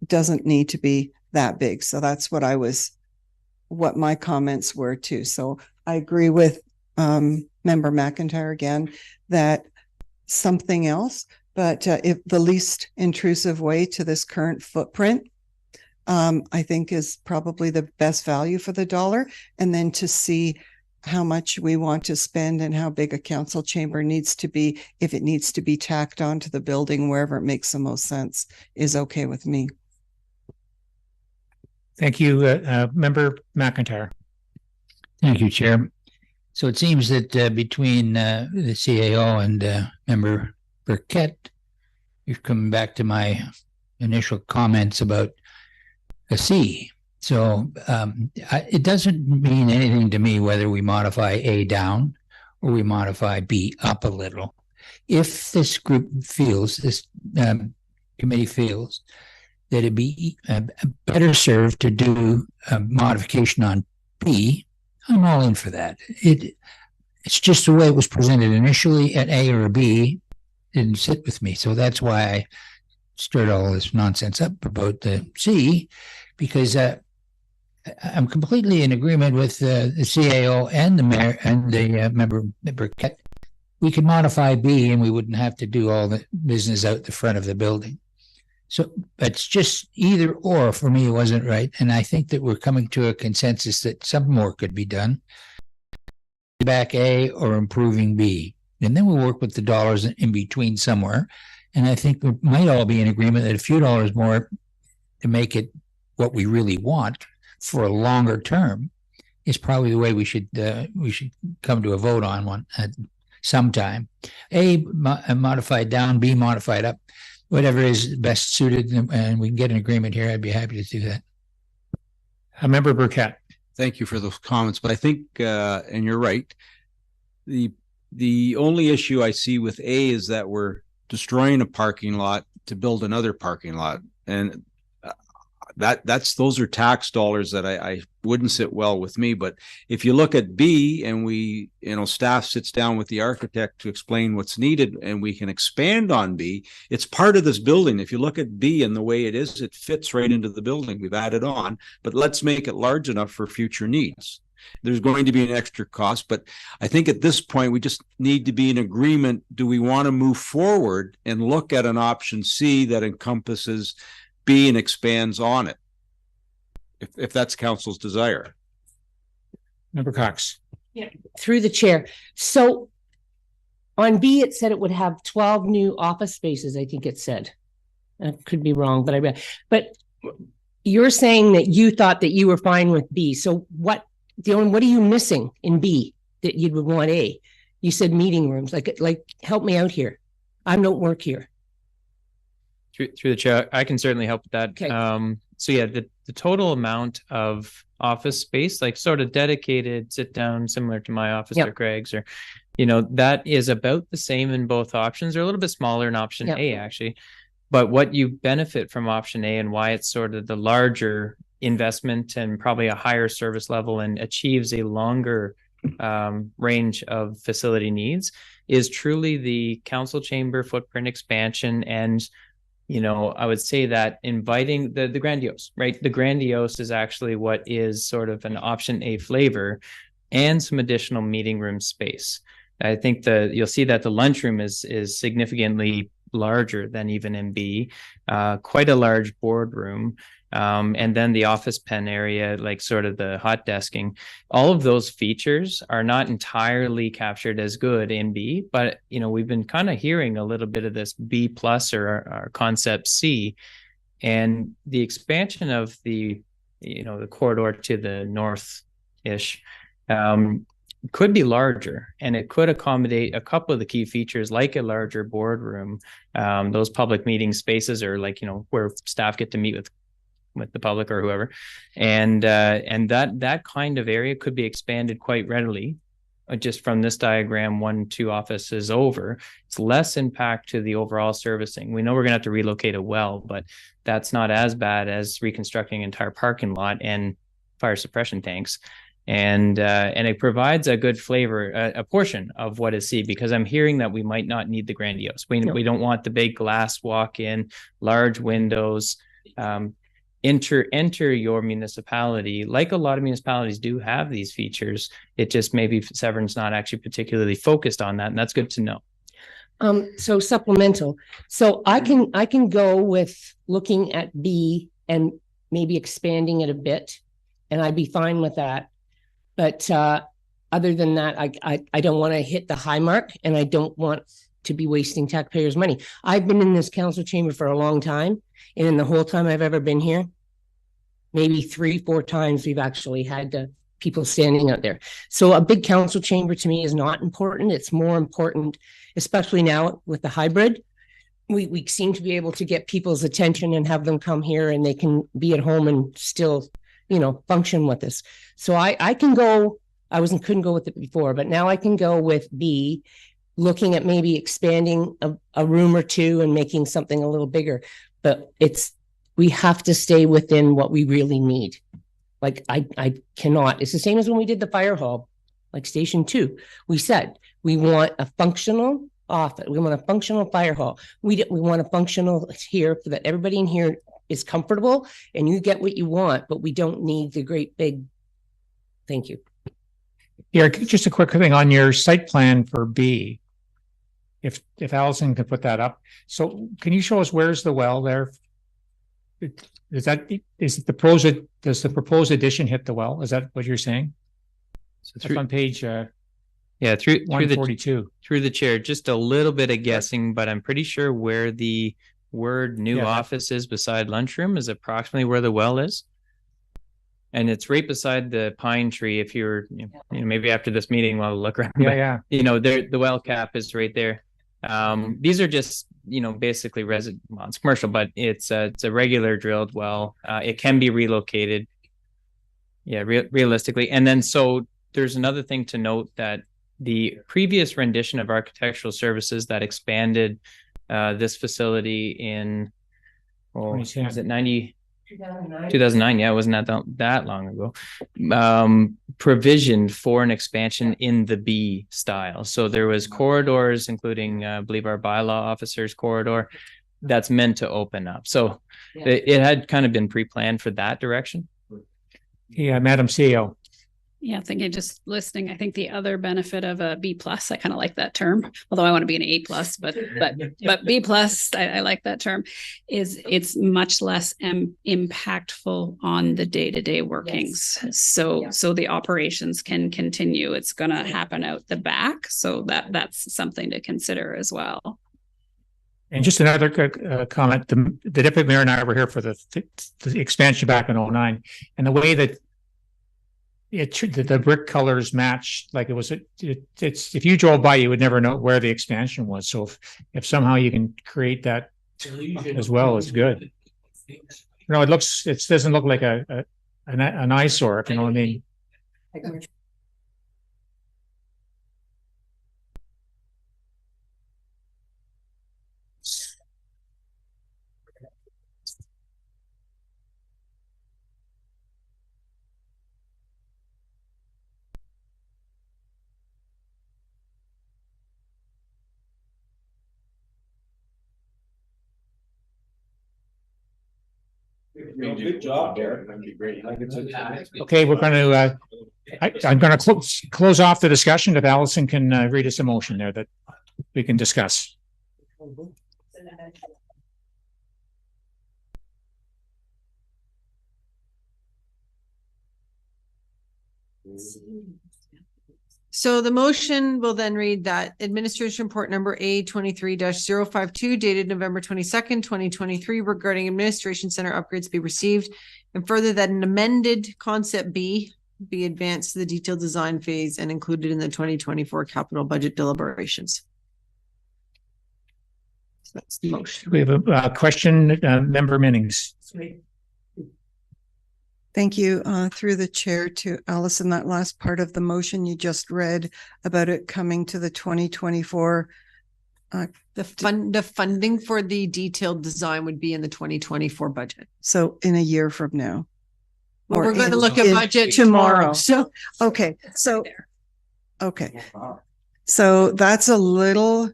doesn't need to be that big. So that's what my comments were too. So I agree with Member McIntyre again, that something else, but if the least intrusive way to this current footprint, I think is probably the best value for the dollar. And then to see how much we want to spend and how big a council chamber needs to be, if it needs to be tacked onto the building, wherever it makes the most sense, is okay with me. Thank you, Member McIntyre. Thank you, Chair. So it seems that between the CAO and Member Burkett, you're coming back to my initial comments about a C. So it doesn't mean anything to me whether we modify A down or we modify B up a little. If this group feels, this committee feels, that it'd be better served to do a modification on B, I'm all in for that. It's just the way it was presented initially at A or B didn't sit with me. So that's why I stirred all this nonsense up about the C, because I'm completely in agreement with the CAO and the mayor and the member Burkett. We could modify B and we wouldn't have to do all the business out the front of the building. So it's just either or for me wasn't right. And I think that we're coming to a consensus that some more could be done. Back A or improving B. And then we'll work with the dollars in between somewhere. And I think we might all be in agreement that a few dollars more to make it what we really want for a longer term is probably the way we should come to a vote on one at some time. A modified down, B modified up. Whatever is best suited, and we can get an agreement here, I'd be happy to do that. Member Burkett. Thank you for those comments, but I think, and you're right, the only issue I see with A is that we're destroying a parking lot to build another parking lot, and those are tax dollars that I wouldn't sit well with me. But if you look at B and we, staff sits down with the architect to explain what's needed and we can expand on B, it's part of this building. If you look at B and the way it is, it fits right into the building. We've added on, but let's make it large enough for future needs. There's going to be an extra cost, but I think at this point, we just need to be in agreement. Do we want to move forward and look at an option C that encompasses B and expands on it? If that's council's desire. Member Cox. Yeah, through the chair. So on B, it said it would have 12 new office spaces, I think it said. I could be wrong, but I read. But you're saying that you thought that you were fine with B. So what are you missing in B that you would want A? You said meeting rooms. Like help me out here. I don't work here. Through the chair, I can certainly help with that. Okay. So yeah, the total amount of office space, like sort of dedicated sit down, similar to my office or Craig's, or that is about the same in both options. They're a little bit smaller in option A actually. But what you benefit from option A and why it's sort of the larger investment and probably a higher service level and achieves a longer range of facility needs is truly the council chamber footprint expansion. And I would say that inviting the grandiose, right? The grandiose is actually what is sort of an option A flavor and some additional meeting room space. I think you'll see that the lunchroom is significantly larger than even in B, quite a large boardroom. And then the office pen area, like sort of the hot desking, all of those features are not entirely captured as good in B, but we've been kind of hearing a little bit of this B plus or our concept C, and the expansion of the corridor to the north-ish could be larger, and it could accommodate a couple of the key features like a larger boardroom, those public meeting spaces, or where staff get to meet with the public or whoever, and that kind of area could be expanded quite readily. Just from this diagram, 1-2 offices over, it's less impact to the overall servicing. We know we're gonna have to relocate a well, but that's not as bad as reconstructing an entire parking lot and fire suppression tanks. And it provides a good flavor, a portion of what is C, because I'm hearing that we might not need the grandiose. We don't want the big glass walk-in, large windows. Enter your municipality, like a lot of municipalities do have these features. It just maybe Severn's not actually particularly focused on that, and that's good to know. So supplemental. So I can go with looking at B and maybe expanding it a bit, and I'd be fine with that. But other than that, I don't want to hit the high mark, and I don't want to be wasting taxpayers' money. I've been in this council chamber for a long time, and in the whole time I've ever been here, maybe 3-4 times we've actually had people standing out there. So a big council chamber to me is not important. It's more important, especially now with the hybrid. We seem to be able to get people's attention and have them come here, and they can be at home and still function with us. So I can go, couldn't go with it before, but now I can go with B, looking at maybe expanding a room or two and making something a little bigger. But we have to stay within what we really need. Like I cannot, it's the same as when we did the fire hall, like Station 2. We said, we want a functional office. We want a functional fire hall. We want a functional here so that everybody in here is comfortable and you get what you want, but we don't need the great big, thank you. Yeah, just a quick thing on your site plan for B. If Allison could put that up. So can you show us where's the well there? Does the proposed addition hit the well? Is that what you're saying? So that's on page through 142. Through the chair, just a little bit of guessing, but I'm pretty sure where the word new office is beside lunchroom is approximately where the well is. And it's right beside the pine tree. If you're, maybe after this meeting, we'll look around. The well cap is right there. These are just, basically it's commercial, but it's a regular drilled well. It can be relocated. Yeah, realistically. And then, so there's another thing to note that the previous rendition of architectural services that expanded this facility in, was it 2009. Yeah, it wasn't that long ago. Provisioned for an expansion in the B style. So there was corridors, including, I believe, our bylaw officer's corridor that's meant to open up. So it had kind of been pre-planned for that direction. Yeah, Madam CEO. Yeah, thinking just listening. I think the other benefit of a B plus, I kind of like that term, although I want to be an A plus, but B plus, I like that term, is it's much less impactful on the day-to-day workings. Yes. So the operations can continue. It's going to happen out the back. So that's something to consider as well. And just another comment, the deputy mayor and I were here for the expansion back in 2009, and the way that the brick colors matched, like it's if you drove by, you would never know where the expansion was. So if somehow you can create that as well, it's good. You know, it doesn't look like an eyesore, if you know what I mean. Good job, Derek. Okay, we're going to. I'm going to close off the discussion. If Allison can read us a motion there that we can discuss. So the motion will then read that administration report number A23-052 dated November 22nd, 2023 regarding administration center upgrades be received, and further that an amended concept B be advanced to the detailed design phase and included in the 2024 capital budget deliberations. So that's the motion. We have a question, Member Minnings. Thank you, through the chair to Allison. That last part of the motion you just read about it coming to the 2024. The funding for the detailed design would be in the 2024 budget. So in a year from now. Well, we're going to look at budget tomorrow. So okay. So that's a little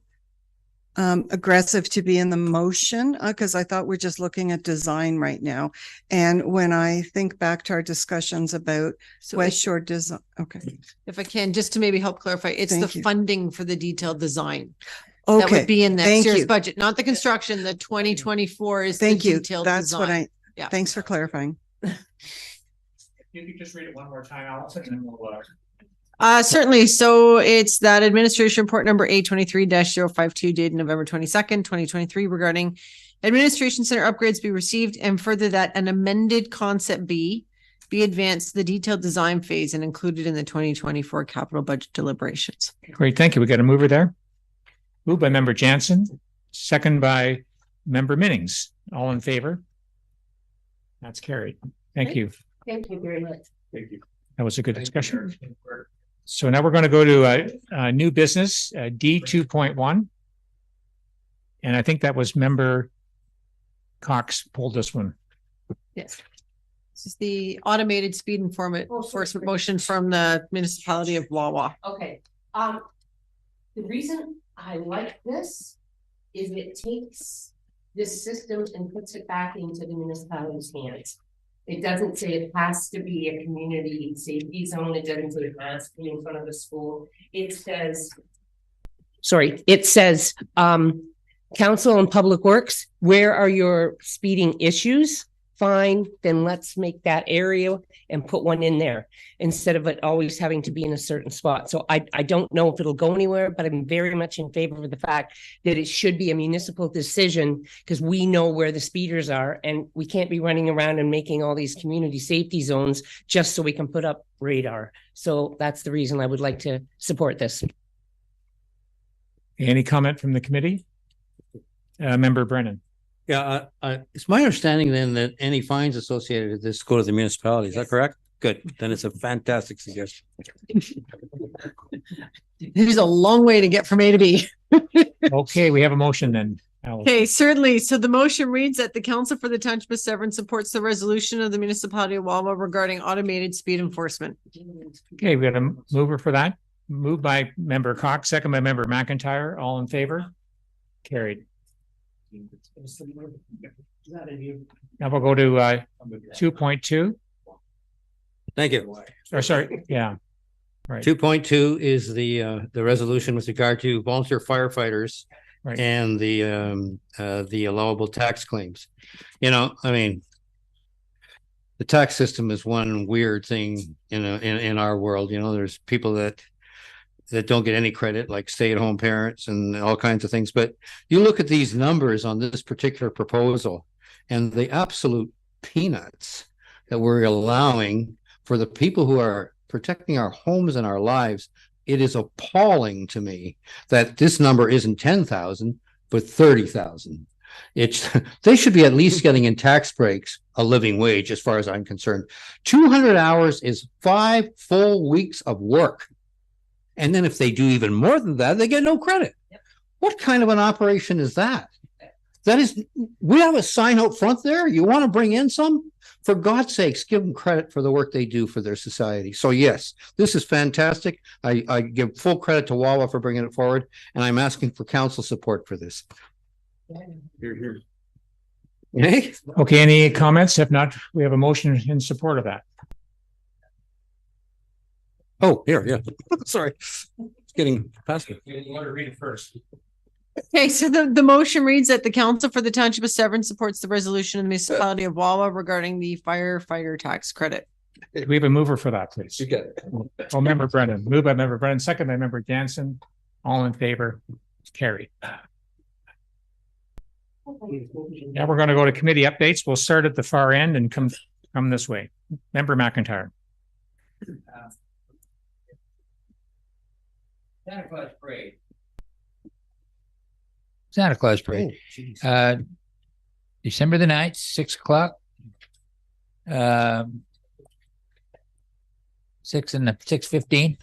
aggressive to be in the motion, because I thought we're just looking at design right now. And when I think back to our discussions about Westshore design, okay. If I can, just to maybe help clarify, it's the funding for the detailed design. Okay. That would be in next year's budget, not the construction. The 2024 is the detailed That's design. What thanks for clarifying. You can just read it one more time, Allison, and then we'll certainly. So it's that administration report number A23-052 dated November 22nd, 2023 regarding administration center upgrades be received, and further that an amended concept B be advanced to the detailed design phase and included in the 2024 capital budget deliberations. Great, thank you. We got a mover there. Moved by Member Jansen, second by Member Minnings. All in favor? That's carried. Thank you. Thank you very much. Thank you. That was a good discussion. So now we're going to go to a new business, D 2.1. And I think that was Member Cox pulled this one. Yes. This is the automated speed enforcement motion from the municipality of Wawa. Okay. The reason I like this is it takes this system and puts it back into the municipality's hands. It doesn't say it has to be a community safety zone. It doesn't say it has to be in front of the school. It says, Council on Public Works, where are your speeding issues? Fine, then let's make that area and put one in there instead of it always having to be in a certain spot. So I don't know if it'll go anywhere, but I'm very much in favor of the fact that it should be a municipal decision, because we know where the speeders are and we can't be running around and making all these community safety zones just so we can put up radar. So that's the reason I would like to support this. Any comment from the committee? Member Brennan. Yeah, it's my understanding then that any fines associated with this go to the municipality. Is that correct? Good. Then it's a fantastic suggestion. There's a long way to get from A to B. Okay, we have a motion then. Okay, certainly. So the motion reads that the Council for the Township of Severn supports the resolution of the Municipality of Wawa regarding automated speed enforcement. Okay, we got a mover for that. Moved by member Cox, second by member McIntyre. All in favor? Carried. Now we'll go to 2.2. Thank you. Or sorry, yeah. Right. 2.2 is the resolution with regard to volunteer firefighters and the allowable tax claims. You know, I mean, the tax system is one weird thing in our world. You know, there's people that don't get any credit, like stay-at-home parents and all kinds of things. But you look at these numbers on this particular proposal and the absolute peanuts that we're allowing for the people who are protecting our homes and our lives. It is appalling to me that this number isn't 10,000, but 30,000. They should be at least getting in tax breaks a living wage, as far as I'm concerned. 200 hours is 5 full weeks of work. And then if they do even more than that, they get no credit. What kind of an operation is that? That is, we have a sign out front there. You want to bring in some? For God's sakes, give them credit for the work they do for their society. So yes, this is fantastic. I give full credit to Wawa for bringing it forward, and I'm asking for council support for this. Here. Hey? Okay, any comments? If not, we have a motion in support of that. Oh, here, yeah. Sorry. It's getting past me. You want to read it first. Okay, so the motion reads that the Council for the Township of Severn supports the resolution of the Municipality of Wawa regarding the firefighter tax credit. We have a mover for that, please. You get it. Oh, member Brennan. Moved by member Brennan, second by member Jansen. All in favor? Carried. Now we're going to go to committee updates. We'll start at the far end and come this way. Member McIntyre. Santa Claus Parade. Santa Claus Parade. December the 9th, 6 o'clock. 6:15.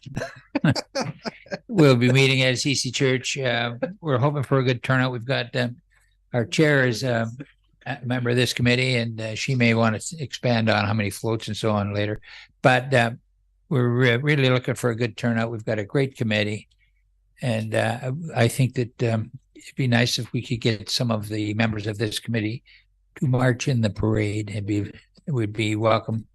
We'll be meeting at CC Church. We're hoping for a good turnout. We've got our chair is a member of this committee, and she may want to expand on how many floats and so on later. But we're really looking for a good turnout. We've got a great committee, and I think that it'd be nice if we could get some of the members of this committee to march in the parade. It would be welcome.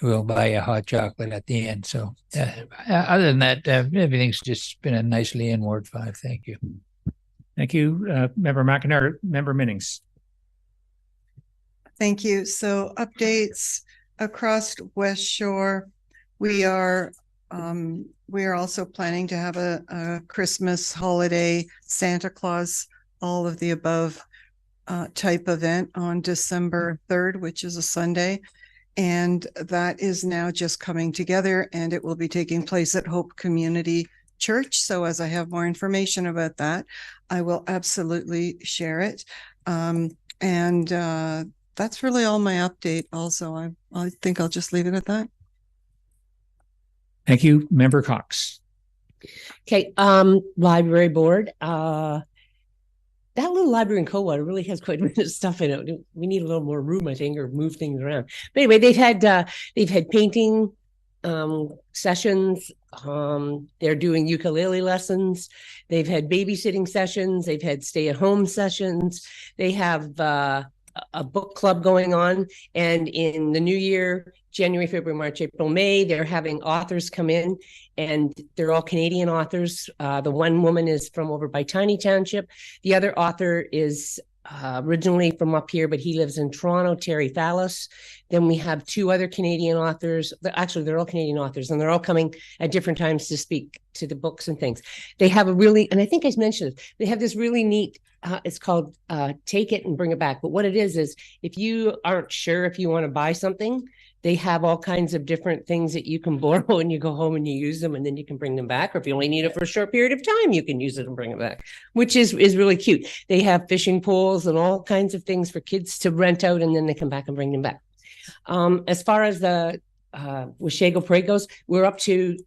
We'll buy a hot chocolate at the end. So other than that, everything's just been a nicely in Ward 5. Thank you. Thank you, Member McIntyre. Member Minnings. Thank you. So updates across Westshore. We are also planning to have a Christmas holiday, Santa Claus, all of the above type event on December 3rd, which is a Sunday. And that is now just coming together, and it will be taking place at Hope Community Church. So as I have more information about that, I will absolutely share it. And that's really all my update. Also, I think I'll just leave it at that. Thank you, Member Cox. Okay, library board. That little library in Coldwater really has quite a bit of stuff in it. We need a little more room, I think, or move things around. But anyway, they've had painting sessions. They're doing ukulele lessons. They've had babysitting sessions. They've had stay-at-home sessions. They have a book club going on. And in the new year, January, February, March, April, May, they're having authors come in, and they're all Canadian authors. The one woman is from over by Tiny Township. The other author is originally from up here, but he lives in Toronto, Terry Fallis. Then we have 2 other Canadian authors. Actually, they're all Canadian authors, and they're all coming at different times to speak to the books and things. They have a really, and I think I mentioned it, they have this really neat, it's called Take It and Bring It Back. But what it is if you aren't sure if you want to buy something, they have all kinds of different things that you can borrow, and you go home and you use them, and then you can bring them back. Or if you only need it for a short period of time, you can use it and bring it back, which is really cute. They have fishing poles and all kinds of things for kids to rent out, and then they come back and bring them back. As far as the Washago Parade goes, we're up to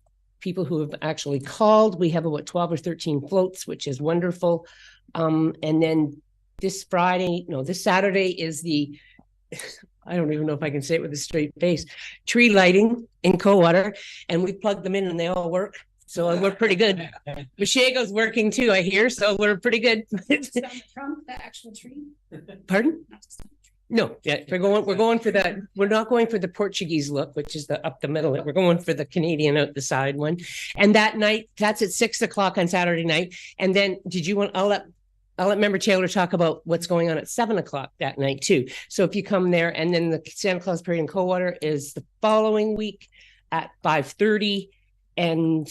people who have actually called. We have about 12 or 13 floats, which is wonderful. And then this Friday, no, this Saturday is the, I don't even know if I can say it with a straight face, tree lighting in Coldwater, and we plugged them in and they all work. So we're pretty good. Washego's working too, I hear, so we're pretty good. From the actual tree. Pardon? No, yeah, we're going for that. We're not going for the Portuguese look, which is the up the middle. We're going for the Canadian out the side one. And that night, that's at 6 o'clock on Saturday night. And then I'll let Member Taylor talk about what's going on at 7 o'clock that night too. So if you come there, and then the Santa Claus Parade in Coldwater is the following week at 5:30, and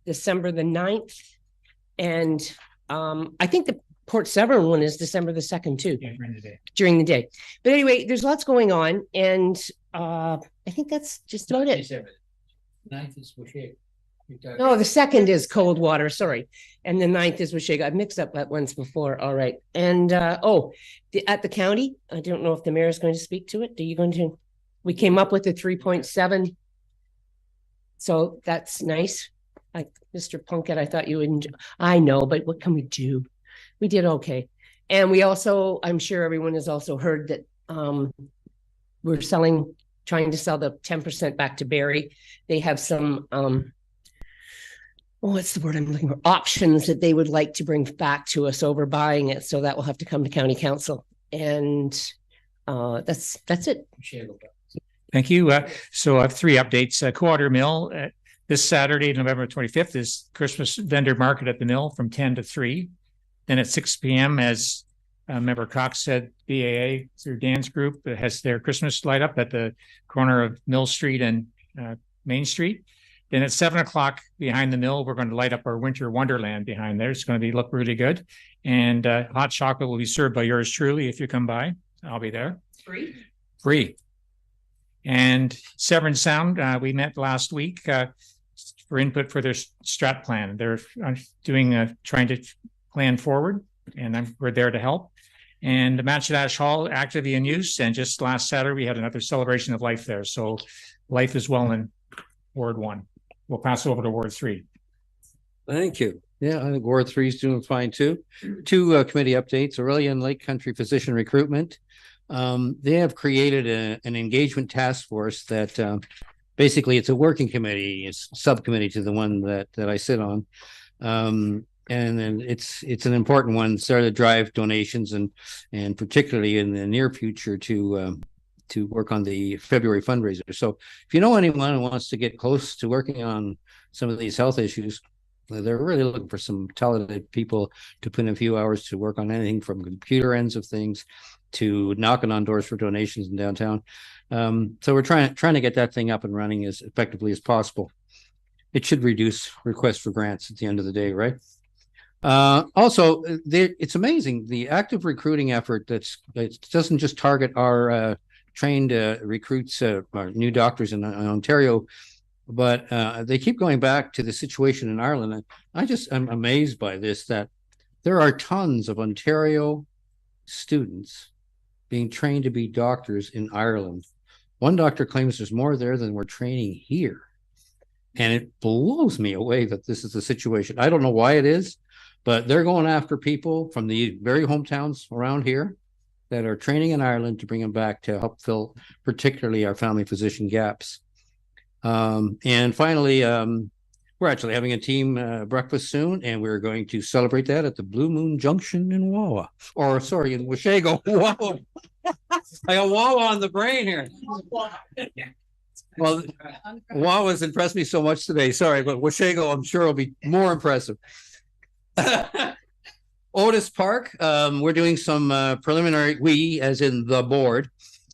December the 9th. And I think the Port Severn one is December the 2nd too. Yeah, during the day. But anyway, there's lots going on, and I think that's just about it. 9th is Washego. No, the 2nd is Coldwater, sorry. And the 9th is Washego. I've mixed up that once before. All right. And at the county, I don't know if the mayor is going to speak to it. Are you going to? We came up with a 3.7. So that's nice. Like Mr. Plunkett, I thought you would enjoy. I know, but what can we do? We did okay. And we also, I'm sure everyone has also heard that we're trying to sell the 10% back to Barrie. They have some, what's the word I'm looking for? Options that they would like to bring back to us over buying it. So that will have to come to county council. And that's it. Thank you. So I have 3 updates. Coldwater Mill, this Saturday, November 25th, is Christmas vendor market at the mill from 10 to 3. Then at 6 p.m., as Member Cox said, BAA through Dan's group has their Christmas light up at the corner of Mill Street and Main Street. Then at 7 o'clock behind the mill, we're going to light up our winter wonderland behind there. It's going to look really good. And hot chocolate will be served by yours truly if you come by. I'll be there. Free. And Severn Sound, we met last week for input for their strat plan. They're trying to plan forward, and we're there to help. And Matchadash Hall actively in use, and just last Saturday we had another celebration of life there. So life is well in Ward 1. We'll pass over to Ward 3. Thank you. Yeah, I think Ward 3 is doing fine too. 2 committee updates. Aurelian Lake Country physician recruitment. They have created an engagement task force that basically it's a working committee, it's subcommittee to the one that I sit on. And then it's an important one, sort of drive donations and particularly in the near future to work on the February fundraiser. So if you know anyone who wants to get close to working on some of these health issues, they're really looking for some talented people to put in a few hours to work on anything from computer ends of things to knocking on doors for donations in downtown. So we're trying to get that thing up and running as effectively as possible. It should reduce requests for grants at the end of the day, right? Also, it's amazing the active recruiting effort that doesn't just target our trained recruits, our new doctors in Ontario, but they keep going back to the situation in Ireland. I'm amazed by this, that there are tons of Ontario students being trained to be doctors in Ireland. One doctor claims there's more there than we're training here. And it blows me away that this is the situation. I don't know why it is, but they're going after people from the very hometowns around here that are training in Ireland to bring them back to help fill particularly our family physician gaps. And finally, we're actually having a team breakfast soon, and we're going to celebrate that at the Blue Moon Junction in Wawa. Or, sorry, in Washego. Wawa. I got Wawa on the brain here. Well, Wawa's impressed me so much today. Sorry, but Washego, I'm sure, will be more impressive. Otis Park, we're doing some preliminary, we, as in the board,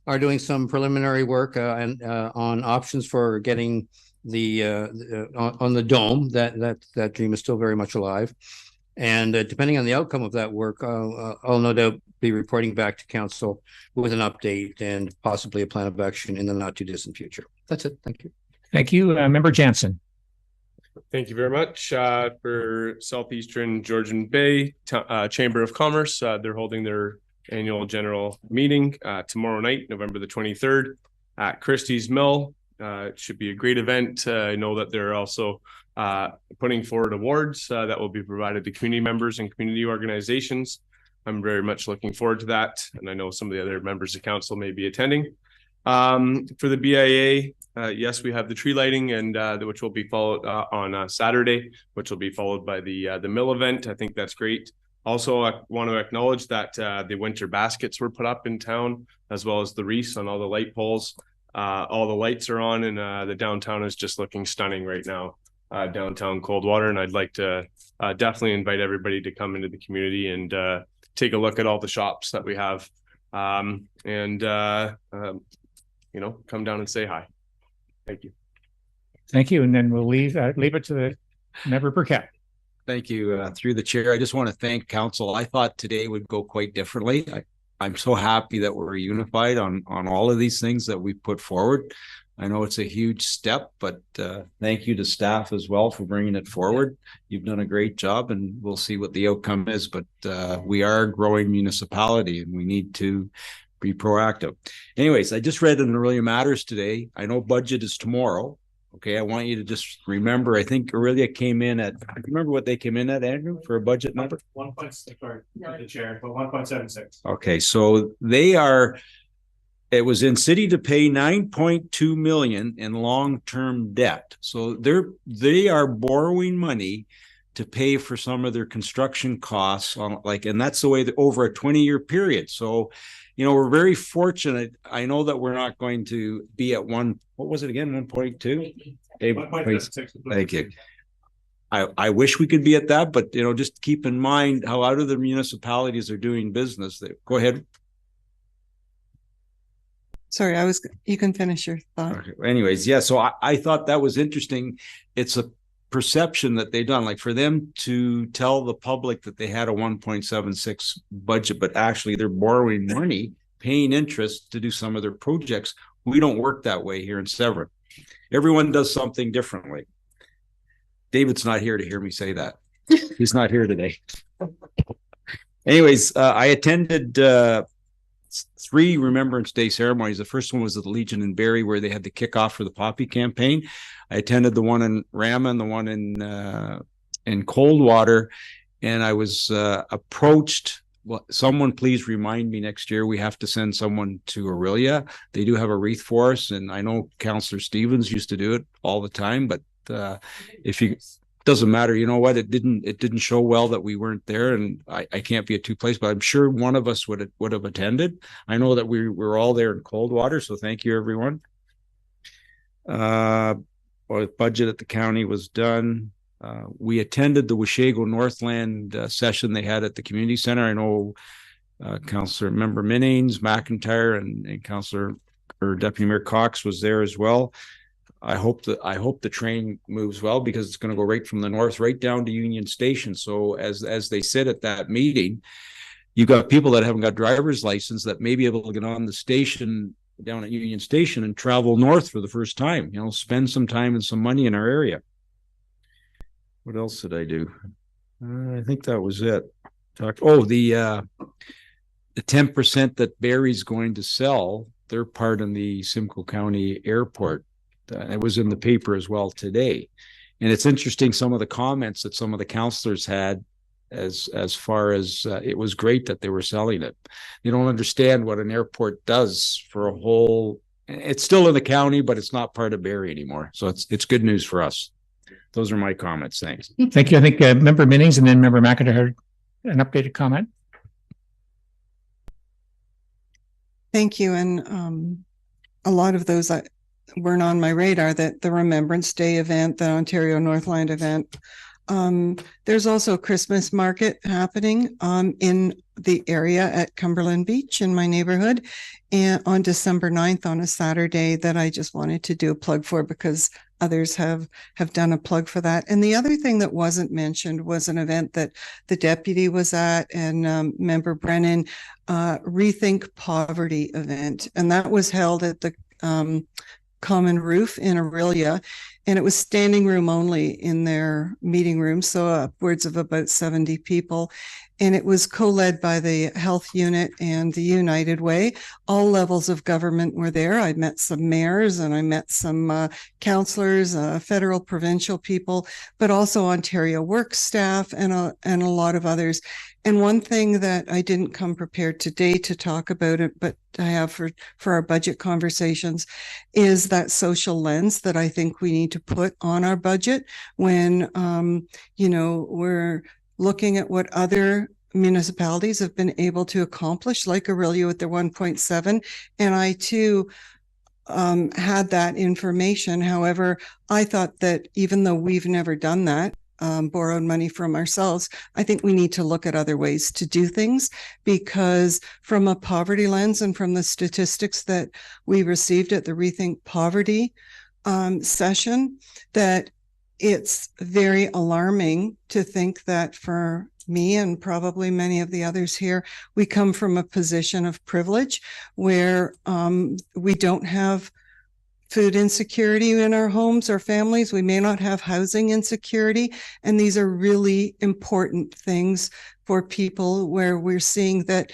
are doing some preliminary work on options for getting on the dome. That dream is still very much alive, and depending on the outcome of that work, I'll no doubt be reporting back to council with an update and possibly a plan of action in the not too distant future. That's it. Thank you. Thank you, Member Jansen. Thank you very much. For Southeastern Georgian Bay Chamber of Commerce, they're holding their annual general meeting tomorrow night, November the 23rd at Christie's Mill. It should be a great event. I know that they're also putting forward awards that will be provided to community members and community organizations. I'm very much looking forward to that. And I know some of the other members of council may be attending. For the BIA, yes, we have the tree lighting and which will be followed on Saturday, which will be followed by the mill event. I think that's great. Also, I want to acknowledge that the winter baskets were put up in town, as well as the wreaths on all the light poles. All the lights are on, and the downtown is just looking stunning right now, downtown Coldwater. And I'd like to definitely invite everybody to come into the community and take a look at all the shops that we have, you know, come down and say hi. Thank you. Thank you. And then we'll leave it to the member Burkett. Thank you. Through the chair, I just want to thank council. I thought today would go quite differently. I'm so happy that we're unified on all of these things that we put forward. I know it's a huge step, but thank you to staff as well for bringing it forward. You've done a great job, and we'll see what the outcome is. But we are a growing municipality, and we need to be proactive. Anyways, I just read in Aurelia Matters today. I know budget is tomorrow. Okay, I want you to just remember, I think Aurelia came in at, remember what they came in at, Andrew, for a budget number? 1.6, sorry, the chair, but 1.76. Okay, so it was in city to pay 9.2 million in long-term debt. So they are borrowing money to pay for some of their construction costs and that's the way over a 20-year period. So, you know, we're very fortunate. I know that we're not going to be at what was it again? 1.2? 1.76. Thank you. I wish we could be at that, but, you know, just keep in mind how out of the municipalities are doing business. Go ahead. Sorry, you can finish your thought. Okay. Anyways, yeah, so I thought that was interesting. It's a perception that they've done, like for them to tell the public that they had a 1.76 budget, but actually they're borrowing money, paying interest to do some of their projects. We don't work that way here in Severn. Everyone does something differently. David's not here to hear me say that. He's not here today. Anyways, I attended 3 Remembrance Day ceremonies. The first one was at the Legion in Barrie, where they had the kickoff for the Poppy campaign. I attended the one in Rama and the one in Coldwater, and I was approached. Well, someone please remind me next year we have to send someone to Aurelia. They do have a wreath for us, and I know Councillor Stevens used to do it all the time. But if you doesn't matter, you know what? It didn't show well that we weren't there, and I can't be at 2 places. But I'm sure one of us would have attended. I know that we were all there in Coldwater, so thank you, everyone. Well, budget at the county was done. We attended the Washego Northland session they had at the community center. I know Councillor Member Minnings, McIntyre, and Councillor or Deputy Mayor Cox was there as well. I hope the train moves well, because it's going to go right from the north right down to Union Station. So as they said at that meeting, you've got people that haven't got driver's license that may be able to get on the station down at Union Station and travel north for the first time, you know, spend some time and some money in our area. What else did I do? I think that was it. The 10% that Barrie's going to sell, their part in the Simcoe County Airport. It was in the paper as well today. And it's interesting, some of the comments that some of the councillors had as far as it was great that they were selling it. They don't understand what an airport does for a whole. It's still in the county, but it's not part of Barrie anymore. So it's good news for us. Those are my comments. Thanks. Thank you. I think Member Minnings and then Member McIntyre an updated comment. Thank you. And a lot of those weren't on my radar, that the Remembrance Day event, the Ontario Northland event. There's also a Christmas market happening in the area at Cumberland Beach in my neighborhood, and on December 9th on a Saturday, that I just wanted to do a plug for, because others have done a plug for that. And the other thing that wasn't mentioned was an event that the deputy was at, and Member Brennan, Rethink Poverty event. And that was held at the Common Roof in Aurelia, and it was standing room only in their meeting room, so upwards of about 70 people. and it was co-led by the Health Unit and the United Way. All levels of government were there. I met some mayors and I met some councillors, federal, provincial people, but also Ontario Work staff and a lot of others. And one thing that I didn't come prepared today to talk about it, but I have for our budget conversations, is that social lens that I think we need to put on our budget when, we're looking at what other municipalities have been able to accomplish, like Orillia with their 1.7. And I too had that information. However, I thought that even though we've never done that, borrowed money from ourselves, I think we need to look at other ways to do things, because from a poverty lens and from the statistics that we received at the Rethink Poverty session, that it's very alarming to think that for me and probably many of the others here, we come from a position of privilege where we don't have food insecurity in our homes or families. We may not have housing insecurity. And these are really important things for people, where we're seeing that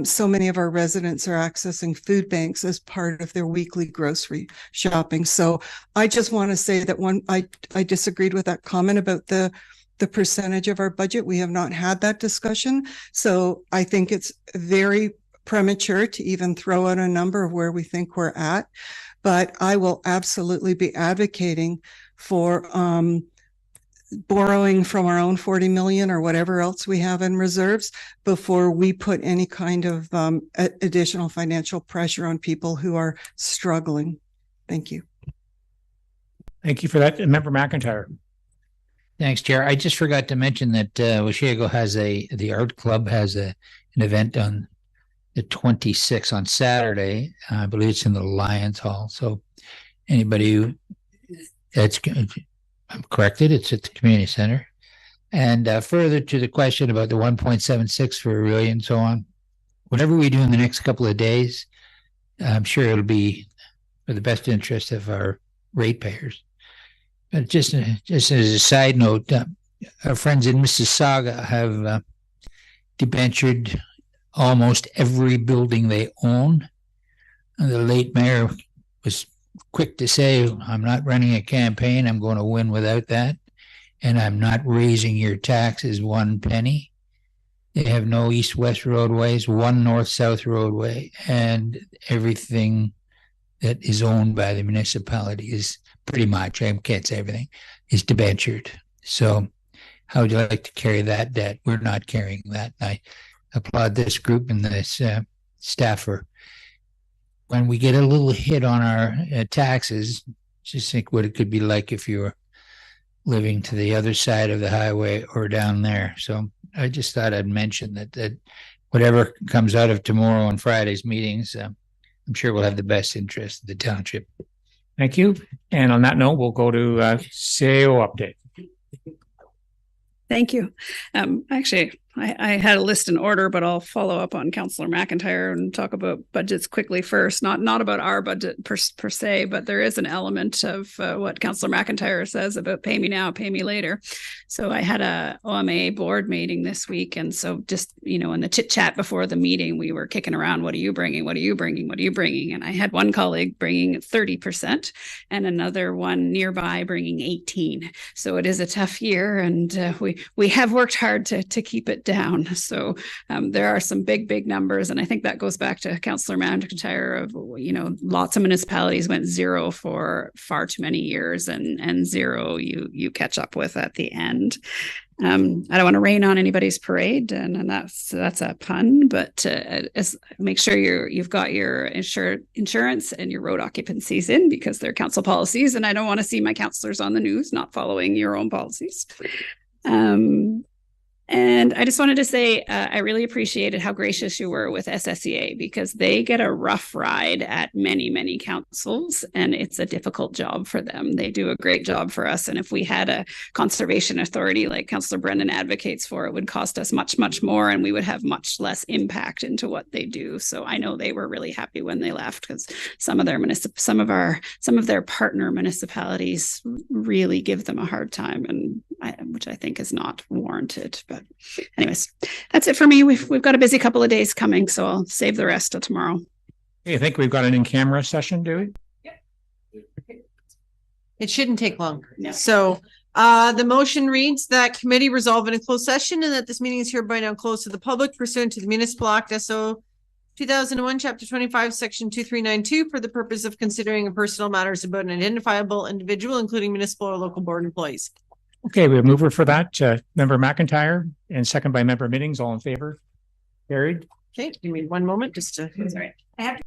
so many of our residents are accessing food banks as part of their weekly grocery shopping. So I just want to say that I disagreed with that comment about the percentage of our budget. We have not had that discussion. So I think it's very premature to even throw out a number of where we think we're at. But I will absolutely be advocating for borrowing from our own 40 million or whatever else we have in reserves before we put any kind of additional financial pressure on people who are struggling. Thank you. Thank you for that, Member McIntyre. Thanks, Chair. I just forgot to mention that Washego has the art club has an event on the 26th on Saturday. I believe it's in the Lions Hall. So anybody who I'm corrected, it's at the community center. And further to the question about the 1.76 for Orillia and so on, whatever we do in the next couple of days, I'm sure it'll be for the best interest of our ratepayers. But just as a side note, our friends in Mississauga have debentured almost every building they own. And the late mayor was quick to say, I'm not running a campaign. I'm going to win without that. And I'm not raising your taxes 1 penny. They have no east-west roadways, one north-south roadway, and everything that is owned by the municipality is pretty much, I can't say everything, is debentured. So how would you like to carry that debt? We're not carrying that. I applaud this group and this staffer. When we get a little hit on our taxes, just think what it could be like if you were living to the other side of the highway or down there. So I just thought I'd mention that whatever comes out of tomorrow and Friday's meetings, I'm sure we'll have the best interest of the township. Thank you. And on that note, we'll go to CAO update. Thank you. Actually, I had a list in order, but I'll follow up on Councillor McIntyre and talk about budgets quickly first. Not about our budget per se, but there is an element of what Councillor McIntyre says about pay me now, pay me later. So I had a OMA board meeting this week. And so just, in the chit chat before the meeting, we were kicking around, what are you bringing? What are you bringing? What are you bringing? And I had one colleague bringing 30% and another one nearby bringing 18. So it is a tough year, and we have worked hard to keep it down. So there are some big numbers. And I think that goes back to Councillor McIntyre of, lots of municipalities went zero for far too many years, and zero you catch up with at the end. I don't want to rain on anybody's parade, and that's a pun, but make sure you've got your insurance and your road occupancies in, because they're council policies, and I don't want to see my councillors on the news not following your own policies. And I just wanted to say, I really appreciated how gracious you were with SSEA, because they get a rough ride at many councils, and it's a difficult job for them. They do a great job for us. And if we had a conservation authority like Councillor Brendan advocates for, it would cost us much more, and we would have much less impact into what they do. So I know they were really happy when they left, because some of their partner municipalities really give them a hard time. And which I think is not warranted. But anyways, that's it for me. We've got a busy couple of days coming, so I'll save the rest till tomorrow. I think we've got an in-camera session, do we? It shouldn't take long. No. So the motion reads that committee resolve in a closed session and that this meeting is hereby now closed to the public pursuant to the Municipal Act SO 2001, Chapter 25, Section 2392 for the purpose of considering personal matters about an identifiable individual, including municipal or local board employees. Okay, we have mover for that, Member McIntyre, and second by Member Middings. All in favor? Carried. Okay, give me one moment just to. Sorry. I have to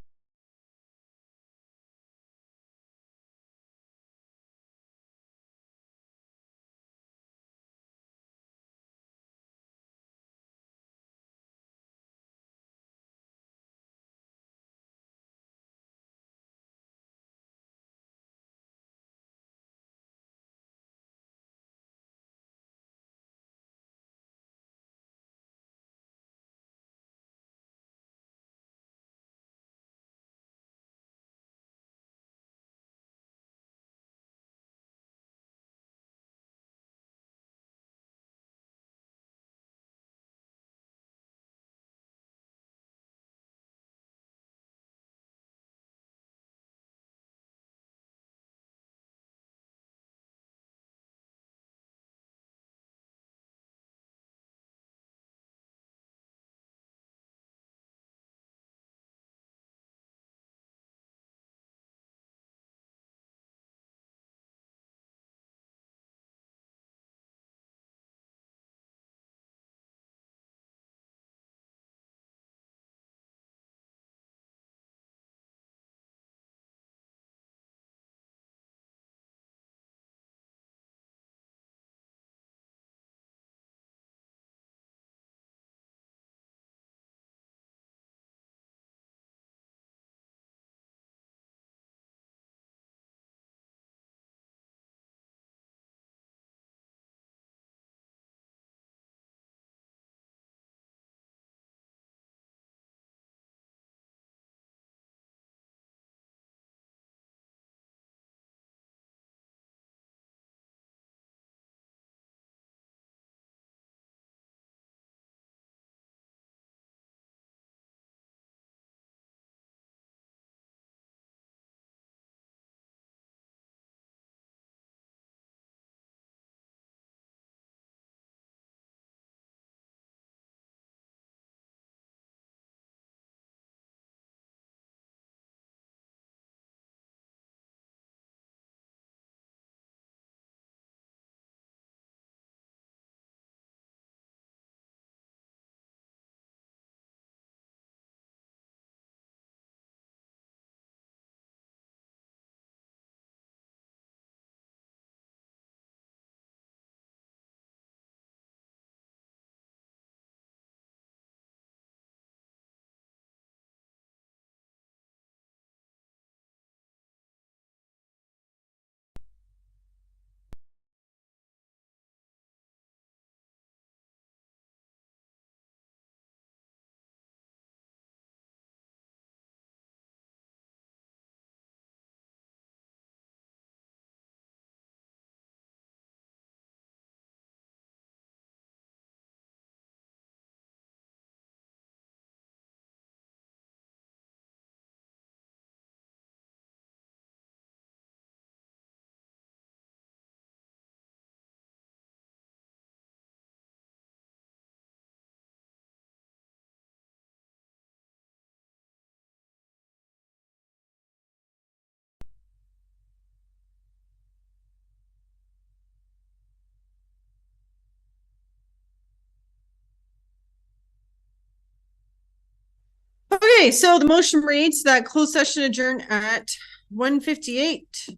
Okay, so the motion reads that closed session adjourned at 1:58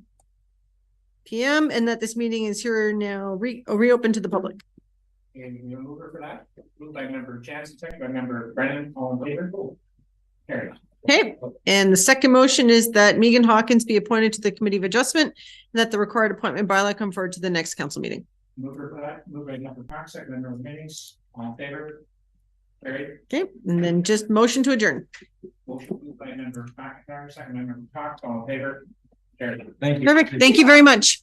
p.m. and that this meeting is here now reopened to the public. And you move for that? Moved by Member Jansen, second by Member Brennan. All in favor? Carried. Okay, and the second motion is that Megan Hawkins be appointed to the Committee of Adjustment and that the required appointment bylaw come forward to the next council meeting. Move for that. Moved by Member Cox, second by Member Middings. All in favor? Carried. Okay, and then just motion to adjourn. Motion moved by Member McIntyre, second by Member Cox. All in favor? Carried. Thank you. Perfect. Thank you very much.